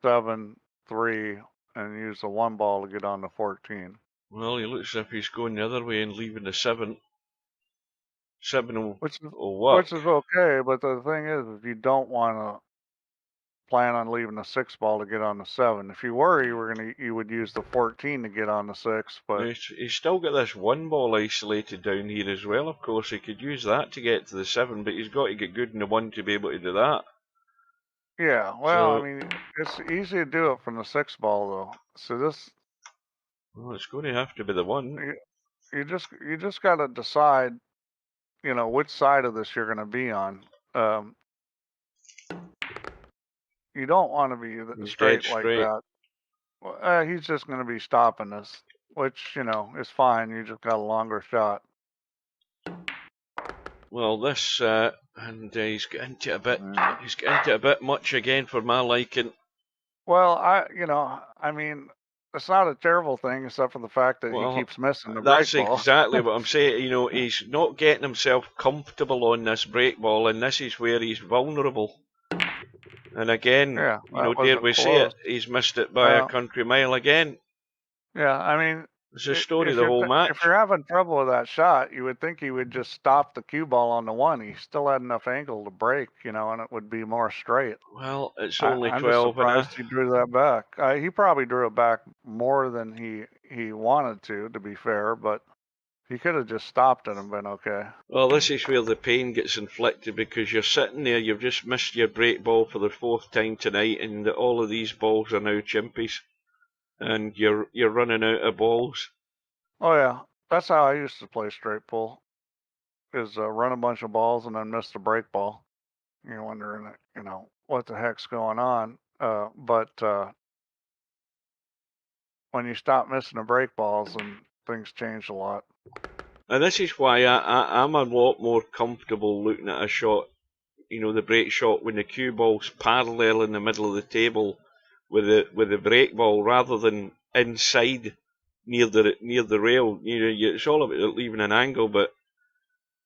7, 3, and use the 1 ball to get on the 14. Well, he looks as if he's going the other way and leaving the 7. 7 which will work. is okay. But the thing is you don't want to plan on leaving the 6 ball to get on the 7. If you were, you would use the 14 to get on the 6. But He's still got this 1 ball isolated down here as well. Of course, he could use that to get to the 7, but he's got to get good in the 1 to be able to do that. yeah, well, I So, mean, it's easy to do it from the 6 ball though. So this, well, it's going to have to be the 1. you just got to decide, which side of this you're going to be on. You don't want to be He's straight dead like straight. that. Well, he's just going to be stopping us, which is fine. You just got a longer shot. Well, this and he's getting into it a bit. He's getting into it a bit much again for my liking. Well, I mean, it's not a terrible thing, except for the fact that he keeps missing the break ball. That's exactly what I'm saying. He's not getting himself comfortable on this break ball, and this is where he's vulnerable. And again, dare we say it, he's missed it by a country mile again. Yeah, I mean, it's the story of the whole match. If you're having trouble with that shot, you would think he would just stop the cue ball on the 1. He still had enough angle to break, and it would be more straight. Well, it's only I'm 12 just surprised he drew that back. He probably drew it back more than he wanted to be fair, but he could have just stopped it and been okay. Well, this is where the pain gets inflicted, because you're sitting there, you've just missed your break ball for the 4th time tonight, and all of these balls are now chimpies, and you're running out of balls. Oh yeah, that's how I used to play straight pull, is run a bunch of balls and then miss the break ball. You're wondering, what the heck's going on. But when you stop missing the break balls, and things change a lot. And this is why I'm a lot more comfortable looking at a shot, the break shot, when the cue ball's parallel in the middle of the table with the break ball, rather than inside near the rail. It's all about leaving an angle, but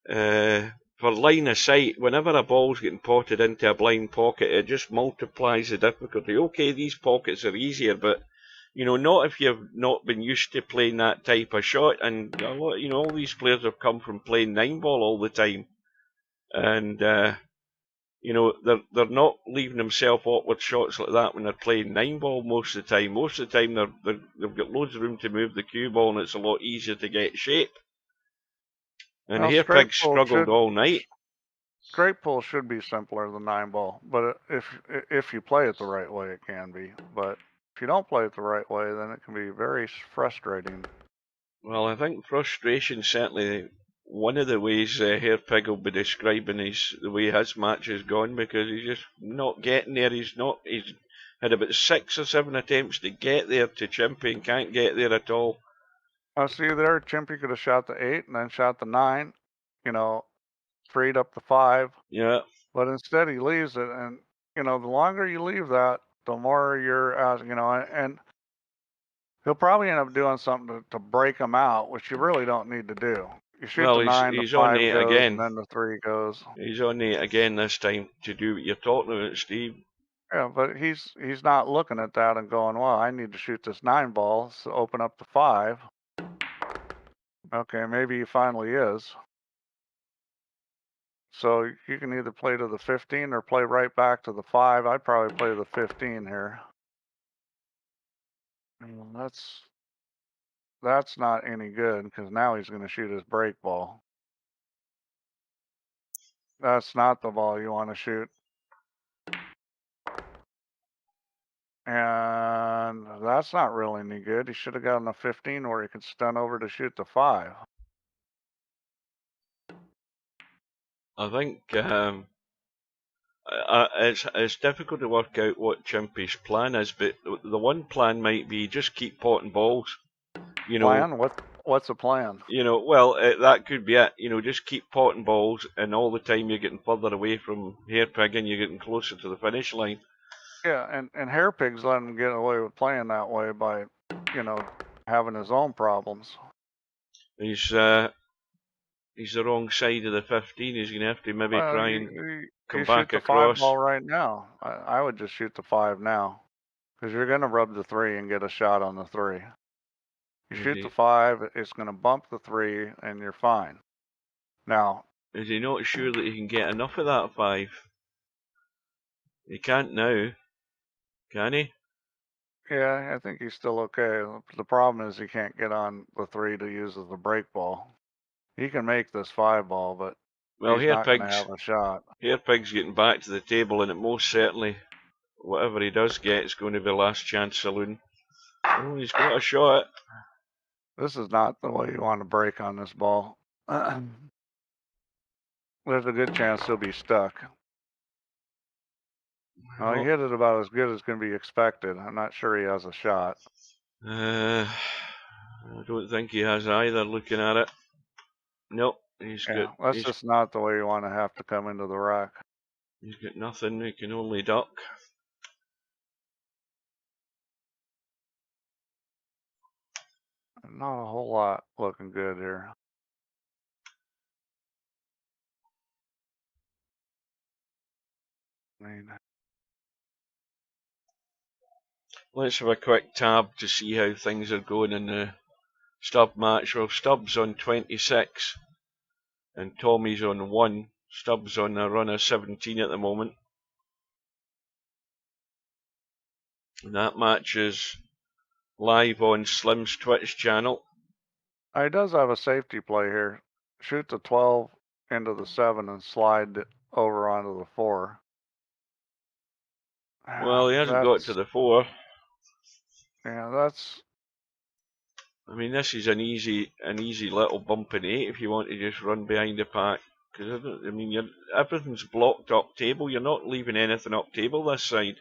for line of sight, whenever a ball's getting potted into a blind pocket, it just multiplies the difficulty. Okay, these pockets are easier, but not if you've not been used to playing that type of shot. And all these players have come from playing 9 ball all the time, and they're not leaving themselves awkward shots like that when they're playing 9 ball most of the time. Most of the time they've got loads of room to move the cue ball, and it's a lot easier to get shape. And hairpig struggled all night. Straight pull should be simpler than 9 ball, but if you play it the right way, it can be. But if you don't play it the right way, then it can be very frustrating. Well, I think frustration certainly one of the ways hairpig will be describing the way his match has gone, because he's just not getting there. He's had about 6 or 7 attempts to get there to Chimpie and can't get there at all. I see there, Chimpie could have shot the 8 and then shot the 9, freed up the 5. Yeah. But instead he leaves it, and the longer you leave that, the more you're out, and he'll probably end up doing something to break him out, which you really don't need to do. You shoot the 9, the 5 goes, again, and then the 3 goes. He's on 8 again this time to do what you're talking about, Steve. Yeah, but he's not looking at that and going, well, I need to shoot this 9 ball to open up the 5. Okay, maybe he finally is. So you can either play to the 15 or play right back to the 5. I'd probably play the 15 here. And that's not any good, because now he's going to shoot his break ball. That's not the ball you want to shoot. And that's not really any good. He should have gotten a 15 where he could stun over to shoot the 5. I think it's difficult to work out what Chimpie's plan is, but the one plan might be just keep potting balls. Plan? What's the plan? Well, that could be it. Just keep potting balls, and all the time you're getting further away from hairpig, and you're getting closer to the finish line. Yeah, and hairpig's letting him get away with playing that way by, having his own problems. He's the wrong side of the 15. He's going to have to maybe try and come back across. Shoot the 5 ball right now. I would just shoot the 5 now, because you're going to rub the 3 and get a shot on the 3. You shoot the 5, it's going to bump the 3, and you're fine. Now, Is he not sure that he can get enough of that 5? He can't now, can he? Yeah, I think he's still okay. The problem is he can't get on the 3 to use as the break ball. He can make this 5 ball, but Well, he's not going to have a shot. Hairpig's getting back to the table, and it most certainly, whatever he does get, is going to be last chance saloon. Oh, he's got a shot. This is not the way you want to break on this ball. There's a good chance he'll be stuck. Well, he hit it about as good as can be expected. I'm not sure he has a shot. I don't think he has either, looking at it. Nope, he's got... That's just not the way you want to have to come into the rack. He's got nothing, he can only duck. Not a whole lot looking good here. I mean, let's have a quick tab to see how things are going in the Stubb match. Well, Stubb's on 26 and Tommy's on 1. Stubb's on a run of 17 at the moment. And that match is live on Slim's Twitch channel. He does have a safety play here. Shoot the 12 into the 7 and slide it over onto the 4. Well, he hasn't got to the 4. Yeah, that's... I mean, this is an easy little bump in 8 if you want to just run behind the pack. Because, I mean, everything's blocked up table. You're not leaving anything up table this side.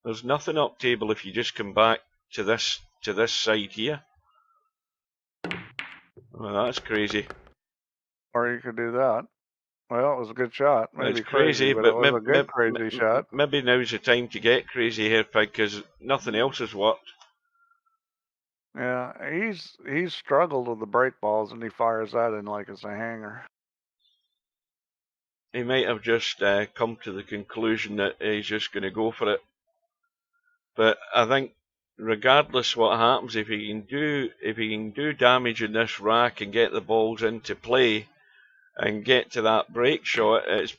There's nothing up table if you just come back to this side here. Well, that's crazy. Or you could do that. Well, it was a good shot. Maybe it's crazy, but it was a good crazy shot. Maybe now's the time to get crazy here, Pig, because nothing else has worked. Yeah, he's struggled with the break balls, and he fires that in like it's a hanger. He might have just come to the conclusion that he's just going to go for it. But I think, regardless what happens, if he can do damage in this rack and get the balls into play and get to that break shot, it's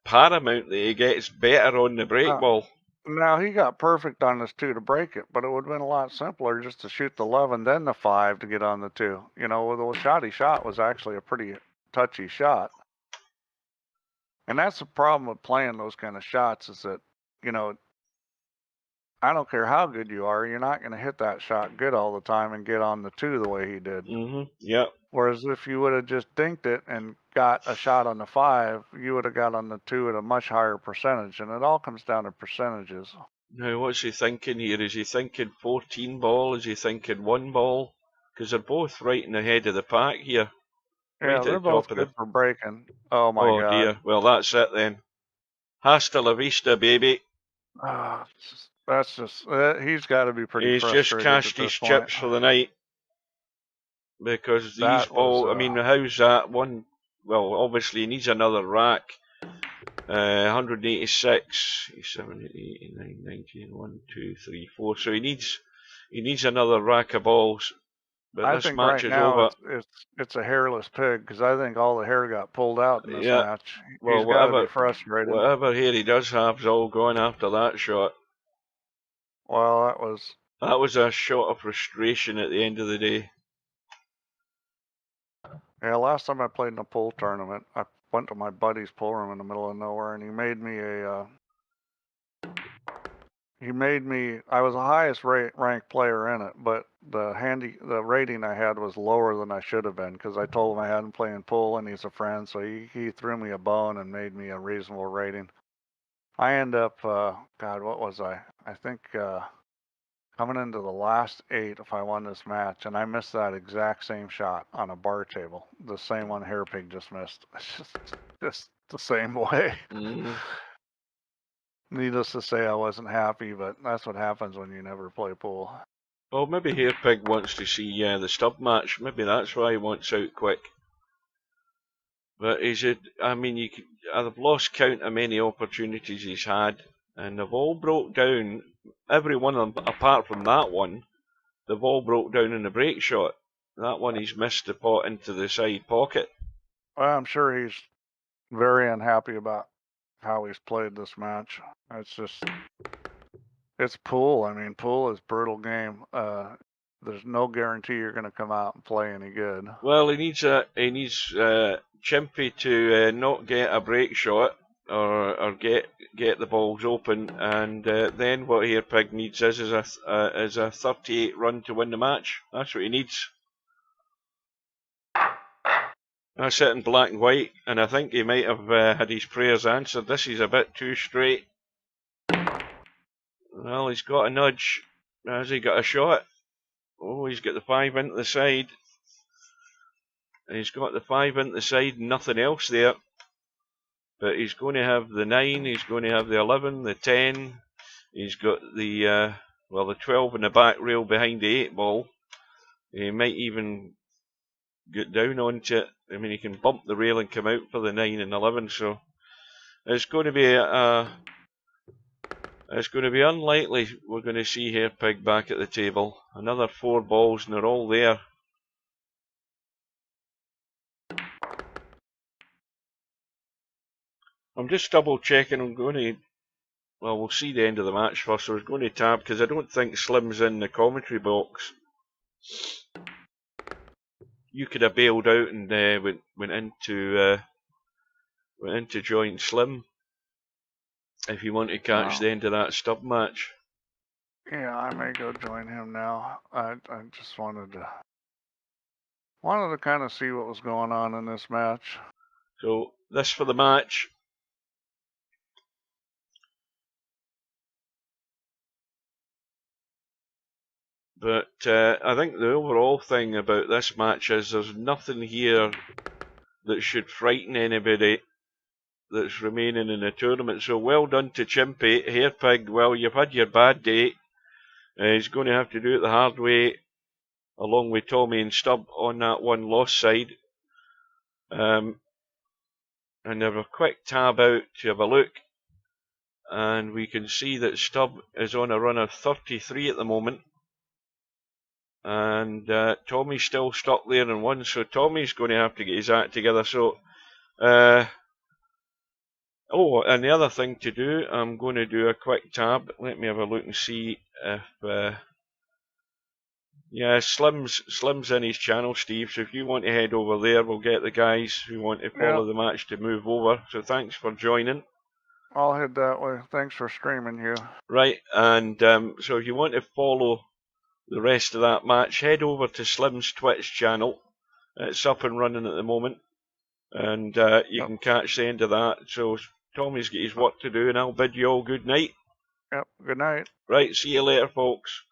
paramount that he gets better on the break ball. Now, he got perfect on this 2 to break it, but it would have been a lot simpler just to shoot the 11, then the 5 to get on the 2. You know, the shot he shot was actually a pretty touchy shot. And that's the problem with playing those kind of shots, is that, you know, I don't care how good you are, you're not going to hit that shot good all the time and get on the 2 the way he did. Yep. Whereas if you would have just dinked it and got a shot on the 5, you would have got on the 2 at a much higher percentage. And it all comes down to percentages. Now, what's he thinking here? Is he thinking 14 ball? Is he thinking 1 ball? Because they're both right in the head of the pack here. Yeah, they're both good for breaking. Oh, my God. Oh, dear. Well, that's it then. Hasta la vista, baby. That's just... he's got to be pretty frustrated. He's just cashed his chips for the night. Because these balls... I mean, how's that one? Well, obviously he needs another rack. 186, 87, 89, 90, 1, 2, 3, 4. So he needs another rack of balls. But I this think match right is now over. It's a hairless pig, because I think all the hair got pulled out in this match. Well, he's got to be frustrated. Whatever hair he does have is all gone after that shot. Well, that was a shot of frustration at the end of the day. Yeah, last time I played in a pool tournament, I went to my buddy's pool room in the middle of nowhere, and he made me I was the highest ranked player in it, but the rating I had was lower than I should have been, because I told him I hadn't played in pool and he's a friend, so he threw me a bone and made me a reasonable rating. I end up, God, what was I? I think coming into the last 8 if I won this match, and I missed that exact same shot on a bar table, the same one Hairpig just missed. Just the same way. Needless to say, I wasn't happy, but that's what happens when you never play pool. Well, maybe Hairpig wants to see the Stubb match. Maybe that's why he wants out quick. But I've lost count of many opportunities he's had, and they've all broke down. Every one of them, apart from that one, they've all broke down in the break shot. That one he's missed the pot into the side pocket. Well, I'm sure he's very unhappy about how he's played this match. It's pool. I mean, pool is brutal game. There's no guarantee you're going to come out and play any good. Well, he needs Chimpie to not get a break shot or get the balls open, and then what Hairpig needs is a 38 run to win the match. That's what he needs. That's it in black and white, and I think he might have had his prayers answered. This is a bit too straight. Well, he's got a nudge. Has he got a shot? Oh, he's got the 5 into the side. He's got the 5 into the side, nothing else there. But he's going to have the 9, he's going to have the 11, the 10. He's got the 12 in the back rail behind the 8 ball. He might even get down onto it. I mean, he can bump the rail and come out for the 9 and 11. So it's going to be unlikely we're going to see Hairpig back at the table. Another 4 balls and they're all there. I'm just double checking. We'll see the end of the match first. So I was going to tab because I don't think Slim's in the commentary box. You could have bailed out and went into join Slim if you want to catch the end of that stub match. Yeah, I may go join him now. I just wanted to kind of see what was going on in this match. So this for the match. But I think the overall thing about this match is there's nothing here that should frighten anybody that's remaining in the tournament. So well done to Chimpie. Hairpig, well, you've had your bad day. He's going to have to do it the hard way, along with Tommy and Stub on that one loss side. And have a quick tab out to have a look. And we can see that Stub is on a run of 33 at the moment. And Tommy's still stuck there in 1, so Tommy's going to have to get his act together. So, and the other thing to do, I'm going to do a quick tab. Let me have a look and see if, Slim's in his channel, Steve. So if you want to head over there, we'll get the guys who want to follow the match to move over. So thanks for joining. I'll head that way. Thanks for streaming, Hugh. Right, and so if you want to follow the rest of that match, head over to Slim's Twitch channel. It's up and running at the moment, and you can catch the end of that. So Tommy's got his work to do, and I'll bid you all good night. Yep, good night. Right, see you later, folks.